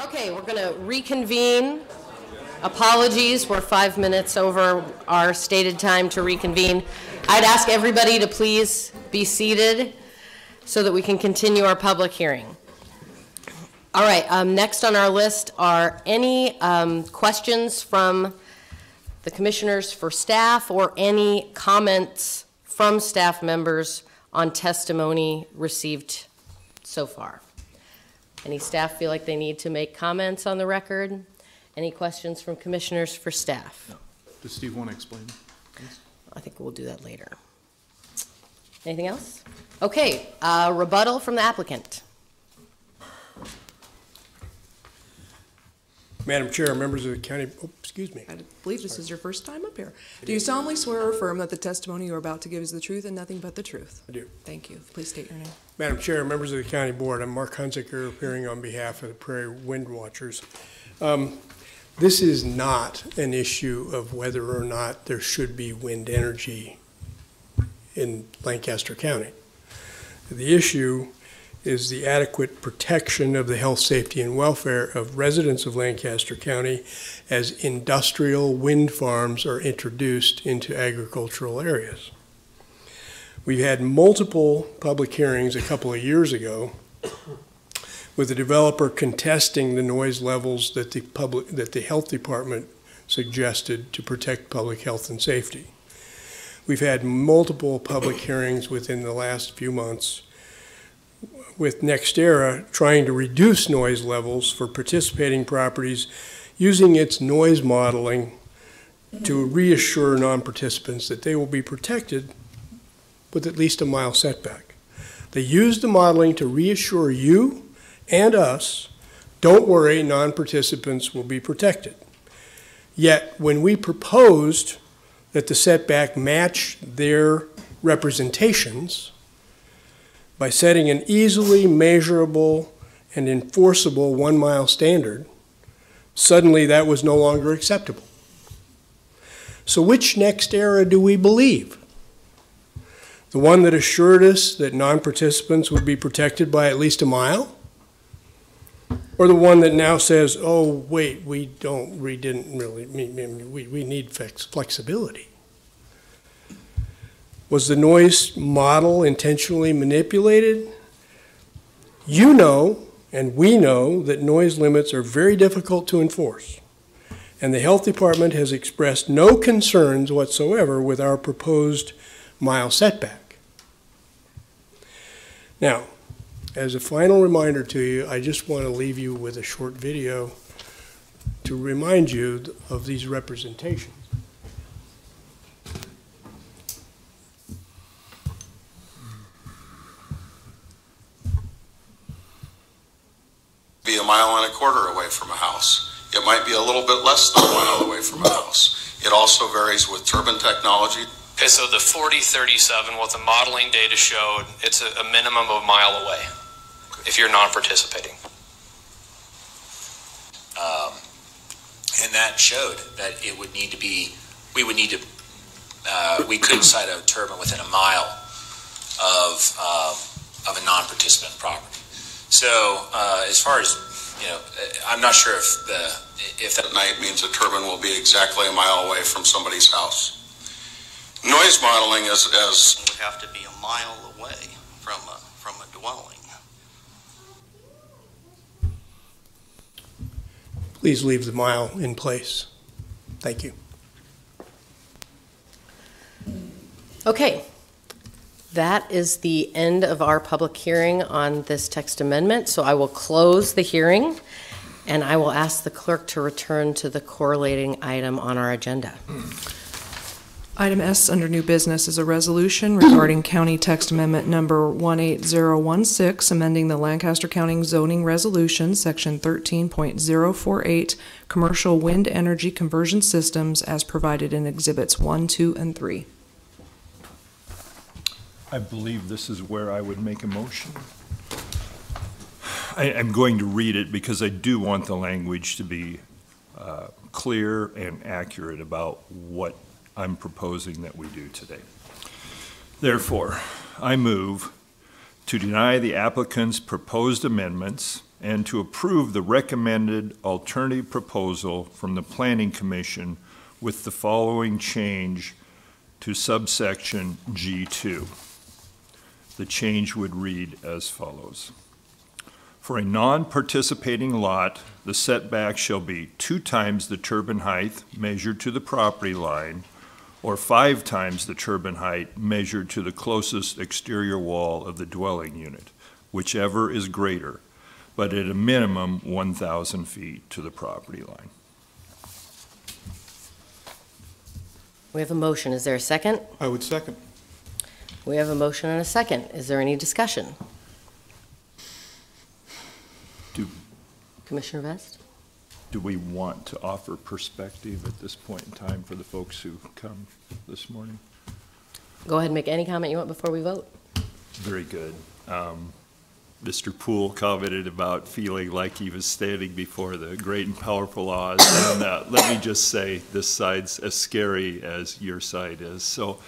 Okay, we're going to reconvene. Apologies, we're 5 minutes over our stated time to reconvene. I'd ask everybody to please be seated so that we can continue our public hearing. All right, next on our list are any questions from the commissioners for staff or any comments from staff members on testimony received so far. Any staff feel like they need to make comments on the record? Any questions from commissioners for staff? No. Does Steve want to explain? Yes. I think we'll do that later. Anything else? Okay, rebuttal from the applicant. Madam Chair, members of the county, excuse me. I believe this is your first time up here. Do you solemnly swear or affirm that the testimony you are about to give is the truth and nothing but the truth? I do. Thank you. Please state your name. Madam Chair, members of the county board, I'm Mark Hunziker, appearing on behalf of the Prairie Wind Watchers. This is not an issue of whether or not there should be wind energy in Lancaster County. The issue is the adequate protection of the health, safety, and welfare of residents of Lancaster County as industrial wind farms are introduced into agricultural areas. We had multiple public hearings a couple of years ago with the developer contesting the noise levels that the health department suggested to protect public health and safety. We've had multiple public hearings within the last few months with NextEra trying to reduce noise levels for participating properties using its noise modeling to reassure non-participants that they will be protected with at least a mile setback. They used the modeling to reassure you and us, don't worry, non-participants will be protected. Yet when we proposed that the setback match their representations, by setting an easily measurable and enforceable 1 mile standard, suddenly that was no longer acceptable. So which NextEra do we believe? The one that assured us that non-participants would be protected by at least a mile? Or the one that now says, oh, wait, we didn't really, we need flexibility? Was the noise model intentionally manipulated? You know, and we know, that noise limits are very difficult to enforce. And the health department has expressed no concerns whatsoever with our proposed mile setback. Now, as a final reminder to you, I just want to leave you with a short video to remind you of these representations. Be 1.25 miles away from a house. It might be a little bit less than 1 mile away from a house. It also varies with turbine technology. Okay, so the 4037, what the modeling data showed, it's a minimum of 1 mile away if you're non-participating. And that showed that it would need to be, we couldn't site a turbine within 1 mile of a non-participant property. So as far as, I'm not sure if that night means a turbine will be exactly 1 mile away from somebody's house. Noise modeling would have to be 1 mile away from a dwelling. Please leave the mile in place. Thank you. Okay. That is the end of our public hearing on this text amendment, so I will close the hearing, and I will ask the clerk to return to the correlating item on our agenda. Item S under new business is a resolution regarding county text amendment number 18016, amending the Lancaster County zoning resolution, section 13.048, commercial wind energy conversion systems as provided in exhibits 1, 2, and 3. I believe this is where I would make a motion. I'm going to read it because I do want the language to be clear and accurate about what I'm proposing that we do today. Therefore, I move to deny the applicant's proposed amendments and to approve the recommended alternative proposal from the Planning Commission with the following change to subsection G2. The change would read as follows. For a non-participating lot, the setback shall be 2 times the turbine height measured to the property line, or 5 times the turbine height measured to the closest exterior wall of the dwelling unit, whichever is greater, but at a minimum 1,000 feet to the property line. We have a motion. Is there a second? I would second. We have a motion and a second. Is there any discussion? Commissioner Vest? Do we want to offer perspective at this point in time for the folks who come this morning? Go ahead and make any comment you want before we vote. Very good. Mr. Poole commented about feeling like he was standing before the great and powerful Oz. And let me just say, this side's as scary as your side is. So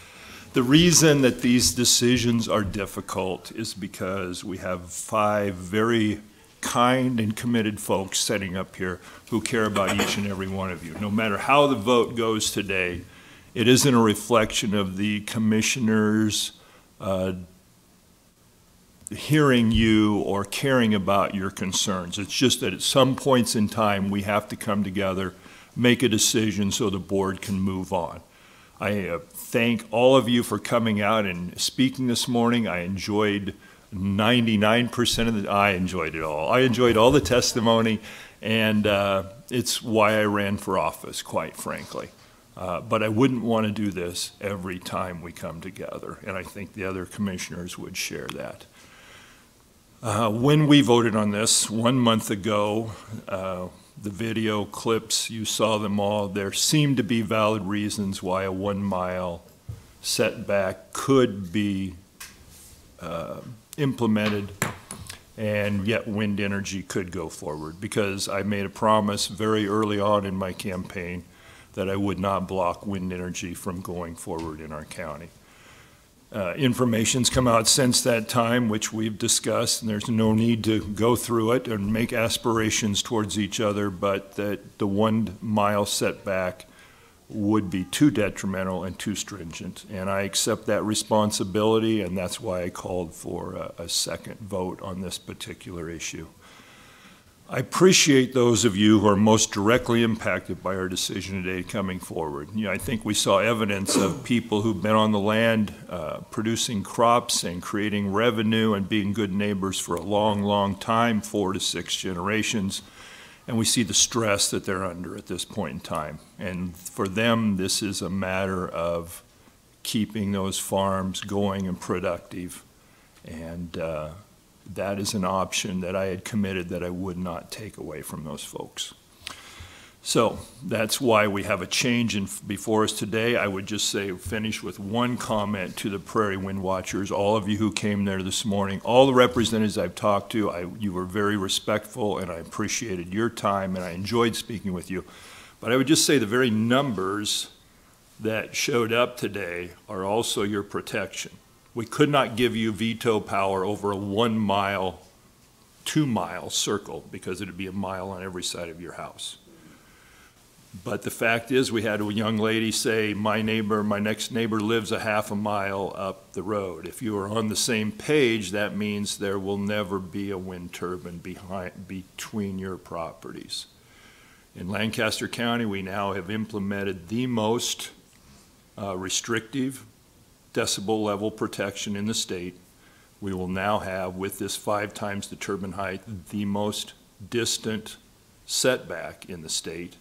the reason that these decisions are difficult is because we have 5 very kind and committed folks sitting up here who care about each and every one of you. No matter how the vote goes today, it isn't a reflection of the commissioners hearing you or caring about your concerns. It's just that at some points in time, we have to come together, make a decision so the board can move on. I thank all of you for coming out and speaking this morning. I enjoyed 99% of I enjoyed it all. I enjoyed all the testimony, and it's why I ran for office, quite frankly. But I wouldn't want to do this every time we come together, and I think the other commissioners would share that. When we voted on this 1 month ago, the video clips, you saw them all, there seemed to be valid reasons why a 1 mile setback could be implemented, and yet wind energy could go forward, because I made a promise very early on in my campaign that I would not block wind energy from going forward in our county. Information's come out since that time, which we've discussed, and there's no need to go through it and make aspirations towards each other, but that the 1 mile setback would be too detrimental and too stringent. And I accept that responsibility, and that's why I called for a second vote on this particular issue. I appreciate those of you who are most directly impacted by our decision today coming forward. You know, I think we saw evidence of people who've been on the land producing crops and creating revenue and being good neighbors for a long, long time, 4 to 6 generations. And we see the stress that they're under at this point in time. And for them, this is a matter of keeping those farms going and productive. And that is an option that I had committed that I would not take away from those folks. So that's why we have a change before us today. I would just say, finish with one comment to the Prairie Wind Watchers, all of you who came there this morning, all the representatives I've talked to, you were very respectful, and I appreciated your time, and I enjoyed speaking with you. But I would just say the very numbers that showed up today are also your protection. We could not give you veto power over a 1 mile, 2 mile circle, because it would be a mile on every side of your house. But the fact is, we had a young lady say, my next neighbor lives a half a mile up the road. If you are on the same page, that means there will never be a wind turbine between your properties. In Lancaster County, we now have implemented the most restrictive decibel level protection in the state. We will now have, with this 5 times the turbine height, the most distant setback in the state.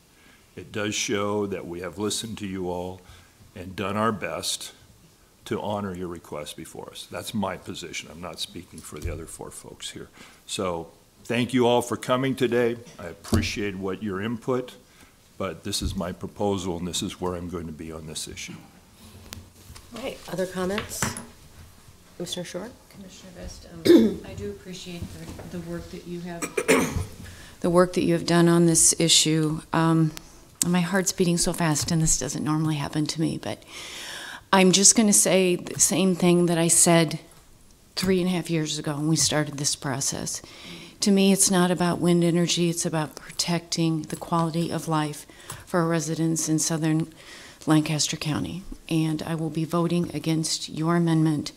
It does show that we have listened to you all and done our best to honor your request before us. That's my position. I'm not speaking for the other 4 folks here. So thank you all for coming today. I appreciate what your input, but this is my proposal, and this is where I'm going to be on this issue. All right, other comments? Commissioner Short? Commissioner Vest, I do appreciate the work that you have the work that you have done on this issue. My heart's beating so fast, and this doesn't normally happen to me, but I'm just going to say the same thing that I said 3.5 years ago when we started this process. To me, it's not about wind energy, it's about protecting the quality of life for our residents in southern Lancaster County. And I will be voting against your amendment.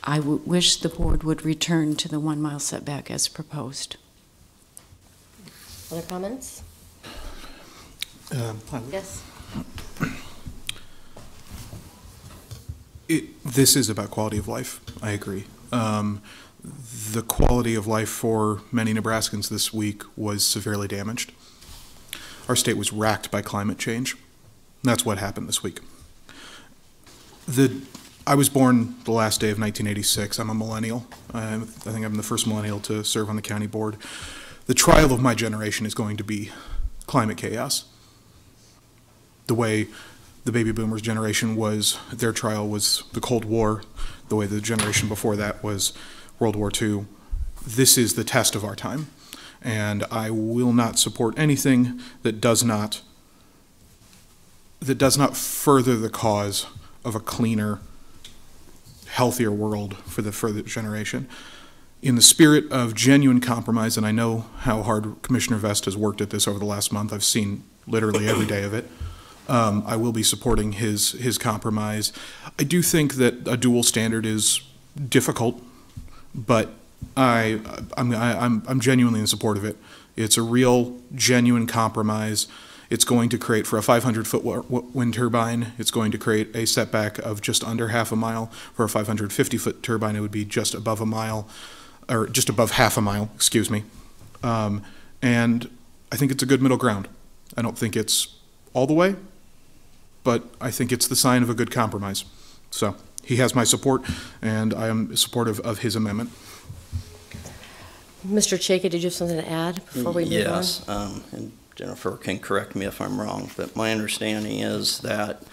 I wish the board would return to the 1 mile setback as proposed. Other comments? Yes. This is about quality of life. I agree. The quality of life for many Nebraskans this week was severely damaged. Our state was racked by climate change. That's what happened this week. I was born the last day of 1986. I'm a millennial. I think I'm the first millennial to serve on the county board. The trial of my generation is going to be climate chaos. The way the baby boomers generation was, their trial was the Cold War. The way the generation before that was World War II. This is the test of our time. And I will not support anything that does not further the cause of a cleaner, healthier world for the further generation. In the spirit of genuine compromise, and I know how hard Commissioner Vest has worked at this over the last month, I've seen literally every day of it, I will be supporting his compromise. I do think that a dual standard is difficult, but I'm genuinely in support of it. It's a real, genuine compromise. It's going to create, for a 500-foot wind turbine, it's going to create a setback of just under half a mile. For a 550-foot turbine, it would be just above a mile, or just above half a mile, excuse me. And I think it's a good middle ground. I don't think it's all the way, but I think it's the sign of a good compromise. So he has my support, and I am supportive of his amendment. Mr. Chayka, did you have something to add before we move on? Yes, and Jennifer can correct me if I'm wrong, but my understanding is that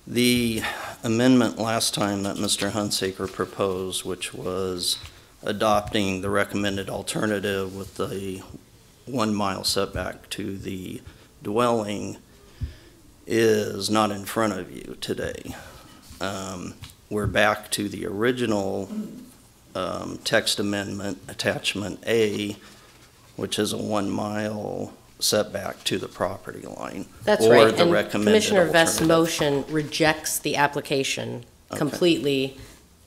the amendment last time that Mr. Hunsaker proposed, which was adopting the recommended alternative with the 1 mile setback to the dwelling, is not in front of you today. We're back to the original text amendment, attachment A, which is a 1 mile setback to the property line. That's or right, the and recommended Commissioner Vest's alternative. motion rejects the application Okay. completely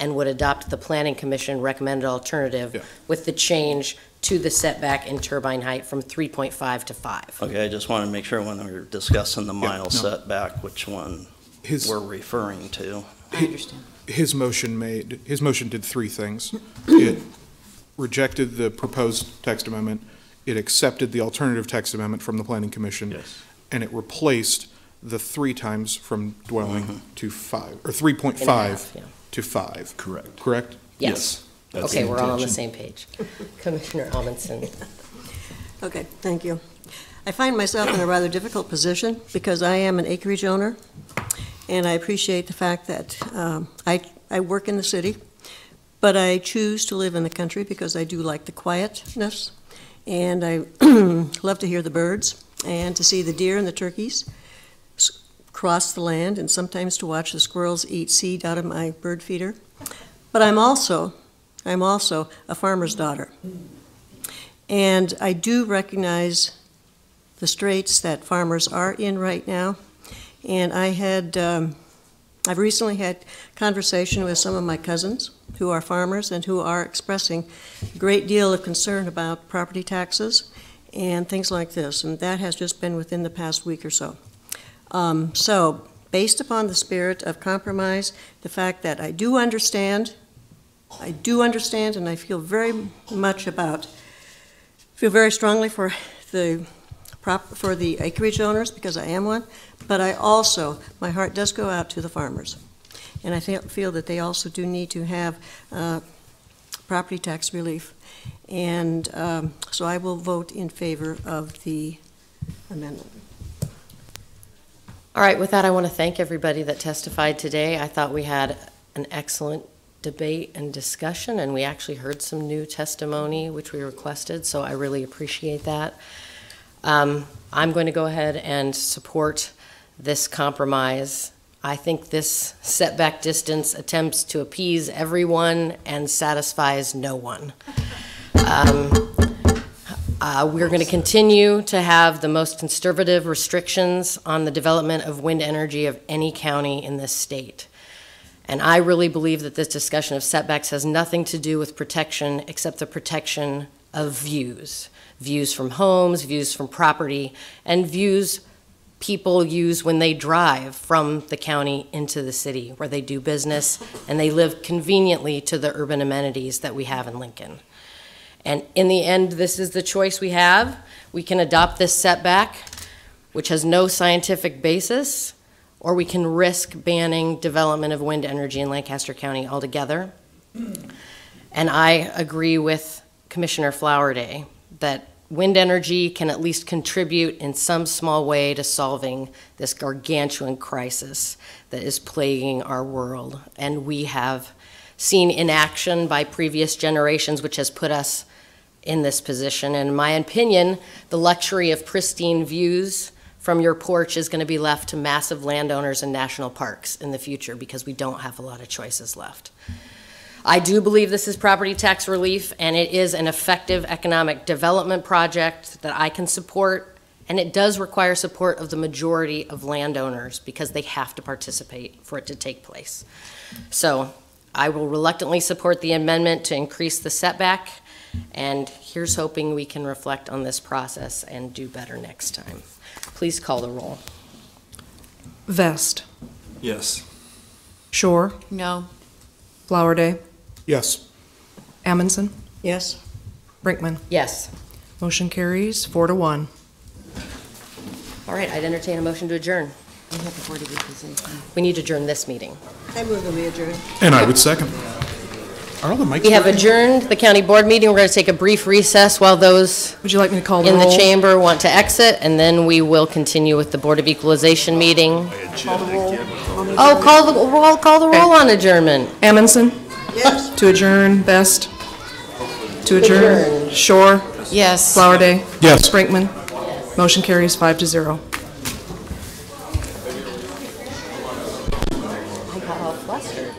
and would adopt the Planning Commission recommended alternative with the change to the setback in turbine height from 3.5 to 5. Okay, I just want to make sure when we're discussing the mile setback, which one we're referring to. I understand. His motion did three things. It rejected the proposed text amendment, it accepted the alternative text amendment from the Planning Commission, and it replaced the 3 times from dwelling to 5, or 3.5 to 5. Correct. Correct? Yes. Okay, we're all on the same page. Commissioner Amundson. Okay, thank you. I find myself in a rather difficult position because I am an acreage owner, and I appreciate the fact that I work in the city, but I choose to live in the country because I do like the quietness, and I love to hear the birds and to see the deer and the turkeys cross the land, and sometimes to watch the squirrels eat seed out of my bird feeder. But I'm also a farmer's daughter, and I do recognize the straits that farmers are in right now. And I've recently had conversation with some of my cousins who are farmers and who are expressing a great deal of concern about property taxes and things like this, and that has just been within the past week or so. So, based upon the spirit of compromise, the fact that I do understand, and I feel very strongly for the acreage owners because I am one, but my heart does go out to the farmers. And I feel that they also do need to have property tax relief. And so I will vote in favor of the amendment. All right, with that, I want to thank everybody that testified today. I thought we had an excellent debate and discussion, and we actually heard some new testimony, which we requested, so I really appreciate that. I'm going to go ahead and support this compromise. I think this setback distance attempts to appease everyone and satisfies no one. We're going to continue to have the most conservative restrictions on the development of wind energy of any county in this state. And I really believe that this discussion of setbacks has nothing to do with protection except the protection of views. Views from homes, views from property, and views people use when they drive from the county into the city where they do business and they live conveniently to the urban amenities that we have in Lincoln. And in the end, this is the choice we have. We can adopt this setback, which has no scientific basis, or we can risk banning development of wind energy in Lancaster County altogether. And I agree with Commissioner Flowerday that wind energy can at least contribute in some small way to solving this gargantuan crisis that is plaguing our world. And we have seen in action by previous generations, which has put us in this position. And in my opinion, the luxury of pristine views from your porch is going to be left to massive landowners and national parks in the future because we don't have a lot of choices left. I do believe this is property tax relief, and it is an effective economic development project that I can support, and it does require support of the majority of landowners because they have to participate for it to take place. So I will reluctantly support the amendment to increase the setback, and here's hoping we can reflect on this process and do better next time. Please call the roll. Vest. Yes. Shore. No. Flowerday. Yes. Amundson. Yes. Brinkman. Yes. Motion carries 4-1. All right, I'd entertain a motion to adjourn. We need to adjourn this meeting. I move that we adjourn. And I would second. Are all the mics We have working? adjourned the county board meeting. We're going to take a brief recess while those Would you like me to call the in roll? the chamber want to exit, and then we will continue with the Board of Equalization meeting. Call the roll. Oh, call the roll on adjournment. Amundson. Yes. To adjourn. Vest. To adjourn. Shore. Yes. Flowerday. Yes. Brinkman. Motion carries 5-0. I got all flustered.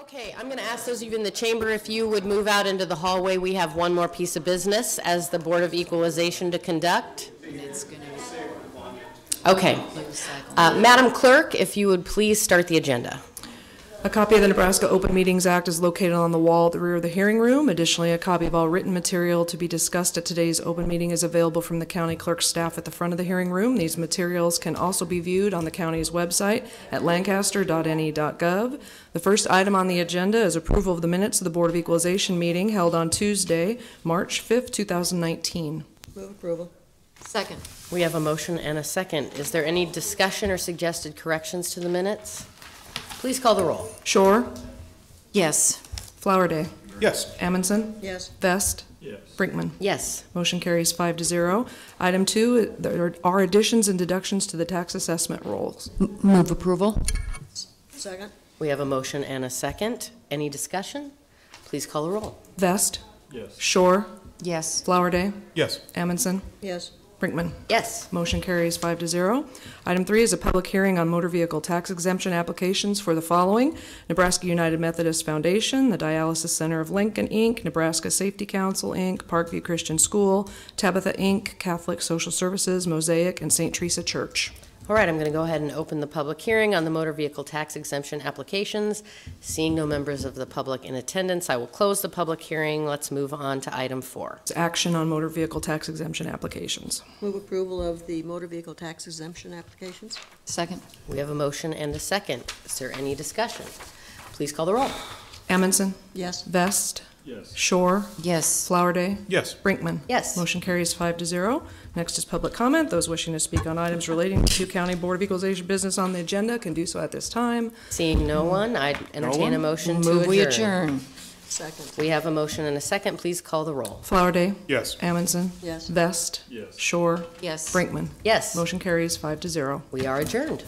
Okay, I'm going to ask those of you in the chamber if you would move out into the hallway. We have one more piece of business as the Board of Equalization to conduct. Okay. Madam Clerk, if you would please start the agenda. A copy of the Nebraska Open Meetings Act is located on the wall at the rear of the hearing room. Additionally, a copy of all written material to be discussed at today's open meeting is available from the county clerk's staff at the front of the hearing room. These materials can also be viewed on the county's website at lancaster.ne.gov. The first item on the agenda is approval of the minutes of the Board of Equalization meeting held on Tuesday, March 5th, 2019. Move approval. Second. We have a motion and a second. Is there any discussion or suggested corrections to the minutes? Please call the roll. Shore? Yes. Flowerday? Yes. Amundson? Yes. Vest? Yes. Brinkman? Yes. Motion carries 5-0. Item 2, there are additions and deductions to the tax assessment rolls. Move approval. Second. We have a motion and a second. Any discussion? Please call the roll. Vest? Yes. Shore? Yes. Flowerday? Yes. Amundson? Yes. Brinkman? Yes. Motion carries 5-0. Item 3 is a public hearing on motor vehicle tax exemption applications for the following: Nebraska United Methodist Foundation, the Dialysis Center of Lincoln, Inc., Nebraska Safety Council, Inc., Parkview Christian School, Tabitha, Inc., Catholic Social Services, Mosaic, and St. Teresa Church. All right, I'm going to go ahead and open the public hearing on the motor vehicle tax exemption applications. Seeing no members of the public in attendance, I will close the public hearing. Let's move on to item 4. It's action on motor vehicle tax exemption applications. Move approval of the motor vehicle tax exemption applications. Second. We have a motion and a second. Is there any discussion? Please call the roll. Amundson? Yes. Vest? Yes. Shore? Yes. Flowerday? Yes. Brinkman? Yes. Motion carries 5-0. Next is public comment. Those wishing to speak on items relating to County Board of Equalization business on the agenda can do so at this time. Seeing no one, I'd entertain a motion to Move we adjourn. adjourn. Second. We have a motion and a second. Please call the roll. Flowerday? Yes. Amundson? Yes. Vest? Yes. Shore? Yes. Brinkman? Yes. Motion carries 5-0. We are adjourned.